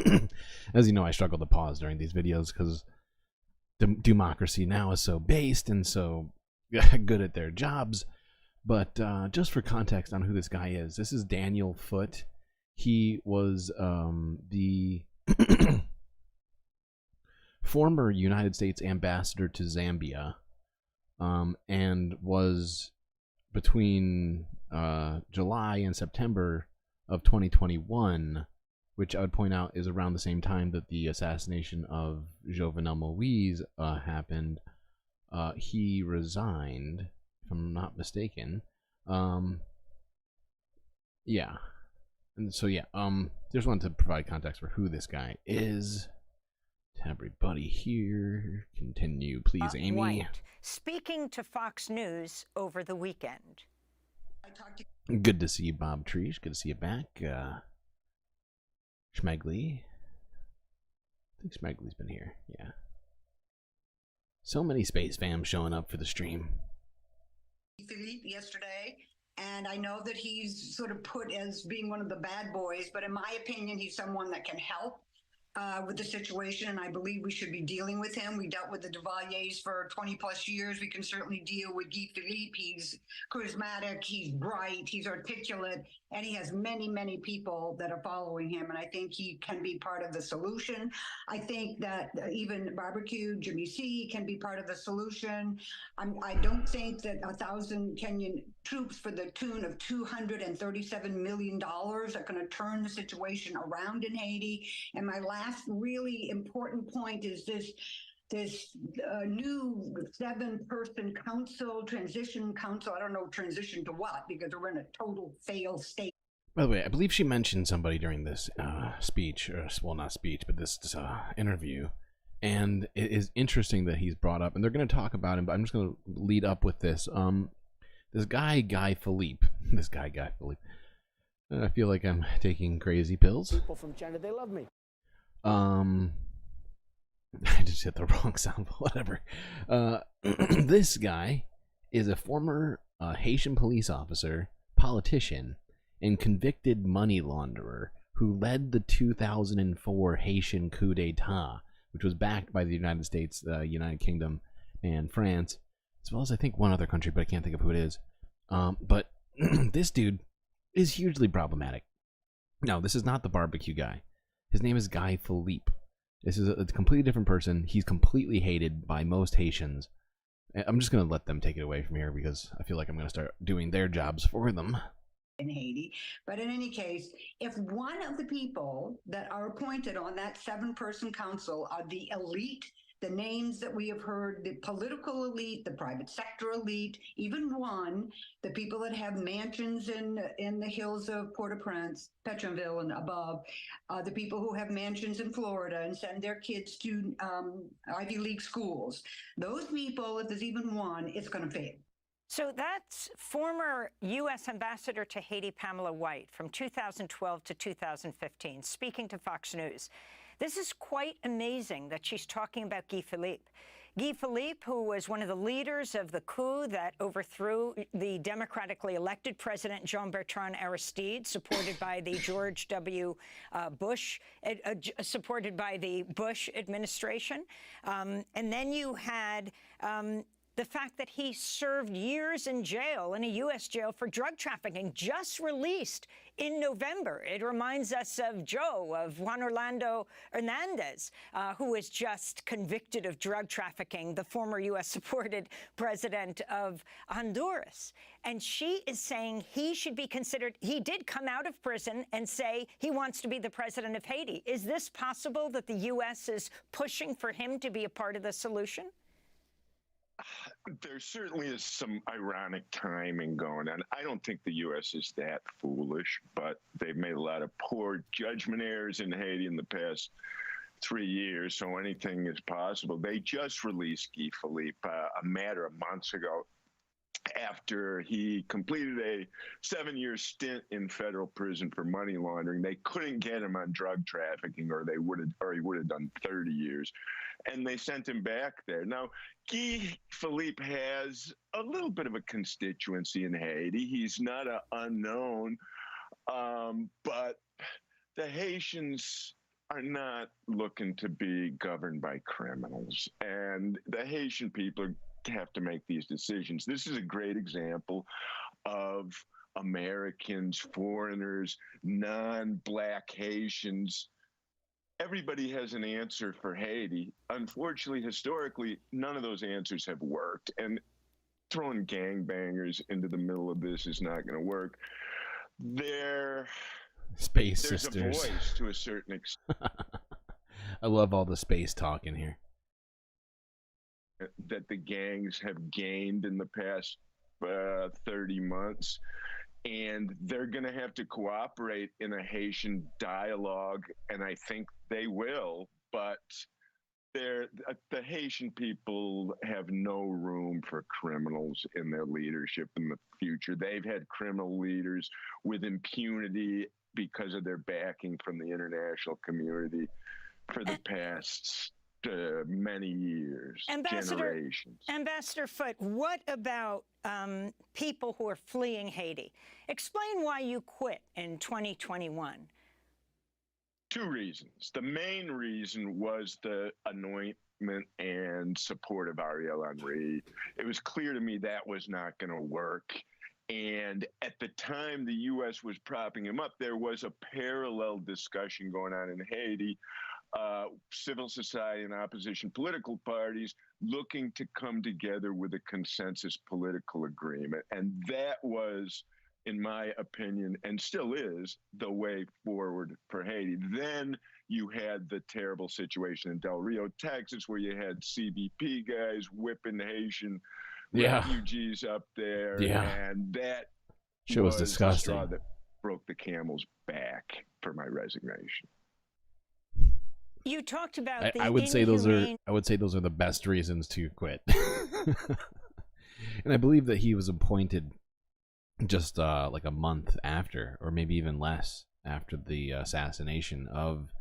as you know, I struggle to pause during these videos because Democracy Now! Is so based and so good at their jobs. But just for context on who this guy is, this is Daniel Foote. He was the former United States ambassador to Zambia, and was between July and September of 2021, which I would point out is around the same time that the assassination of Jovenel Moise happened. He resigned, if I'm not mistaken. Yeah. And so, yeah, just wanted to provide context for who this guy is. Everybody here, continue, please, Amy. White, speaking to Fox News over the weekend. Good to see you, Bob Trees. Good to see you back. Schmegley. I think Schmegley's been here, yeah. So many Space Fam showing up for the stream. Philippe yesterday, and I know that he's sort of put as being one of the bad boys, but in my opinion, he's someone that can help with the situation, and I believe we should be dealing with him. We dealt with the Duvaliers for 20 plus years. We can certainly deal with Guy Philippe. He's charismatic, he's bright, he's articulate, and he has many, many people that are following him, and I think he can be part of the solution. I think that even Barbecue, Jimmy C can be part of the solution. I don't think that 1,000 Kenyan troops for the tune of $237 million are going to turn the situation around in Haiti. And my last really important point is this new 7-person council, transition council. I don't know transition to what, because we're in a total fail state. By the way, I believe she mentioned somebody during this speech, or well, not speech, but this interview. And it is interesting that he's brought up, and they're going to talk about him, but I'm just going to lead up with this. This guy, Guy Philippe. This guy, Guy Philippe. I feel like I'm taking crazy pills. People from China, they love me. I just hit the wrong sound, but whatever. This guy is a former Haitian police officer, politician, and convicted money launderer who led the 2004 Haitian coup d'etat, which was backed by the United States, the United Kingdom, and France, as well as I think one other country, but I can't think of who it is. But this dude is hugely problematic. No, this is not the barbecue guy. His name is Guy Philippe. This is a completely different person. He's completely hated by most Haitians. I'm just going to let them take it away from here because I feel like I'm going to start doing their jobs for them. In Haiti. But in any case, if one of the people that are appointed on that 7-person council are the elite, the names that we have heard, the political elite, the private sector elite, even one, the people that have mansions in the hills of Port-au-Prince, Petronville and above, the people who have mansions in Florida and send their kids to Ivy League schools, those people, if there's even one, it's going to fail. So that's former U.S. Ambassador to Haiti, Pamela White, from 2012 to 2015, speaking to Fox News. This is quite amazing that she's talking about Guy Philippe. Guy Philippe, who was one of the leaders of the coup that overthrew the democratically elected president Jean-Bertrand Aristide, supported by the George W. Bush, supported by the Bush administration. And then you had the fact that he served years in jail, in a U.S. jail for drug trafficking, just released in November. It reminds us of Joe, of Juan Orlando Hernandez, who was just convicted of drug trafficking, the former U.S.-supported president of Honduras. And she is saying he should be considered, he did come out of prison and say he wants to be the president of Haiti. Is this possible that the U.S. is pushing for him to be a part of the solution? There certainly is some ironic timing going on. I don't think the U.S. is that foolish, but they've made a lot of poor judgment errors in Haiti in the past 3 years, so anything is possible. They just released Guy Philippe a matter of months ago after he completed a 7-year stint in federal prison for money laundering. They couldn't get him on drug trafficking, or he would have done 30 years. And they sent him back there. Now, Guy Philippe has a little bit of a constituency in Haiti. He's not an unknown, but the Haitians are not looking to be governed by criminals. And the Haitian people have to make these decisions. This is a great example of Americans, foreigners, non-black Haitians. Everybody has an answer for Haiti. Unfortunately, historically, none of those answers have worked. And throwing gangbangers into the middle of this is not going to work. There's Sisters. a voice to a certain extent. I love all the space talk in here. That the gangs have gained in the past 30 months. And they're going to have to cooperate in a Haitian dialogue, and I think they will, but the Haitian people have no room for criminals in their leadership in the future. They've had criminal leaders with impunity because of their backing from the international community for the past many years, generations. Ambassador Foote, what about people who are fleeing Haiti? Explain why you quit in 2021. Two reasons. The main reason was the anointment and support of Ariel Henry. It was clear to me that was not going to work. And at the time the U.S. was propping him up, there was a parallel discussion going on in Haiti, civil society and opposition political parties looking to come together with a consensus political agreement. And that was, in my opinion, and still is, the way forward for Haiti. Then you had the terrible situation in Del Rio, Texas, where you had CBP guys whipping Haitian refugees up there. And that was disgusting. The straw that broke the camel's back for my resignation. You talked about I would say those are the best reasons to quit. And I believe that he was appointed just like a month after, or maybe even less, after the assassination of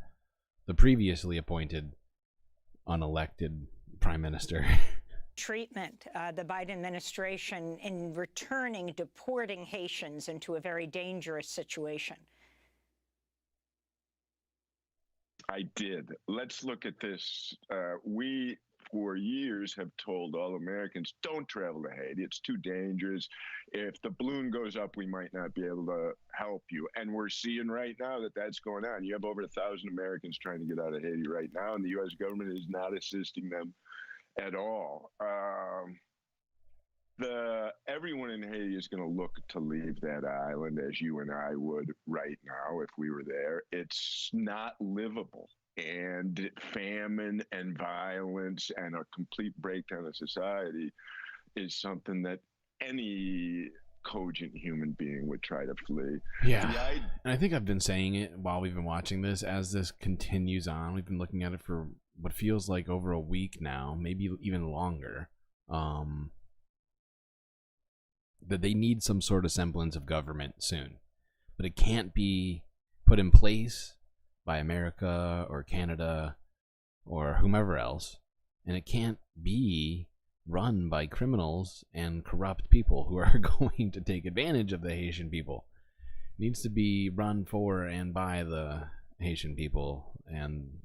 the previously appointed unelected prime minister. Treatment, the Biden administration in deporting Haitians into a very dangerous situation. I did. Let's look at this. We, for years, have told all Americans, don't travel to Haiti. It's too dangerous. If the balloon goes up, we might not be able to help you. And we're seeing right now that that's going on. You have over 1,000 Americans trying to get out of Haiti right now, and the U.S. government is not assisting them at all. Everyone in Haiti is going to look to leave that island, as you and I would right now if we were there. It's not livable. And famine and violence and a complete breakdown of society is something that any cogent human being would try to flee. Yeah. And I think I've been saying it while we've been watching this. As this continues on, we've been looking at it for what feels like over a week now, maybe even longer. That they need some sort of semblance of government soon, but it can't be put in place by America or Canada or whomever else, and it can't be run by criminals and corrupt people who are going to take advantage of the Haitian people. It needs to be run for and by the Haitian people, and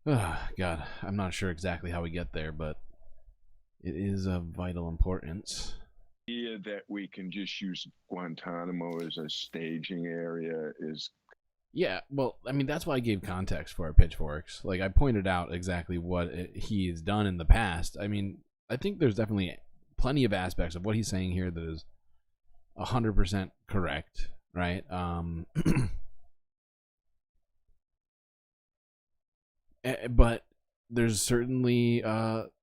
God, I'm not sure exactly how we get there, but it is of vital importance. The idea that we can just use Guantanamo as a staging area is... Yeah, well, I mean, that's why I gave context for our pitchforks. Like, I pointed out exactly what he has done in the past. I mean, I think there's definitely plenty of aspects of what he's saying here that is 100% correct, right? But there's certainly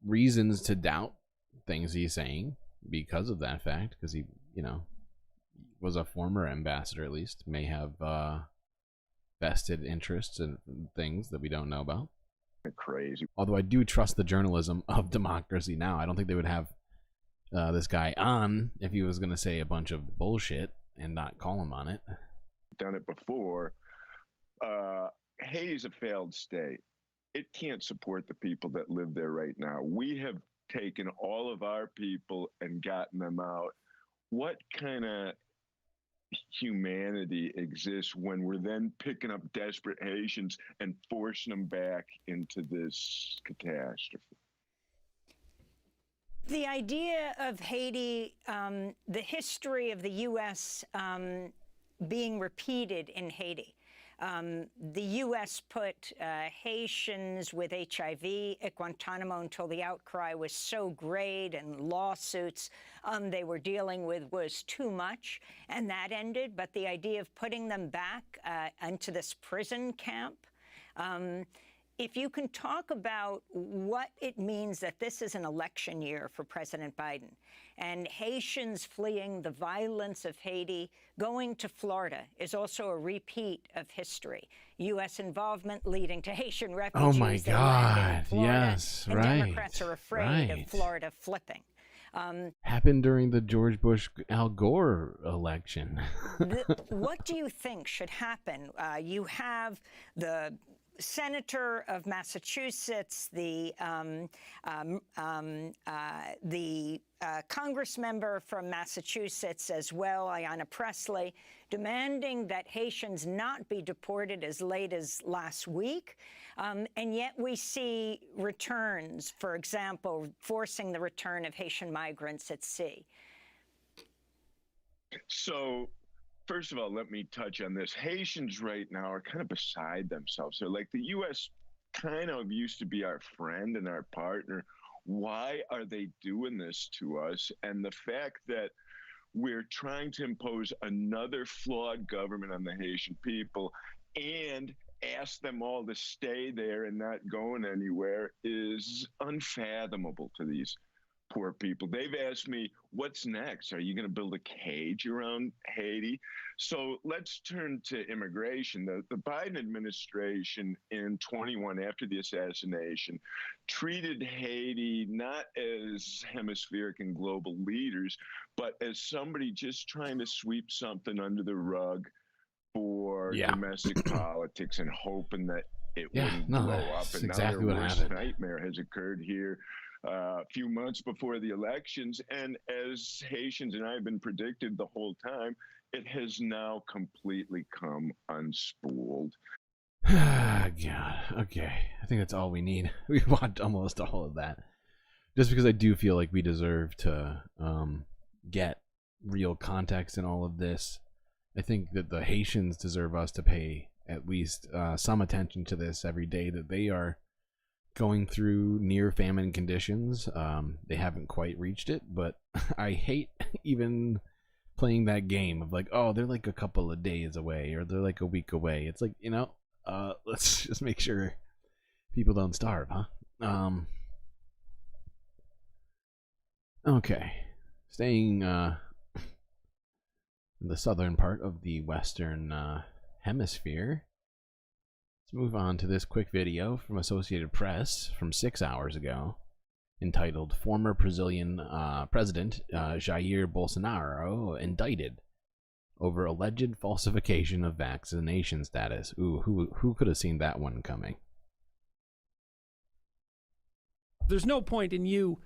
reasons to doubt things he's saying because of that fact, because he, was a former ambassador, at least, may have vested interests in things that we don't know about. Crazy. Although I do trust the journalism of democracy now. I don't think they would have this guy on if he was going to say a bunch of bullshit and not call him on it. Done it before. Haiti's a failed state. It can't support the people that live there right now. We have taken all of our people and gotten them out. What kind of humanity exists when we're then picking up desperate Haitians and forcing them back into this catastrophe? The idea of Haiti, the history of the U.S. Being repeated in Haiti. The U.S. put Haitians with HIV at Guantanamo until the outcry was so great and lawsuits they were dealing with was too much, and that ended. But the idea of putting them back into this prison camp, if you can talk about what it means that this is an election year for President Biden, and Haitians fleeing the violence of Haiti, going to Florida is also a repeat of history. U.S. involvement leading to Haitian refugees. Oh my God, yes, and right. Democrats are afraid of Florida flipping. Happened during the George Bush Al Gore election. What do you think should happen? You have the senator of Massachusetts, the Congress member from Massachusetts as well, Ayanna Pressley, demanding that Haitians not be deported as late as last week. And yet we see returns, for example, forcing the return of Haitian migrants at sea. So, first of all, let me touch on this. Haitians right now are kind of beside themselves. They're like, the U.S. kind of used to be our friend and our partner. Why are they doing this to us? And the fact that we're trying to impose another flawed government on the Haitian people and ask them all to stay there and not going anywhere is unfathomable to these poor people. They've asked me, what's next? Are you going to build a cage around Haiti? So let's turn to immigration. The Biden administration in 21, after the assassination, treated Haiti not as hemispheric and global leaders, but as somebody just trying to sweep something under the rug for domestic politics and hoping that it wouldn't blow up. And exactly now what their worst happened. nightmare has occurred here a few months before the elections. And as Haitians and I have been predicted the whole time, it has now completely come unspooled. God, okay. I think that's all we need. We want almost all of that. Just because I do feel like we deserve to get real context in all of this. I think that the Haitians deserve us to pay at least some attention to this every day that they are going through near famine conditions. They haven't quite reached it, but I hate even playing that game of like, oh, they're like a couple of days away or they're like a week away. It's like, you know, let's just make sure people don't starve, huh? Okay, staying in the southern part of the Western hemisphere. Let's move on to this quick video from Associated Press from 6 hours ago, entitled "Former Brazilian President Jair Bolsonaro Indicted Over Alleged Falsification of Vaccination Status." Ooh, who could have seen that one coming? There's no point in you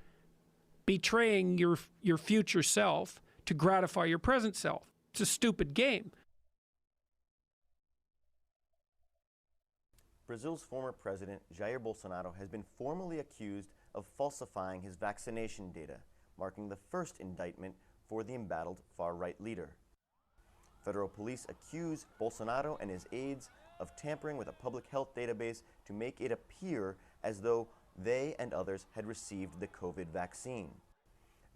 betraying your future self to gratify your present self. It's a stupid game. Brazil's former president, Jair Bolsonaro, has been formally accused of falsifying his vaccination data, marking the first indictment for the embattled far-right leader. Federal police accuse Bolsonaro and his aides of tampering with a public health database to make it appear as though they and others had received the COVID vaccine.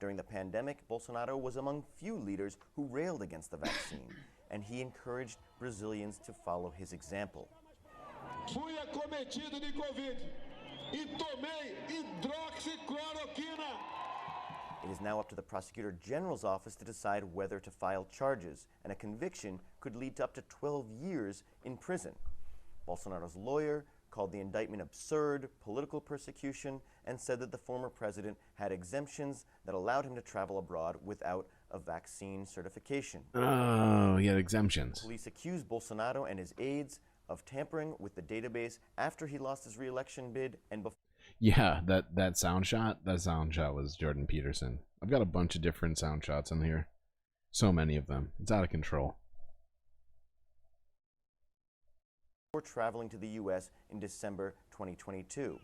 During the pandemic, Bolsonaro was among few leaders who railed against the vaccine, and he encouraged Brazilians to follow his example. Fui acometido de Covid e tomei hidroxicloroquina. It is now up to the Prosecutor General's office to decide whether to file charges, and a conviction could lead to up to 12 years in prison. Bolsonaro's lawyer called the indictment absurd, political persecution, and said that the former president had exemptions that allowed him to travel abroad without a vaccine certification. Oh, he had exemptions. Police accused Bolsonaro and his aides of tampering with the database after he lost his re-election bid and before. Yeah, that sound shot was Jordan Peterson. I've got a bunch of different sound shots in here. So many of them. It's out of control. Before traveling to the U.S. in December 2022.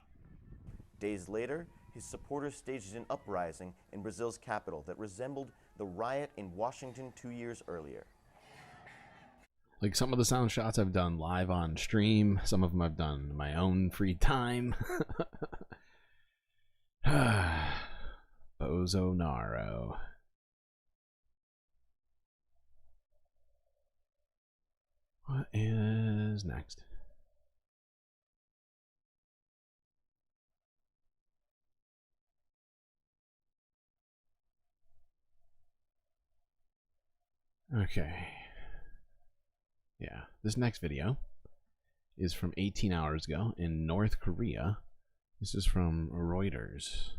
Days later, his supporters staged an uprising in Brazil's capital that resembled the riot in Washington 2 years earlier. Like, some of the sound shots I've done live on stream. Some of them I've done in my own free time. Bolsonaro. What is next? Okay. Yeah, this next video is from 18 hours ago in North Korea. This is from Reuters.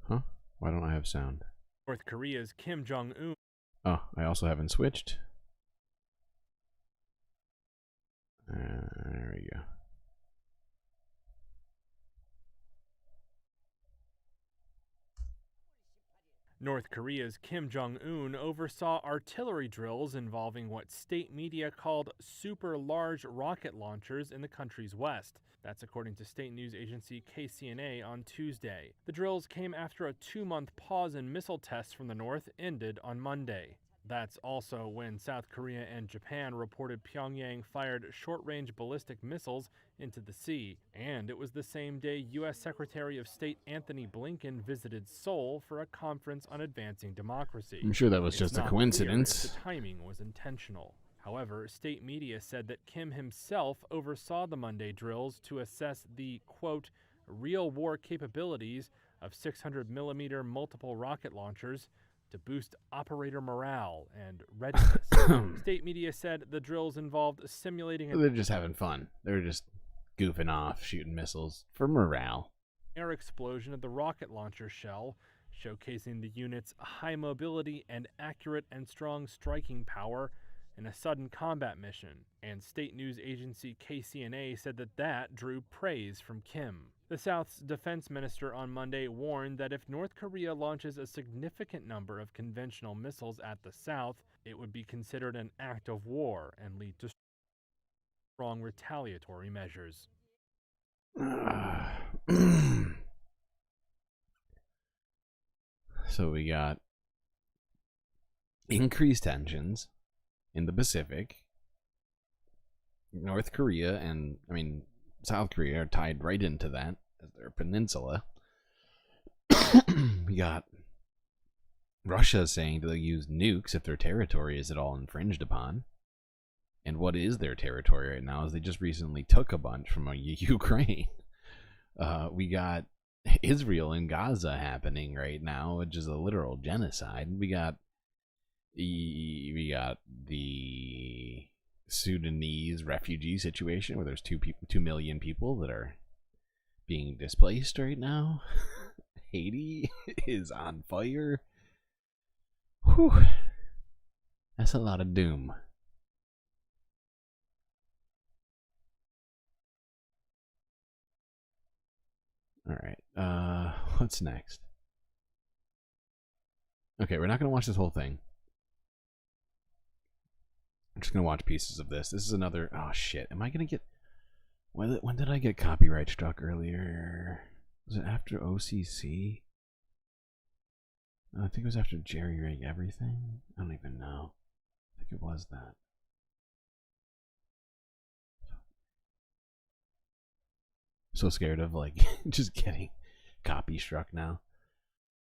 Huh? Why don't I have sound? North Korea's Kim Jong-un. Oh, I also haven't switched. There we go. North Korea's Kim Jong-un oversaw artillery drills involving what state media called super large rocket launchers in the country's west. That's according to state news agency KCNA on Tuesday. The drills came after a 2-month pause in missile tests from the north ended on Monday. That's also when South Korea and Japan reported Pyongyang fired short-range ballistic missiles into the sea. And it was the same day U.S. Secretary of State Anthony Blinken visited Seoul for a conference on advancing democracy. I'm sure that was just a coincidence. The timing was intentional. However, state media said that Kim himself oversaw the Monday drills to assess the, quote, real war capabilities of 600mm multiple rocket launchers to boost operator morale and readiness. State media said the drills involved simulating They're just having fun. They're just goofing off, shooting missiles for morale. Air explosion of the rocket launcher shell, showcasing the unit's high mobility and accurate and strong striking power in a sudden combat mission. And state news agency KCNA said that drew praise from Kim. The South's defense minister on Monday warned that if North Korea launches a significant number of conventional missiles at the South, it would be considered an act of war and lead to strong retaliatory measures. So we got increased tensions in the Pacific. North Korea and, South Korea are tied right into that as their peninsula. We got Russia saying they'll use nukes if their territory is at all infringed upon. And what is their territory right now is they just recently took a bunch from Ukraine. We got Israel and Gaza happening right now, which is a literal genocide. We got the Sudanese refugee situation where there's 2 million people that are being displaced right now. Haiti is on fire. Whew. That's a lot of doom. All right. What's next? Okay, we're not going to watch this whole thing. I'm just going to watch pieces of this. This is another... Oh, shit. Am I going to get... When did I get copyright struck earlier? Was it after OCC? I think it was after Jerry Rig Everything. I don't even know. I think it was that. So scared of, like, just getting copy struck now.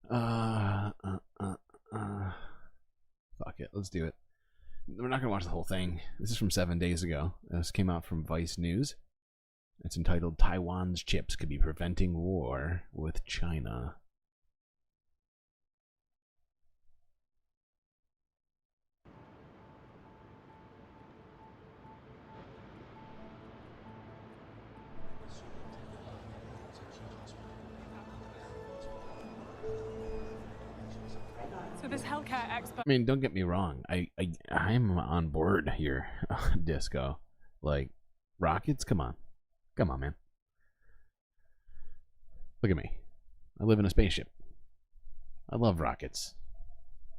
Fuck it. Let's do it. We're not going to watch the whole thing. This is from 7 days ago. This came out from Vice News. It's entitled, Taiwan's Chips Could Be Preventing War with China. So this healthcare expert... I mean, don't get me wrong. I'm on board here, Disco. Like, rockets? Come on. Come on, man. Look at me. I live in a spaceship. I love rockets.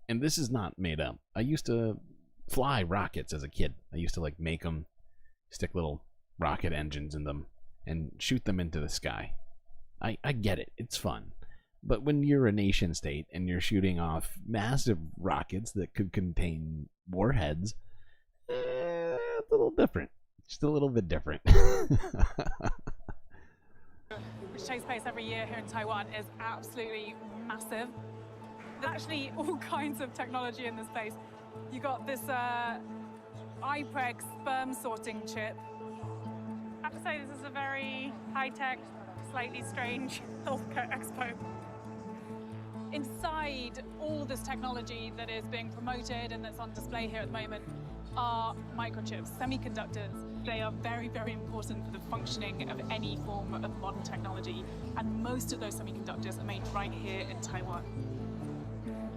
And this is not made up. I used to fly rockets as a kid. I used to, like, make them, stick little rocket engines in them, and shoot them into the sky. I get it. It's fun. But when you're a nation state and you're shooting off massive rockets that could contain warheads, it's a little different. Just a little bit different. which takes place every year here in Taiwan, is absolutely massive. There's actually all kinds of technology in this place. You got this iPreg sperm sorting chip. I have to say this is a very high-tech, slightly strange healthcare expo. Inside all this technology that is being promoted and that's on display here at the moment are microchips, semiconductors. They are very, very important for the functioning of any form of modern technology, and most of those semiconductors are made right here in Taiwan.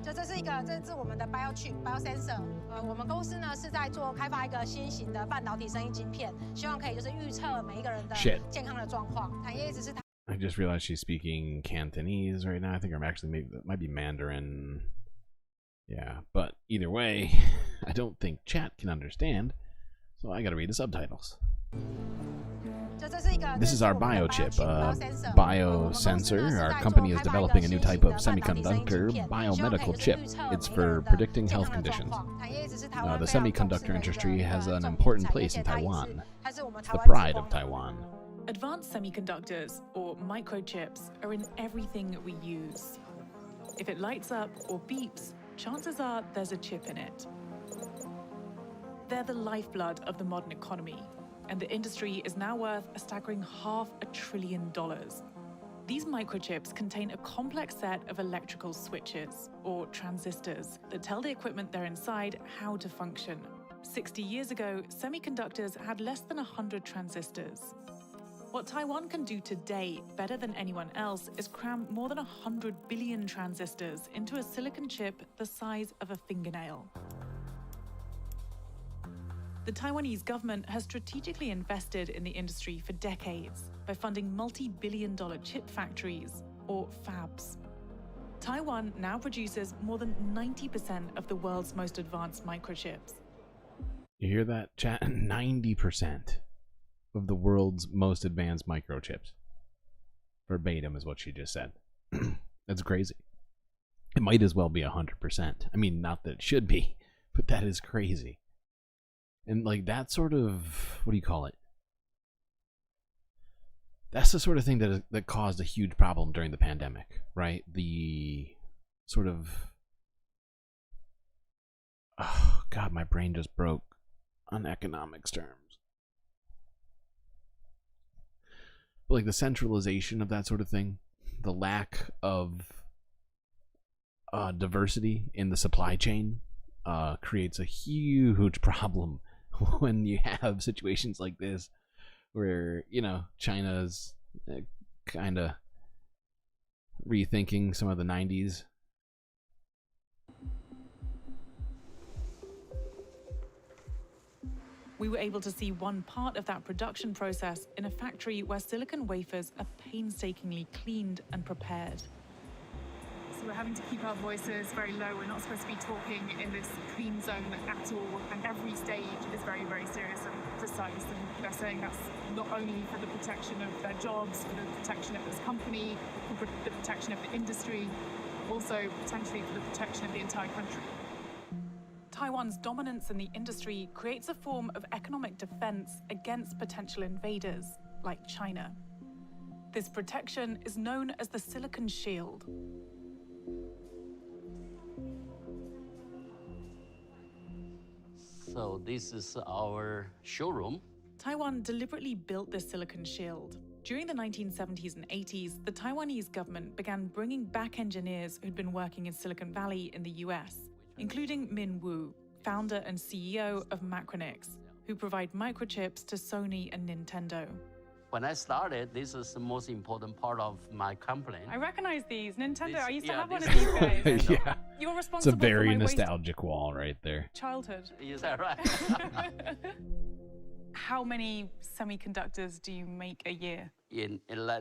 这是我们的 biosensor， 我们公司呢是在做开发一个新型的半导体声音晶片，希望可以就是预测每一个人的健康的状况。产业一直是。I just realized she's speaking Cantonese right now. I think I'm actually maybe that might be Mandarin. Yeah, but either way, I don't think chat can understand, so I gotta read the subtitles. This is our biochip, biosensor. Our company is developing a new type of semiconductor biomedical chip. It's for predicting health conditions. The semiconductor industry has an important place in Taiwan. It's the pride of Taiwan. Advanced semiconductors, or microchips, are in everything we use. If it lights up or beeps, chances are there's a chip in it. They're the lifeblood of the modern economy, and the industry is now worth a staggering $500 billion. These microchips contain a complex set of electrical switches, or transistors, that tell the equipment they're inside how to function. 60 years ago, semiconductors had less than 100 transistors. What Taiwan can do today, better than anyone else, is cram more than 100 billion transistors into a silicon chip the size of a fingernail. The Taiwanese government has strategically invested in the industry for decades by funding multi-billion-dollar chip factories, or fabs. Taiwan now produces more than 90% of the world's most advanced microchips. You hear that, chat? 90% of the world's most advanced microchips. Verbatim is what she just said. That's crazy. It might as well be 100%. I mean, not that it should be, but that is crazy. And like that sort of, what do you call it? That's the sort of thing that caused a huge problem during the pandemic, right? The sort of, oh God, my brain just broke on economics terms. But like the centralization of that sort of thing, the lack of diversity in the supply chain creates a huge problem when you have situations like this where, you know, China's kind of rethinking some of the 90s. We were able to see one part of that production process in a factory where silicon wafers are painstakingly cleaned and prepared. So we're having to keep our voices very low. We're not supposed to be talking in this clean zone at all. And every stage is very, very serious and precise. And they're saying that's not only for the protection of their jobs, for the protection of this company, for the protection of the industry, also potentially for the protection of the entire country. Taiwan's dominance in the industry creates a form of economic defense against potential invaders, like China. This protection is known as the Silicon Shield. So this is our showroom. Taiwan deliberately built this silicon shield. During the 1970s and 80s, the Taiwanese government began bringing back engineers who'd been working in Silicon Valley in the US, including Min Woo, founder and CEO of Macronix, who provide microchips to Sony and Nintendo. When I started, this is the most important part of my company. I recognize these. Nintendo, I used to have one this of these guys. Yeah. You're responsible It's a very for my nostalgic wall right there. childhood. Is that right? How many semiconductors do you make a year?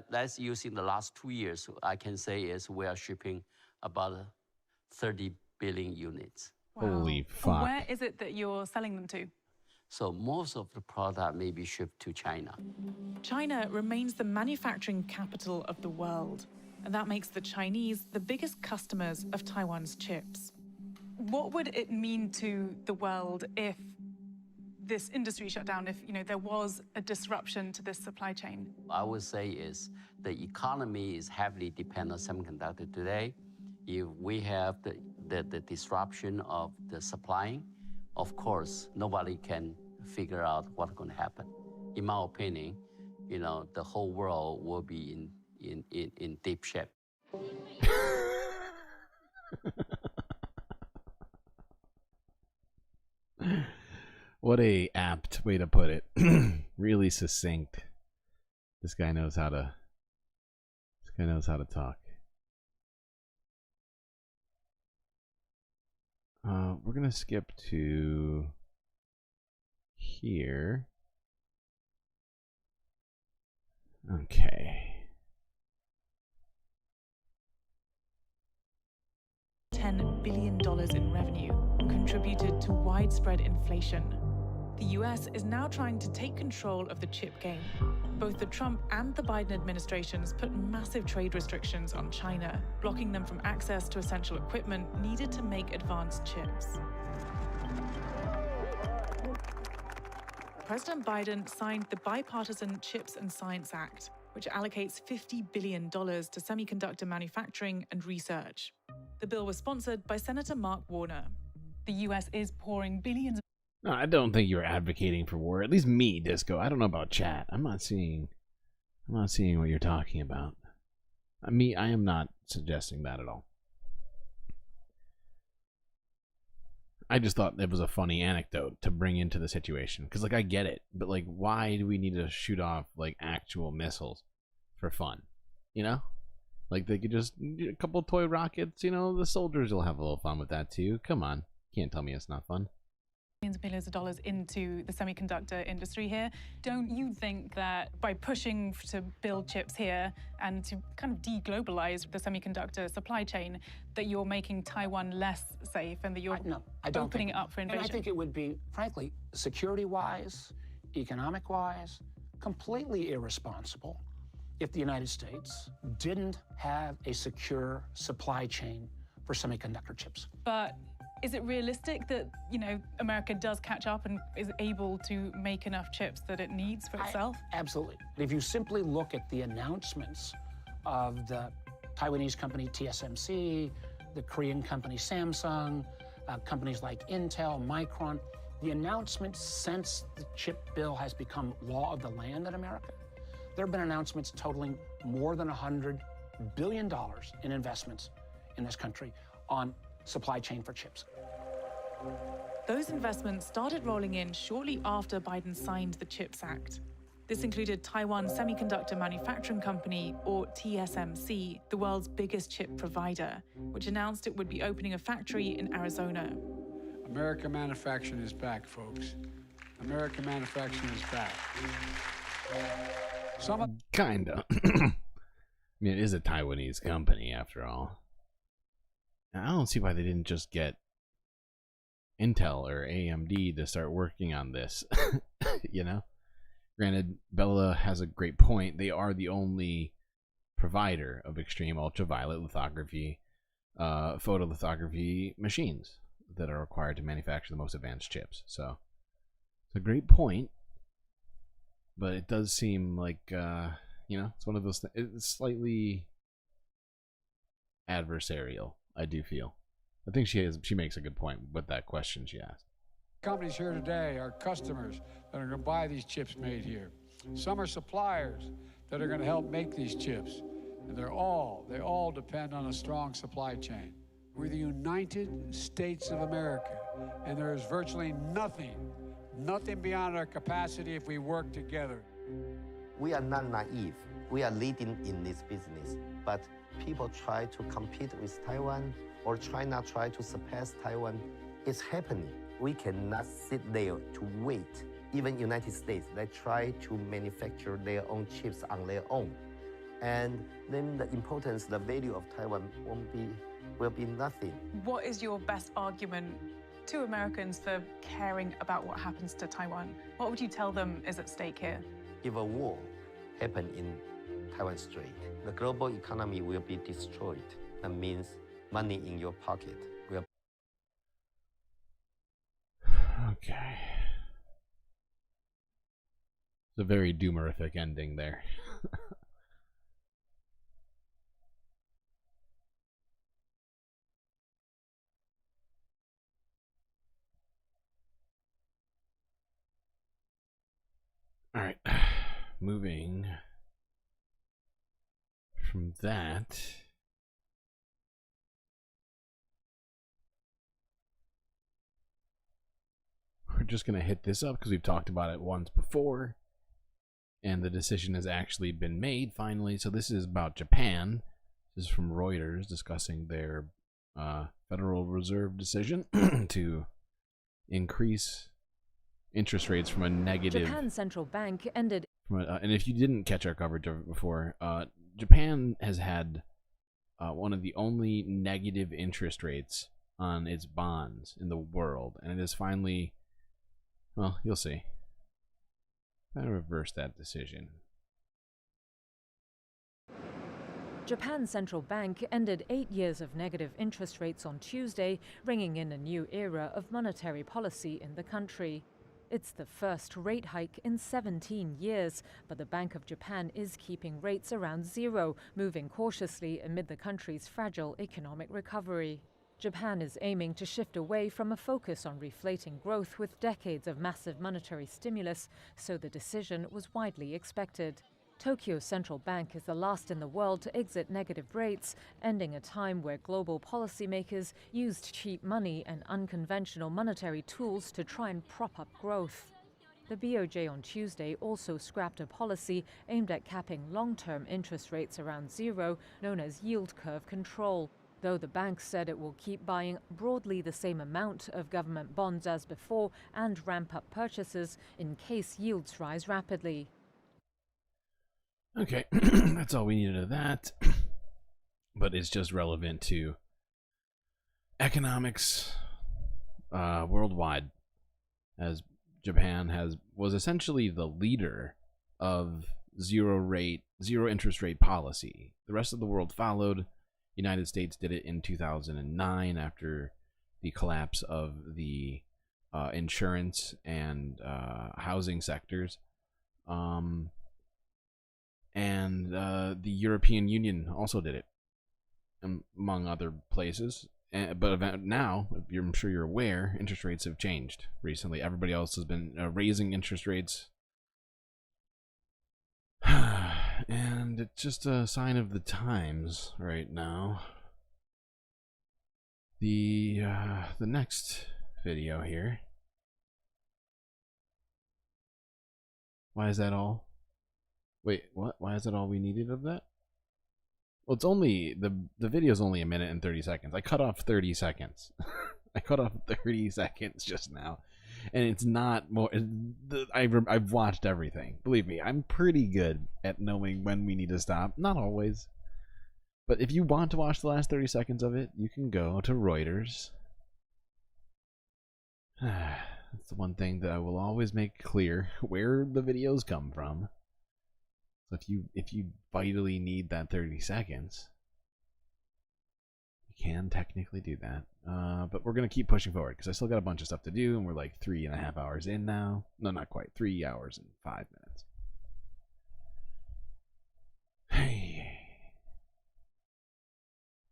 That's using the last 2 years, I can say is we are shipping about 30 billion units. Holy fuck. Where is it that you're selling them to? So most of the product may be shipped to China. China remains the manufacturing capital of the world, and that makes the Chinese the biggest customers of Taiwan's chips. What would it mean to the world if this industry shut down, if there was a disruption to this supply chain? I would say is the economy is heavily dependent on semiconductor today. If we have the disruption of the supplying, of course, nobody can figure out what's going to happen. In my opinion, the whole world will be in deep shape. What a apt way to put it. Really succinct. This guy knows how to talk. We're gonna skip to here. Okay. $10 billion in revenue and contributed to widespread inflation. The US is now trying to take control of the chip game. Both the Trump and the Biden administrations put massive trade restrictions on China, blocking them from access to essential equipment needed to make advanced chips. President Biden signed the Bipartisan Chips and Science Act, which allocates $50 billion to semiconductor manufacturing and research. The bill was sponsored by Senator Mark Warner. The US is pouring billions. No, I don't think you're advocating for war. At least me, Disco. I don't know about chat. I'm not seeing what you're talking about. I am not suggesting that at all. I just thought it was a funny anecdote to bring into the situation. Because, like, I get it. But, like, why do we need to shoot off, like, actual missiles for fun? You know? Like, they could just, a couple of toy rockets, you know, the soldiers will have a little fun with that, too. Come on. Can't tell me it's not fun. Billions of dollars into the semiconductor industry here. Don't you think that by pushing to build chips here and to kind of deglobalize the semiconductor supply chain, that you're making Taiwan less safe and that you're opening it up for invasion? And I think it would be, frankly, security-wise, economic-wise, completely irresponsible if the United States didn't have a secure supply chain for semiconductor chips. But is it realistic that, you know, America does catch up and is able to make enough chips that it needs for itself? Absolutely. If you simply look at the announcements of the Taiwanese company TSMC, the Korean company Samsung, companies like Intel, Micron, the announcements since the chip bill has become law of the land in America, there have been announcements totaling more than $100 billion in investments in this country on supply chain for chips. Those investments started rolling in shortly after Biden signed the CHIPS Act. This included Taiwan Semiconductor Manufacturing Company, or TSMC, the world's biggest chip provider, which announced it would be opening a factory in Arizona. American manufacturing is back, folks. American manufacturing is back. Kinda. I mean, it is a Taiwanese company, after all. I don't see why they didn't just get Intel or AMD to start working on this. You know? Granted, Bella has a great point. They are the only provider of extreme ultraviolet lithography, photolithography machines that are required to manufacture the most advanced chips. So, it's a great point. But it does seem like, you know, it's one of those it's slightly adversarial, I do feel. I think she makes a good point with that question she asked. Companies here today are customers that are going to buy these chips made here. Some are suppliers that are going to help make these chips. And they all depend on a strong supply chain. We're the United States of America, and there is virtually nothing beyond our capacity if we work together. We are not naive. We are leading in this business, but people try to compete with Taiwan or China try to surpass Taiwan. It's happening. We cannot sit there to wait. Even United States, they try to manufacture their own chips on their own. And then the importance, the value of Taiwan will be nothing. What is your best argument to Americans for caring about what happens to Taiwan? What would you tell them is at stake here? If a war happens in Taiwan Strait, the global economy will be destroyed. That means money in your pocket will. Okay. It's a very doomerific ending there. All right, moving from that. We're we're just going to hit this up because we've talked about it once before. And the decision has actually been made, finally. So this is about Japan. This is from Reuters discussing their Federal Reserve decision to increase interest rates from a negative... Japan's central bank ended... and if you didn't catch our coverage of it before, Japan has had one of the only negative interest rates on its bonds in the world. And it is finally... Well, you'll see. I reverse that decision. Japan's central bank ended 8 years of negative interest rates on Tuesday, ringing in a new era of monetary policy in the country. It's the first rate hike in 17 years, but the Bank of Japan is keeping rates around zero, moving cautiously amid the country's fragile economic recovery. Japan is aiming to shift away from a focus on reflating growth with decades of massive monetary stimulus, so the decision was widely expected. Tokyo's central bank is the last in the world to exit negative rates, ending a time where global policymakers used cheap money and unconventional monetary tools to try and prop up growth. The BOJ on Tuesday also scrapped a policy aimed at capping long-term interest rates around zero, known as yield curve control. Though the bank said it will keep buying broadly the same amount of government bonds as before and ramp up purchases in case yields rise rapidly. Okay, that's all we needed of that. But it's just relevant to economics worldwide, as Japan was essentially the leader of zero interest rate policy. The rest of the world followed. United States did it in 2009 after the collapse of the insurance and housing sectors. And the European Union also did it, among other places. But now, I'm sure you're aware, interest rates have changed recently. Everybody else has been raising interest rates. And it's just a sign of the times right now. The next video here. Why is that all? Wait, what? Why is that all we needed of that? Well, it's only the video's only a minute and 30 seconds. I cut off 30 seconds. I cut off 30 seconds just now. And it's not more. I've watched everything. Believe me, I'm pretty good at knowing when we need to stop. Not always. But if you want to watch the last 30 seconds of it, you can go to Reuters. That's the one thing that I will always make clear, where the videos come from. So if you vitally need that 30 seconds, you can technically do that. But we're going to keep pushing forward because I still got a bunch of stuff to do, and we're like 3.5 hours in now. No, not quite. 3 hours and 5 minutes. Hey.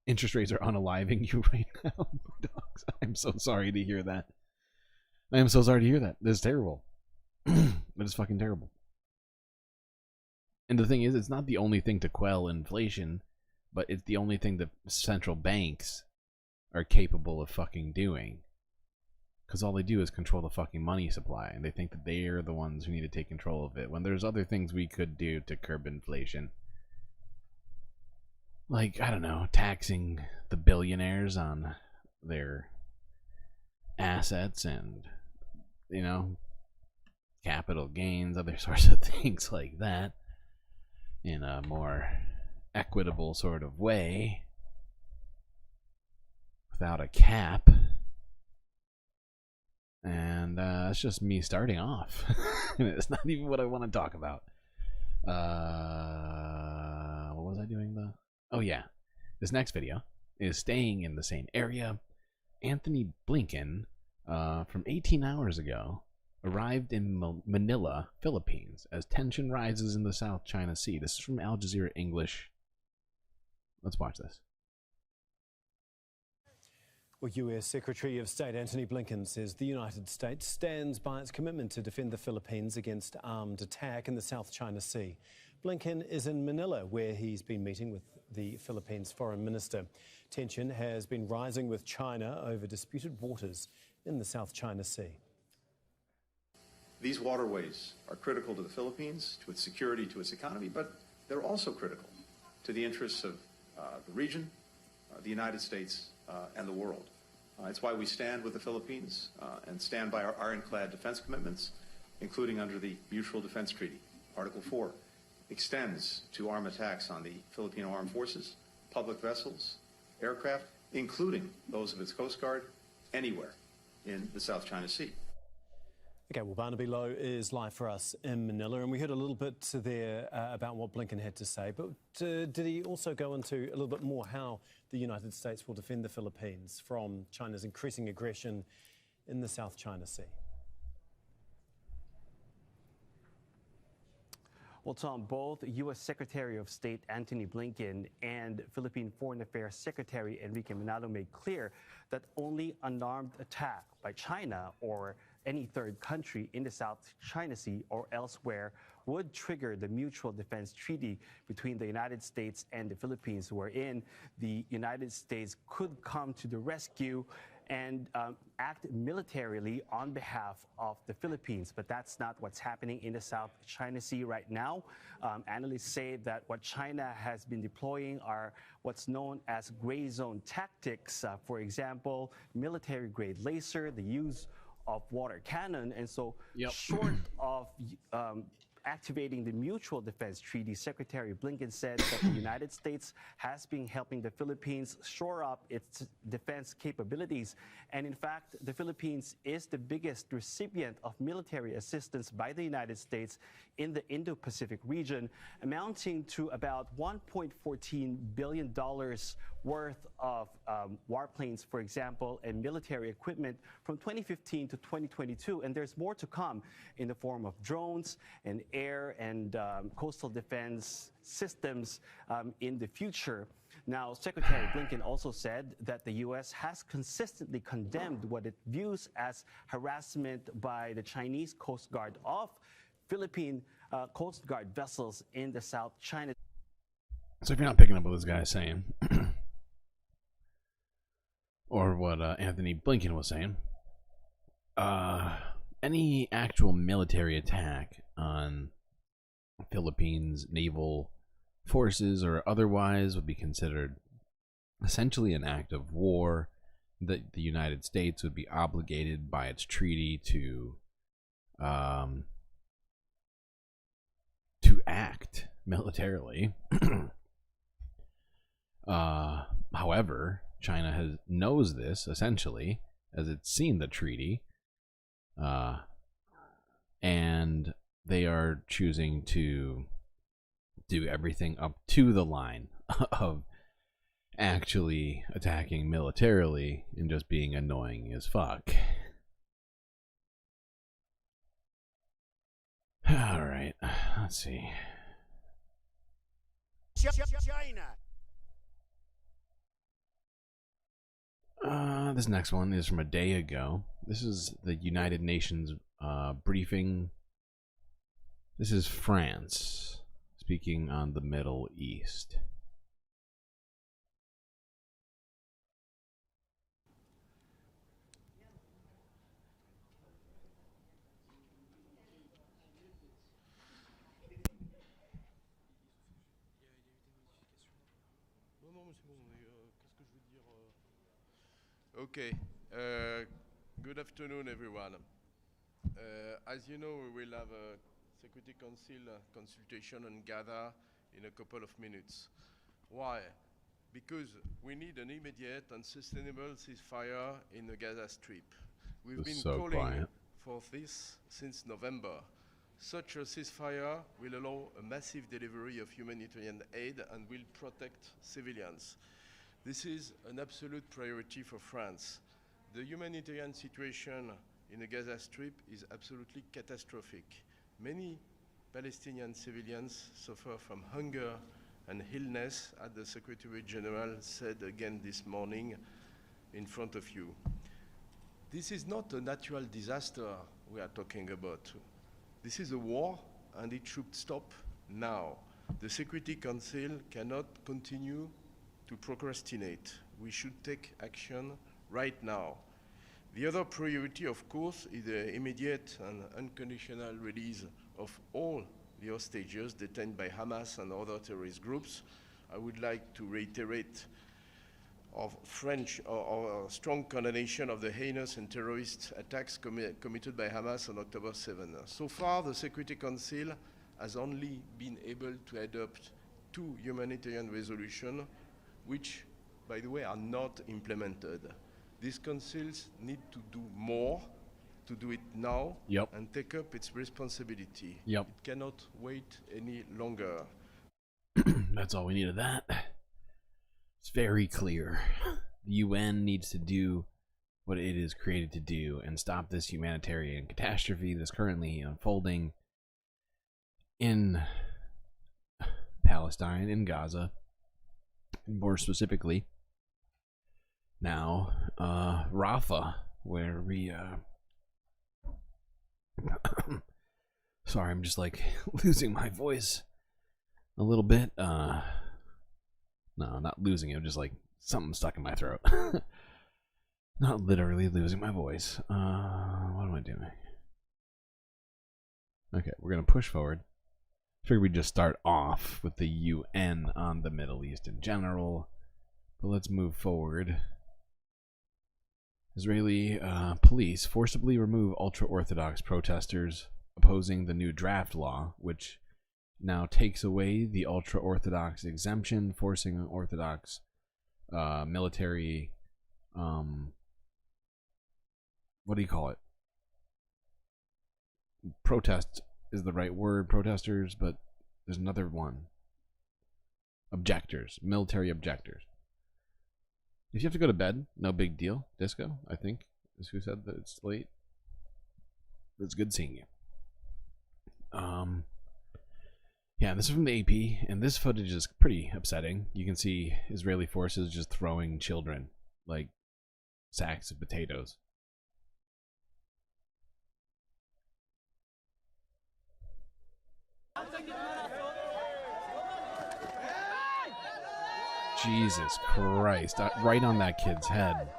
Interest rates are unaliving you right now, dogs. I'm so sorry to hear that. I am so sorry to hear that. This is terrible. It is fucking terrible. And the thing is, it's not the only thing to quell inflation, but it's the only thing that central banks are capable of fucking doing. Because all they do is control the fucking money supply, and they think that they are the ones who need to take control of it, when there's other things we could do to curb inflation. Like, I don't know, taxing the billionaires on their assets and, you know, capital gains, other sorts of things like that, in a more equitable sort of way, without a cap. And it's just me starting off. It's not even what I want to talk about. What was I doing though? Oh yeah, this next video is staying in the same area. Anthony Blinken, from 18 hours ago, arrived in Manila, Philippines, as tension rises in the South China Sea. This is from Al Jazeera English. Let's watch this. Well, U.S. Secretary of State Antony Blinken says the United States stands by its commitment to defend the Philippines against armed attack in the South China Sea. Blinken is in Manila, where he's been meeting with the Philippines Foreign Minister. Tension has been rising with China over disputed waters in the South China Sea. These waterways are critical to the Philippines, to its security, to its economy, but they're also critical to the interests of the region, the United States, and the world. It's why we stand with the Philippines and stand by our ironclad defense commitments, including under the Mutual Defense Treaty. Article 4 extends to arm attacks on the Filipino Armed Forces, public vessels, aircraft, including those of its Coast Guard, anywhere in the South China Sea. Okay, well, Barnaby Lowe is live for us in Manila, and we heard a little bit there about what Blinken had to say, but did he also go into a little bit more how the United States will defend the Philippines from China's increasing aggression in the South China Sea? Well, Tom, both U.S. Secretary of State Antony Blinken and Philippine Foreign Affairs Secretary Enrique Manalo made clear that only unarmed attack by China or any third country in the South China Sea or elsewhere would trigger the Mutual Defense Treaty between the United States and the Philippines, wherein the United States could come to the rescue and act militarily on behalf of the Philippines. But that's not what's happening in the South China Sea right now. Analysts say that what China has been deploying are what's known as gray zone tactics. For example, military-grade laser, the use of water cannon. And so short of activating the Mutual Defense Treaty, Secretary Blinken said that the United States has been helping the Philippines shore up its defense capabilities. And in fact, the Philippines is the biggest recipient of military assistance by the United States in the Indo-Pacific region, amounting to about $1.14 billion worth of warplanes, for example, and military equipment from 2015 to 2022. And there's more to come in the form of drones and air and coastal defense systems in the future. Now, Secretary Blinken also said that the U.S. has consistently condemned what it views as harassment by the Chinese Coast Guard of Philippine Coast Guard vessels in the South China. So if you're not picking up what this guy is saying, or what Anthony Blinken was saying, any actual military attack on Philippines naval forces or otherwise would be considered essentially an act of war that the United States would be obligated by its treaty to act militarily. However, China knows this essentially, as it's seen the treaty, and they are choosing to do everything up to the line of actually attacking militarily and just being annoying as fuck. All right, let's see. China. This next one is from a day ago. This is the United Nations briefing. This is France speaking on the Middle East. Okay. Good afternoon, everyone. As you know, we will have a Security Council consultation on Gaza in a couple of minutes. Why? Because we need an immediate and sustainable ceasefire in the Gaza Strip. We've been calling for this since November. Such a ceasefire will allow a massive delivery of humanitarian aid and will protect civilians. This is an absolute priority for France. The humanitarian situation in the Gaza Strip is absolutely catastrophic. Many Palestinian civilians suffer from hunger and illness, as the Secretary General said again this morning in front of you. This is not a natural disaster we are talking about. This is a war, and it should stop now. The Security Council cannot continue to procrastinate. We should take action right now. The other priority, of course, is the immediate and unconditional release of all the hostages detained by Hamas and other terrorist groups. I would like to reiterate our strong condemnation of the heinous and terrorist attacks committed by Hamas on October 7. So far, the Security Council has only been able to adopt 2 humanitarian resolutions, which, by the way, are not implemented. These councils need to do more, to do it now, and take up its responsibility. It cannot wait any longer. That's all we need of that. It's very clear. The UN needs to do what it is created to do and stop this humanitarian catastrophe that's currently unfolding in Palestine, in Gaza, and more specifically now Rafah, where we sorry, I'm just like losing my voice a little bit. No, not losing it, just like something stuck in my throat. Not literally losing my voice. What am I doing? Okay, we're gonna push forward. Figured we'd just start off with the UN on the Middle East in general, but let's move forward. Israeli police forcibly remove ultra-Orthodox protesters opposing the new draft law, which now takes away the ultra-Orthodox exemption, forcing Orthodox military, what do you call it? Protest is the right word, protesters, but there's another one. Objectors, military objectors. If you have to go to bed, no big deal. Disco, I think, is who said that it's late. It's good seeing you. Yeah, this is from the AP, and this footage is pretty upsetting. You can see Israeli forces just throwing children like sacks of potatoes. Jesus Christ, right on that kid's head.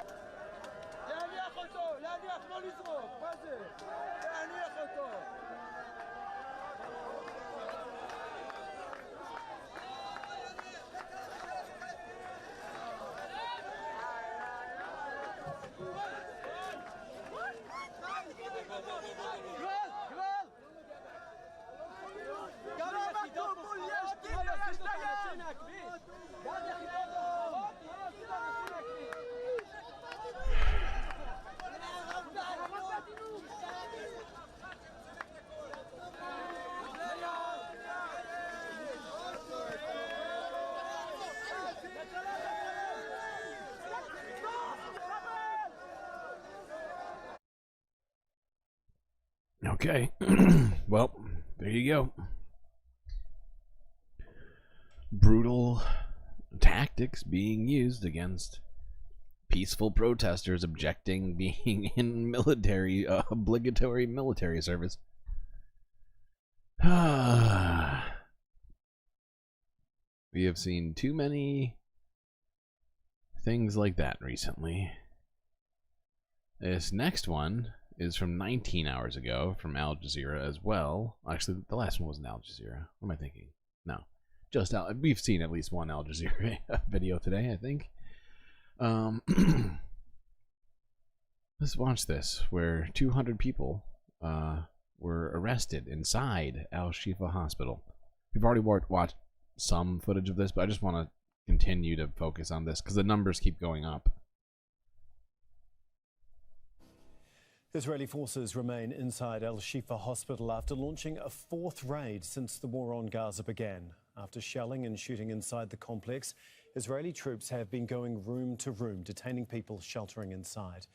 Okay, well, there you go. Brutal tactics being used against peaceful protesters objecting being in military, obligatory military service. We have seen too many things like that recently. This next one is from 19 hours ago from Al Jazeera as well. Actually, the last one wasn't Al Jazeera. What am I thinking? No, just Al. We've seen at least one Al Jazeera video today, I think. Let's watch this, where 200 people were arrested inside Al Shifa Hospital. We've already watched some footage of this, but I just want to continue to focus on this because the numbers keep going up. Israeli forces remain inside Al Shifa Hospital after launching a 4th raid since the war on Gaza began. After shelling and shooting inside the complex, Israeli troops have been going room to room, detaining people sheltering inside.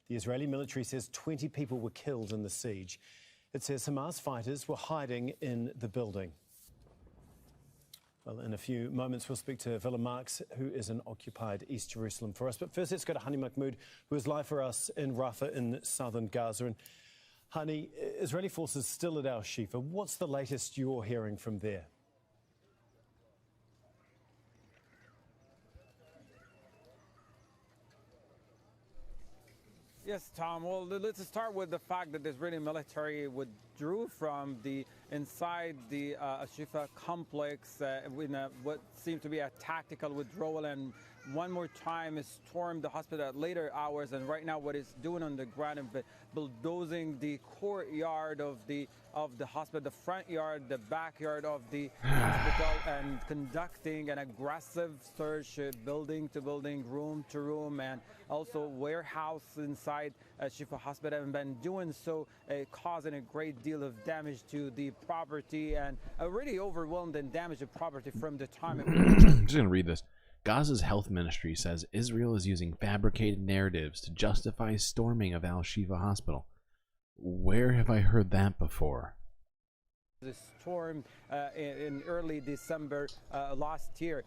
The Israeli military says 20 people were killed in the siege. It says Hamas fighters were hiding in the building. Well, in a few moments, we'll speak to Willem Marx, who is in occupied East Jerusalem for us. But first, let's go to Hani Mahmoud, who is live for us in Rafah in southern Gaza. And Hani, Israeli forces still at Al Shifa. What's the latest you're hearing from there? Yes, Tom. Well, let's start with the fact that the Israeli military withdrew from the inside the Ashifa complex in what seemed to be a tactical withdrawal, and one more time stormed the hospital at later hours. And right now, what it's doing on the ground is bulldozing the courtyard of the hospital, the front yard, the backyard of the hospital, and conducting an aggressive search, building to building, room to room, and also warehouse inside Shifa Hospital, and been doing so, causing a great deal of damage to the property, and already overwhelmed and damaged the property from the time. I'm just gonna read this. Gaza's health ministry says Israel is using fabricated narratives to justify storming of Al-Shifa Hospital. Where have I heard that before? The storm in early December last year,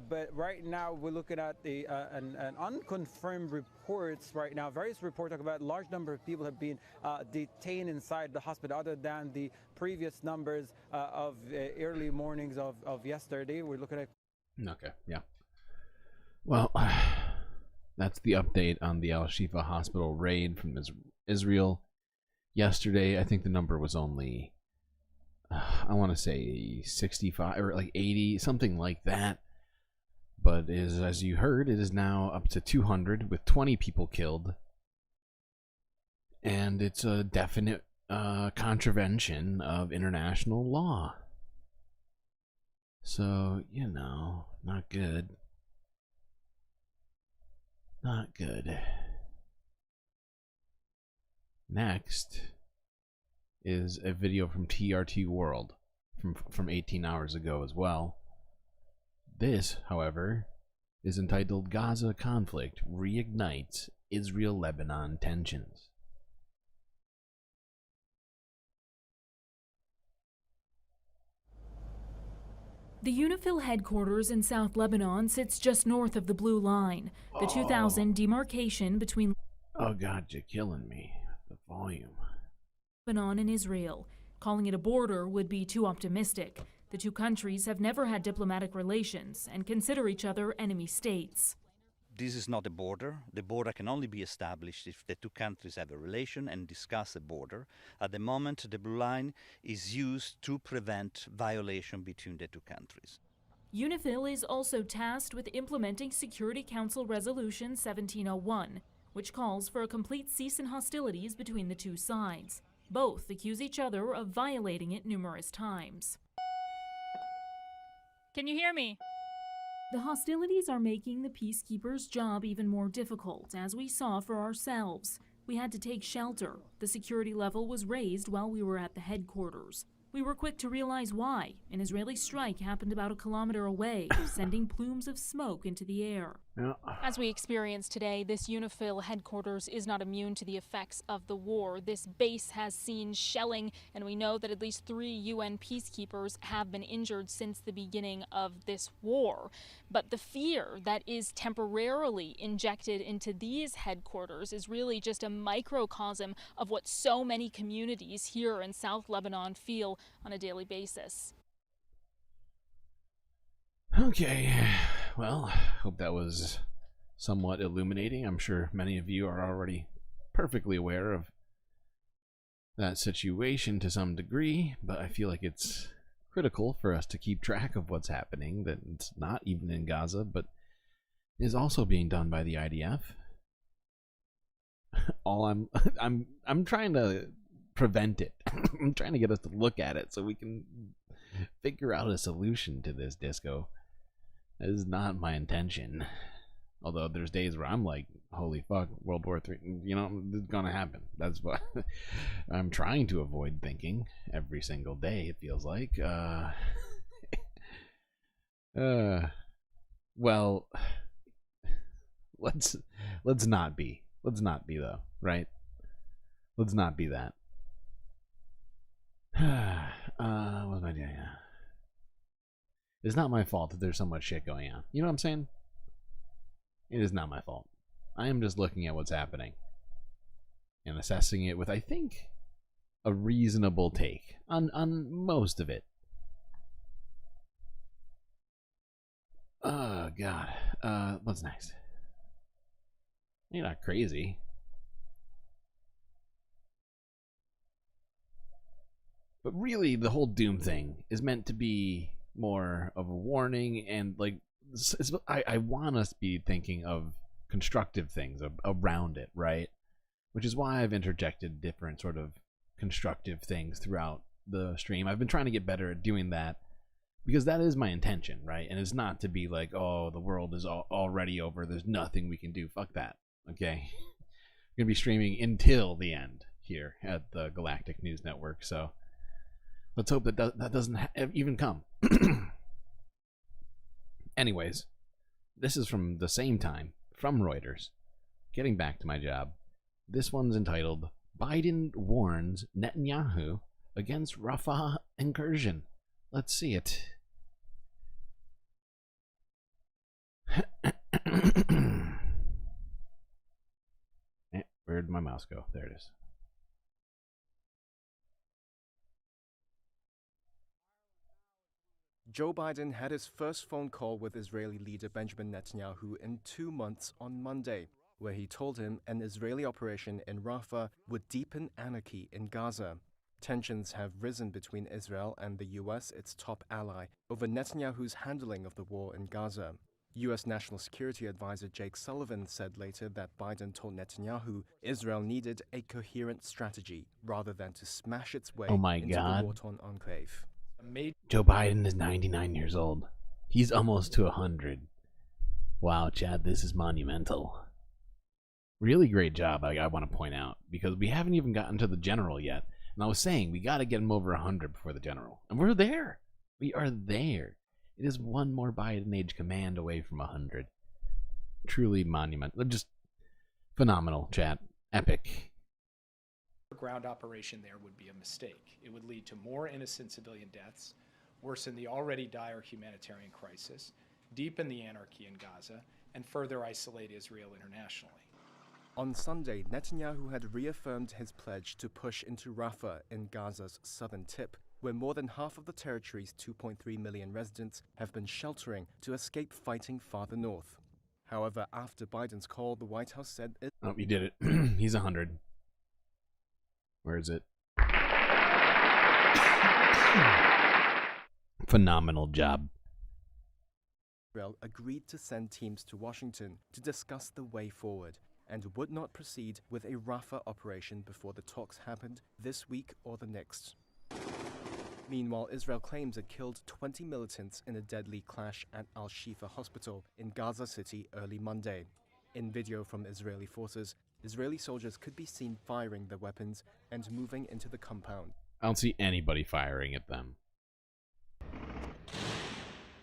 but right now we're looking at the an unconfirmed reports right now. Various reports talk about a large number of people have been detained inside the hospital, other than the previous numbers of early mornings of yesterday. We're looking at. Okay, yeah. Well, that's the update on the Al-Shifa Hospital raid from Israel. Yesterday, I think the number was only, I want to say 65 or like 80, something like that. But as you heard, it is now up to 200 with 20 people killed. And it's a definite contravention of international law. So, you know, not good. Not good. Next is a video from TRT World from 18 hours ago as well. This, however, is entitled Gaza Conflict Reignites Israel-Lebanon Tensions. The UNIFIL headquarters in South Lebanon sits just north of the Blue Line, the 2000 demarcation between Oh God, you're killing me. The volume. Lebanon and Israel. Calling it a border would be too optimistic. The two countries have never had diplomatic relations and consider each other enemy states. This is not a border. The border can only be established if the two countries have a relation and discuss a border. At the moment, the Blue Line is used to prevent violation between the two countries. UNIFIL is also tasked with implementing Security Council Resolution 1701, which calls for a complete cease in hostilities between the two sides. Both accuse each other of violating it numerous times. Can you hear me? The hostilities are making the peacekeepers' job even more difficult, as we saw for ourselves. We had to take shelter. The security level was raised while we were at the headquarters. We were quick to realize why. An Israeli strike happened about a kilometer away, sending plumes of smoke into the air. Yeah. As we experienced today, this UNIFIL headquarters is not immune to the effects of the war. This base has seen shelling, and we know that at least 3 UN peacekeepers have been injured since the beginning of this war. But the fear that is temporarily injected into these headquarters is really just a microcosm of what so many communities here in South Lebanon feel on a daily basis. Okay, well, hope that was somewhat illuminating. I'm sure many of you are already perfectly aware of that situation to some degree, but I feel like it's critical for us to keep track of what's happening, that it's not even in Gaza, but is also being done by the IDF. I'm trying to prevent it. I'm trying to get us to look at it so we can figure out a solution to this, Disco. That is not my intention. Although there's days where I'm like, holy fuck, World War III, you know, it's gonna happen. That's what I'm trying to avoid thinking every single day, it feels like. Well, let's not be. Let's not be, though, right? Let's not be that. What am I doing? It's not my fault that there's so much shit going on. You know what I'm saying? It is not my fault. I am just looking at what's happening and assessing it with, I think, a reasonable take on most of it. Oh, God. What's next? You're not crazy. But really, the whole Doom thing is meant to be more of a warning, and like I want us to be thinking of constructive things around it, right? Which is why I've interjected different sort of constructive things throughout the stream. I've been trying to get better at doing that because that is my intention, right? And it's not to be like, oh, the world is already over, there's nothing we can do. Fuck that, okay? I'm gonna be streaming until the end here at the Galactic News Network, so let's hope that that doesn't even come. Anyways, this is from the same time, from Reuters. Getting back to my job. This one's entitled, Biden Warns Netanyahu Against Rafah Incursion. Let's see it. Where'd my mouse go? There it is. Joe Biden had his first phone call with Israeli leader Benjamin Netanyahu in 2 months on Monday, where he told him an Israeli operation in Rafah would deepen anarchy in Gaza. Tensions have risen between Israel and the U.S., its top ally, over Netanyahu's handling of the war in Gaza. U.S. National Security Advisor Jake Sullivan said later that Biden told Netanyahu Israel needed a coherent strategy rather than to smash its way into the war-torn enclave. Joe Biden is 99 years old. He's almost to 100. Wow, Chad, this is monumental. Really great job, I want to point out, because we haven't even gotten to the general yet. And I was saying, we got to get him over 100 before the general. And we're there. We are there. It is one more Biden age command away from 100. Truly monumental. Just phenomenal, chat. Epic. A ground operation there would be a mistake. It would lead to more innocent civilian deaths, worsen the already dire humanitarian crisis, deepen the anarchy in Gaza, and further isolate Israel internationally. On Sunday, Netanyahu had reaffirmed his pledge to push into Rafah in Gaza's southern tip, where more than half of the territory's 2.3 million residents have been sheltering to escape fighting farther north. However, after Biden's call, the White House said it... Oh, he did it. He's 100. Where is it? Phenomenal job. Israel agreed to send teams to Washington to discuss the way forward and would not proceed with a Rafah operation before the talks happened this week or the next. Meanwhile, Israel claims it killed 20 militants in a deadly clash at Al-Shifa hospital in Gaza City early Monday. In video from Israeli forces, Israeli soldiers could be seen firing their weapons and moving into the compound. I don't see anybody firing at them.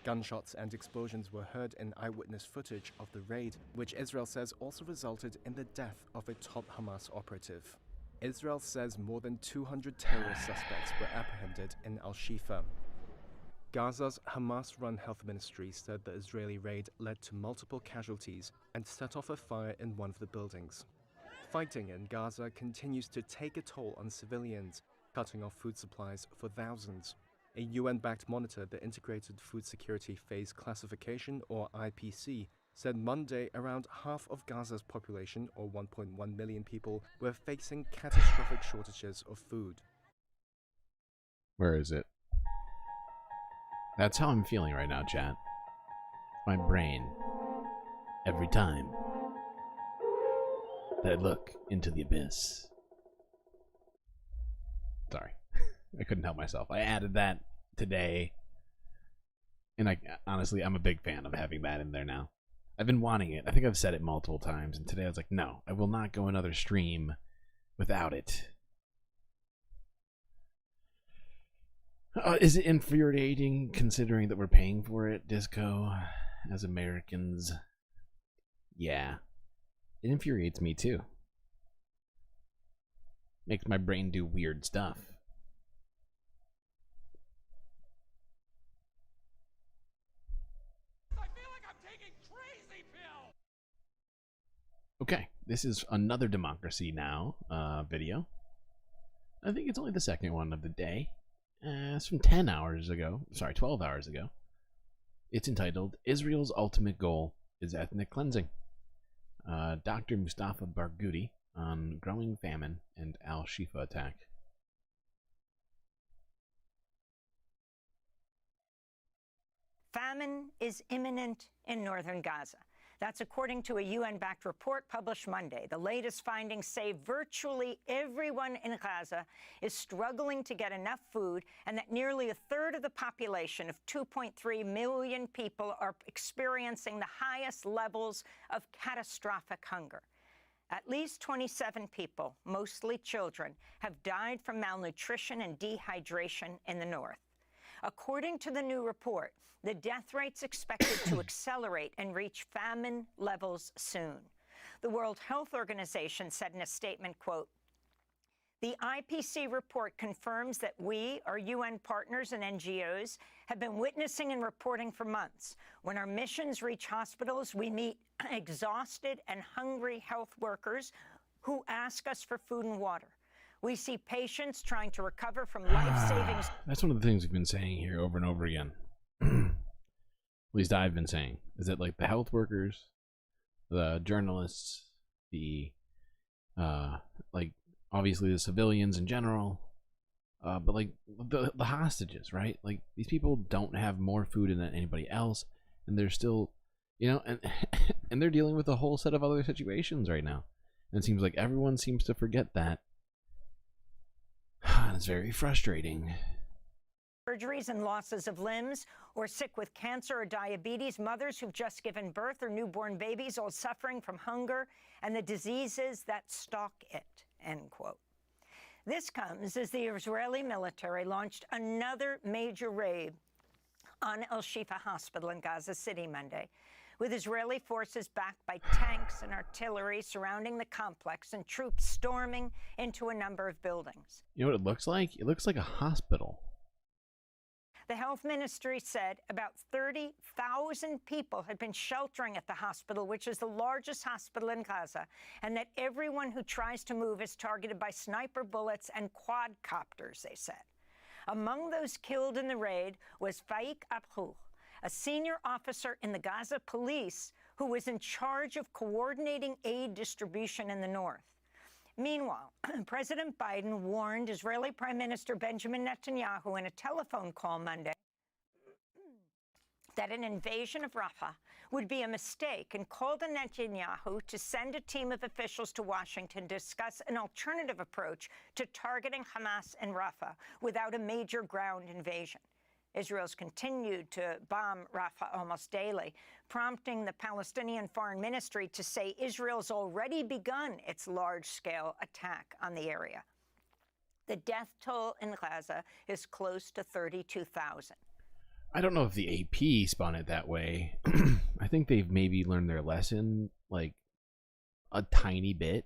Gunshots and explosions were heard in eyewitness footage of the raid, which Israel says also resulted in the death of a top Hamas operative. Israel says more than 200 terrorist suspects were apprehended in Al-Shifa. Gaza's Hamas-run health ministry said the Israeli raid led to multiple casualties and set off a fire in one of the buildings. Fighting in Gaza continues to take a toll on civilians, cutting off food supplies for thousands. A UN-backed monitor, the Integrated Food Security Phase Classification, or IPC, said Monday around half of Gaza's population, or 1.1 million people, were facing catastrophic shortages of food. Where is it? That's how I'm feeling right now, chat. My brain. Every time that I look into the abyss. Sorry. I couldn't help myself. I added that today. And honestly, I'm a big fan of having that in there now. I've been wanting it. I think I've said it multiple times. And today I was like, no, I will not go another stream without it. Is it infuriating considering that we're paying for it, Disco, as Americans? Yeah. It infuriates me too. Makes my brain do weird stuff. Okay, this is another Democracy Now! Video. I think it's only the second one of the day. It's from 12 hours ago. It's entitled, Israel's Ultimate Goal is Ethnic Cleansing. Dr. Mustafa Barghouti on growing famine and Al-Shifa attack. famine is imminent in northern Gaza. That's according to a UN-backed report published Monday. The latest findings say virtually everyone in Gaza is struggling to get enough food, and that nearly a third of the population of 2.3 million people are experiencing the highest levels of catastrophic hunger. At least 27 people, mostly children, have died from malnutrition and dehydration in the north. According to the new report, the death rate's expected to accelerate and reach famine levels soon. The World Health Organization said in a statement, quote, "The IPC report confirms that we, our UN partners and NGOs, have been witnessing and reporting for months. When our missions reach hospitals, we meet exhausted and hungry health workers who ask us for food and water. We see patients trying to recover from life-saving..." That's one of the things we've been saying here over and over again. At least I've been saying, is that like the health workers, the journalists, the like obviously the civilians in general, but like the hostages, right? Like these people don't have more food than anybody else, and they're still, you know, and they're dealing with a whole set of other situations right now. And it seems like everyone seems to forget that. It's very frustrating. Surgeries and losses of limbs, or sick with cancer or diabetes, mothers who've just given birth or newborn babies, all suffering from hunger and the diseases that stalk it, end quote. This comes as the Israeli military launched another major raid on Al-Shifa Hospital in Gaza City Monday, with Israeli forces backed by tanks and artillery surrounding the complex and troops storming into a number of buildings. You know what it looks like? It looks like a hospital. The health ministry said about 30,000 people had been sheltering at the hospital, which is the largest hospital in Gaza, and that everyone who tries to move is targeted by sniper bullets and quadcopters, they said. Among those killed in the raid was Faik Abhou, a senior officer in the Gaza police who was in charge of coordinating aid distribution in the north. Meanwhile, President Biden warned Israeli Prime Minister Benjamin Netanyahu in a telephone call Monday that an invasion of Rafah would be a mistake, and called on Netanyahu to send a team of officials to Washington to discuss an alternative approach to targeting Hamas in Rafah without a major ground invasion. Israel's continued to bomb Rafah almost daily, prompting the Palestinian Foreign Ministry to say Israel's already begun its large-scale attack on the area. The death toll in Gaza is close to 32,000. I don't know if the AP spun it that way. I think they've maybe learned their lesson, like, a tiny bit.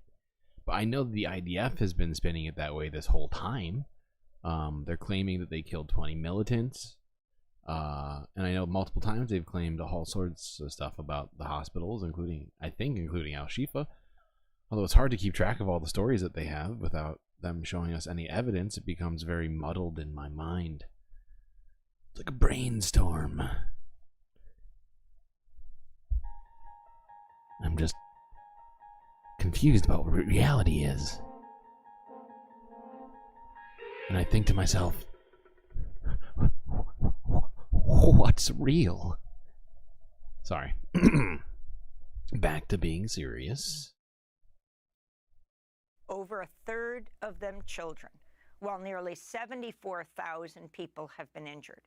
But I know the IDF has been spinning it that way this whole time. They're claiming that they killed 20 militants. And I know multiple times they've claimed all sorts of stuff about the hospitals, including Al-Shifa. Although it's hard to keep track of all the stories that they have without them showing us any evidence, it becomes very muddled in my mind. It's like a brainstorm. I'm just confused about what reality is. And I think to myself, what's real? Sorry. Back to being serious. Over a third of them children, while nearly 74,000 people have been injured.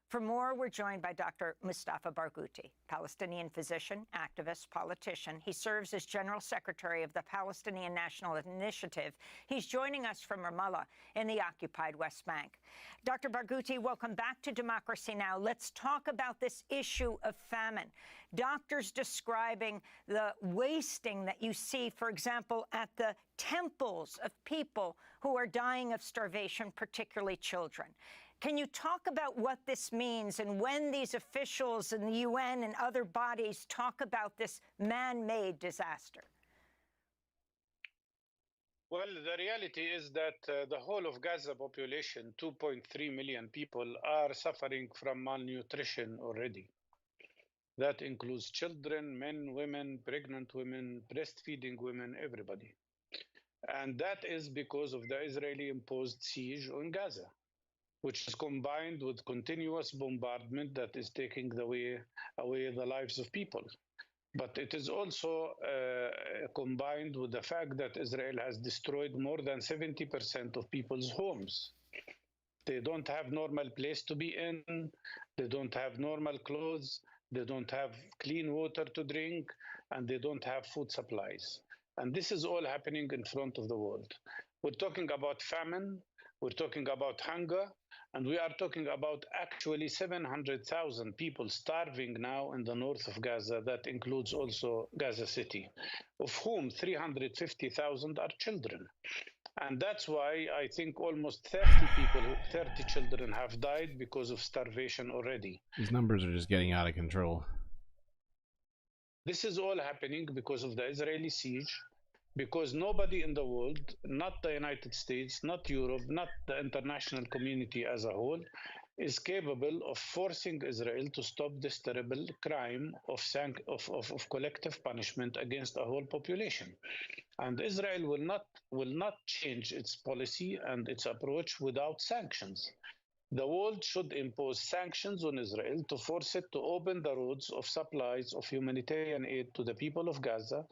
For more, we're joined by Dr. Mustafa Barghouti, Palestinian physician, activist, politician. He serves as General Secretary of the Palestinian National Initiative. He's joining us from Ramallah in the occupied West Bank. Dr. Barghouti, welcome back to Democracy Now! Let's talk about this issue of famine. Doctors describing the wasting that you see, for example, at the temples of people who are dying of starvation, particularly children. Can you talk about what this means, and when these officials in the UN and other bodies talk about this man-made disaster? Well, the reality is that the whole of Gaza population, 2.3 million people, are suffering from malnutrition already. That includes children, men, women, pregnant women, breastfeeding women, everybody. And that is because of the Israeli-imposed siege on Gaza. which is combined with continuous bombardment that is taking away the lives of people. But it is also combined with the fact that Israel has destroyed more than 70% of people's homes. They don't have normal place to be in. They don't have normal clothes. They don't have clean water to drink, and they don't have food supplies. And this is all happening in front of the world. We're talking about famine. We're talking about hunger. And we are talking about actually 700,000 people starving now in the north of Gaza. That includes also Gaza City, of whom 350,000 are children. And that's why I think almost 30 children have died because of starvation already. These numbers are just getting out of control. This is all happening because of the Israeli siege, because nobody in the world, not the United States, not Europe, not the international community as a whole, is capable of forcing Israel to stop this terrible crime of collective punishment against a whole population. And Israel will not change its policy and its approach without sanctions. The world should impose sanctions on Israel to force it to open the roads of supplies of humanitarian aid to the people of Gaza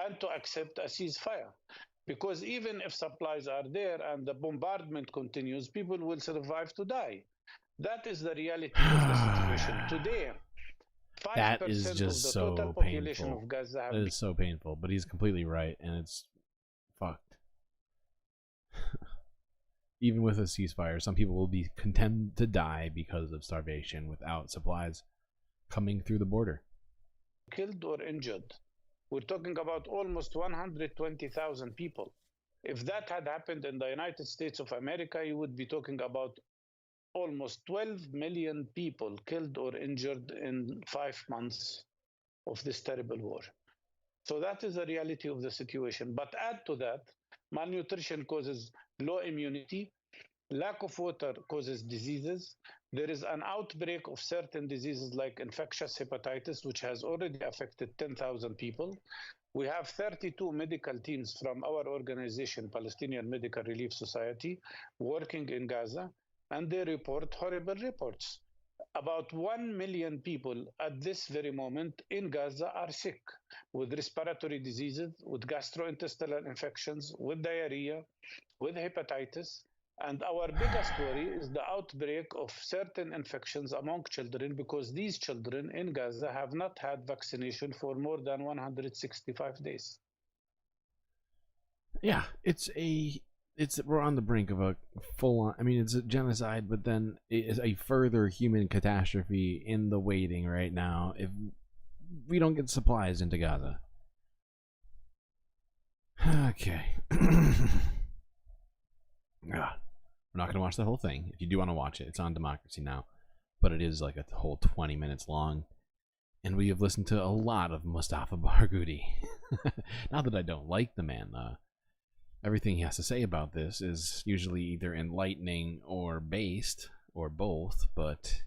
and to accept a ceasefire. Because even if supplies are there and the bombardment continues, people will survive to die. That is the reality of the situation today. That is just of the so total population painful. of Gaza have That is so painful, but he's completely right, and it's fucked. Even with a ceasefire, some people will be condemned to die because of starvation without supplies coming through the border. Killed or injured. We're talking about almost 120,000 people. If that had happened in the United States of America, you would be talking about almost 12 million people killed or injured in 5 months of this terrible war. So that is the reality of the situation. But add to that, malnutrition causes low immunity, lack of water causes diseases. There is an outbreak of certain diseases like infectious hepatitis, which has already affected 10,000 people. We have 32 medical teams from our organization, Palestinian Medical Relief Society, working in Gaza, and they report horrible reports. About 1 million people at this very moment in Gaza are sick with respiratory diseases, with gastrointestinal infections, with diarrhea, with hepatitis. And our biggest worry is the outbreak of certain infections among children, because these children in Gaza have not had vaccination for more than 165 days. Yeah, we're on the brink of a full-on, I mean, it's a genocide, but then it is a further human catastrophe in the waiting right now if we don't get supplies into Gaza. Okay. We're not going to watch the whole thing. If you do want to watch it, it's on Democracy Now! But it is like a whole 20 minutes long. And we have listened to a lot of Mustafa Barghouti. Not that I don't like the man, everything he has to say about this is usually either enlightening or based, or both, but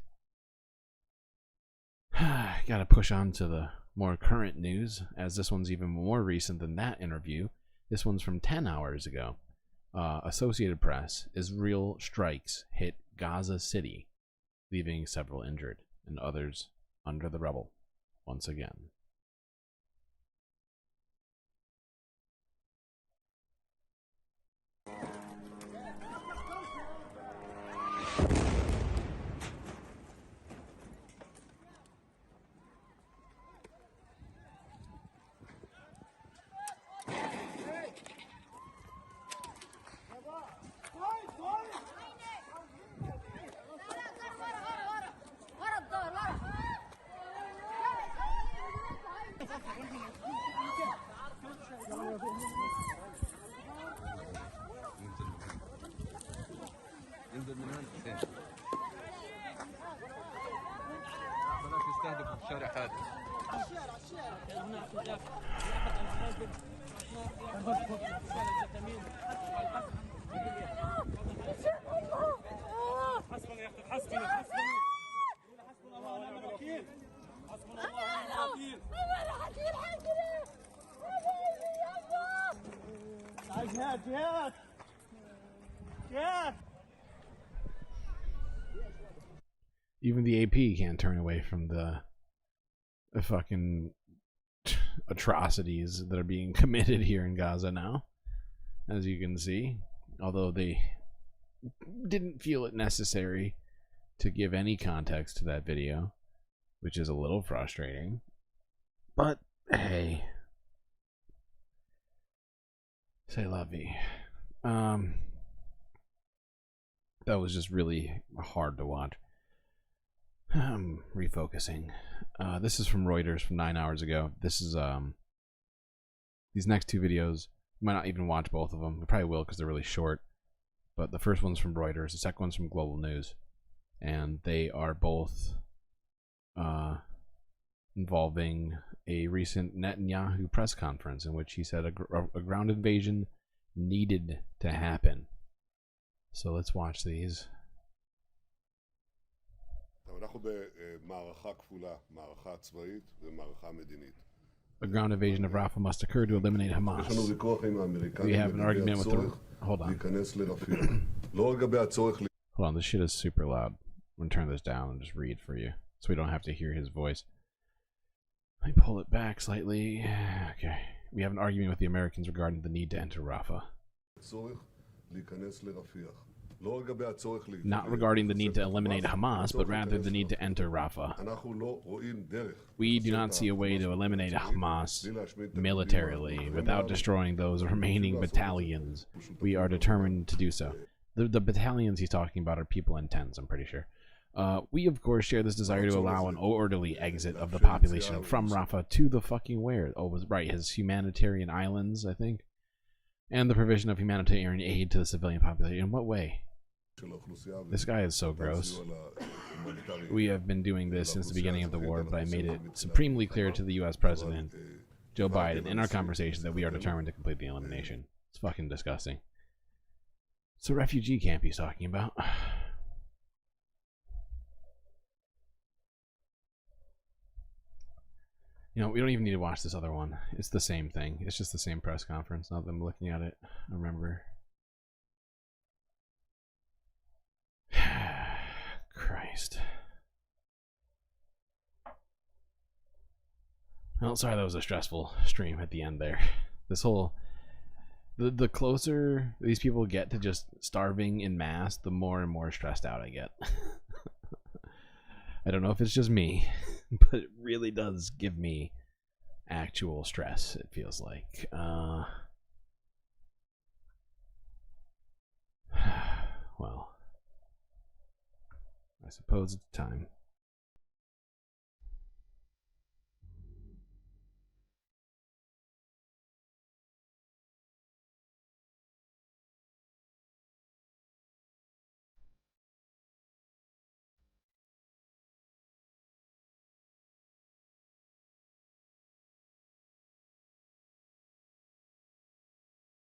gotta push on to the more current news, as this one's even more recent than that interview. This one's from 10 hours ago. Associated Press: Israel strikes hit Gaza City, leaving several injured and others under the rubble once again. Even the AP can't turn away from the fucking atrocities that are being committed here in Gaza now, as you can see. Although they didn't feel it necessary to give any context to that video, which is a little frustrating. But hey, say la vie. That was just really hard to watch. Refocusing. This is from Reuters from 9 hours ago. This is these next two videos. You might not even watch both of them. I probably will because they're really short. But the first one's from Reuters. The second one's from Global News, and they are both involving a recent Netanyahu press conference in which he said a ground invasion needed to happen. So let's watch these. A ground invasion of Rafah must occur to eliminate Hamas. We have an argument with the... Hold on. Hold on, this shit is super loud. I'm going to turn this down and just read for you so we don't have to hear his voice. Let me pull it back slightly. Okay. We have an argument with the Americans regarding the need to enter Rafah. Not regarding the need to eliminate Hamas, but rather the need to enter Rafah. We do not see a way to eliminate Hamas militarily without destroying those remaining battalions. We are determined to do so. The battalions he's talking about are people in tents, I'm pretty sure. We, of course, share this desire to allow an orderly exit of the population from Rafah to the fucking where? Oh, was right, his humanitarian islands, I think. And the provision of humanitarian aid to the civilian population. In what way? This guy is so gross. We have been doing this since the beginning of the war, but I made it supremely clear to the U.S. President, Joe Biden, in our conversation that we are determined to complete the elimination. It's fucking disgusting. It's a refugee camp he's talking about. You know, we don't even need to watch this other one. It's the same thing. It's just the same press conference. Now that I'm looking at it, I remember. Christ. Well, sorry that was a stressful stream at the end there. This whole... The closer these people get to just starving in mass, the more and more stressed out I get. I don't know if it's just me, but it really does give me actual stress, it feels like. Well, I suppose it's time.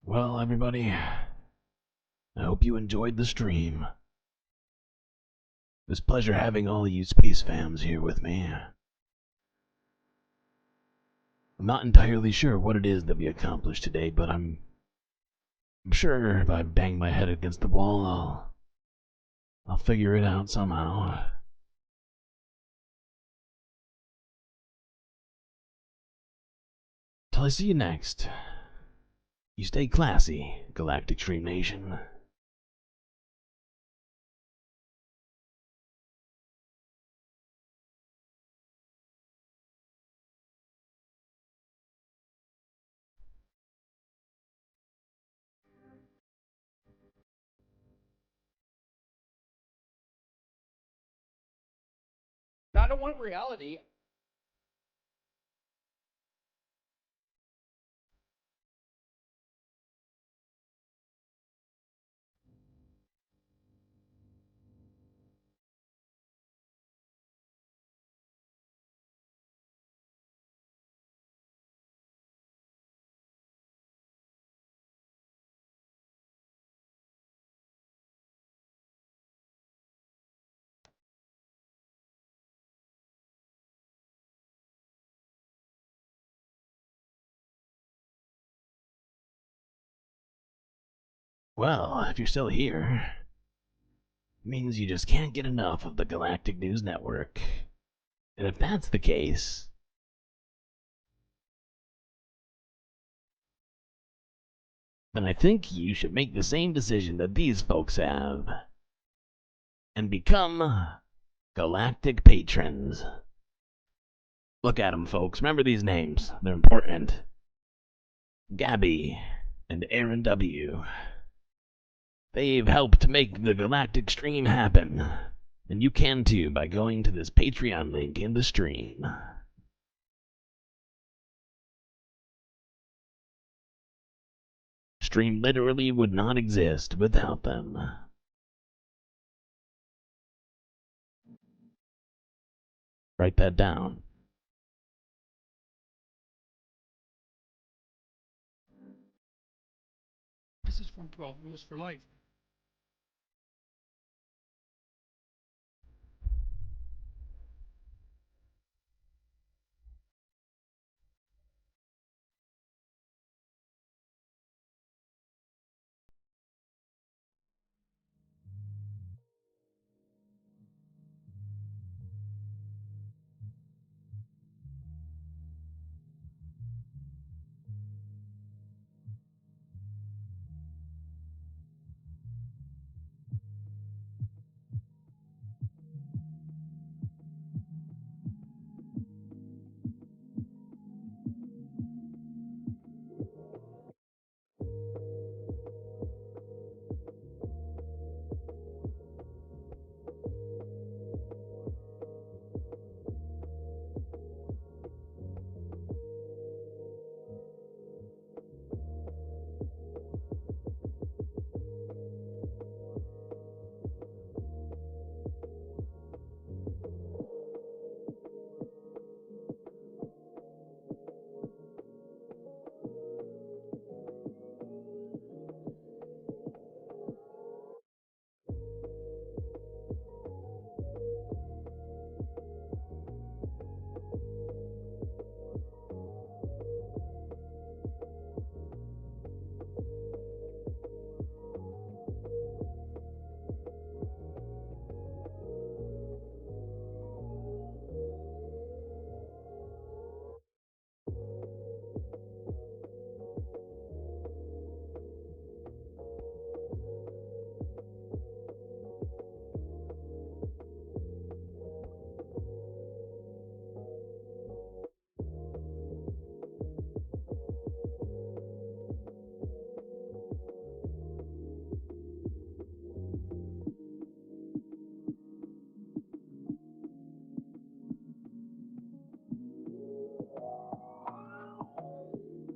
Well, everybody, I hope you enjoyed the stream. It was a pleasure having all of you Space Fams here with me. I'm not entirely sure what it is that we accomplished today, but I'm sure if I bang my head against the wall, I'll figure it out somehow. Till I see you next. You stay classy, Galactic Stream Nation. I don't want reality. Well, if you're still here, means you just can't get enough of the Galactic News Network. And if that's the case, then I think you should make the same decision that these folks have and become Galactic patrons. Look at them, folks. Remember these names. They're important. Gabby and Aaron W. They've helped make the Galactic stream happen. And you can too by going to this Patreon link in the stream. Stream literally would not exist without them. Write that down. This is from 12 Rules for Life.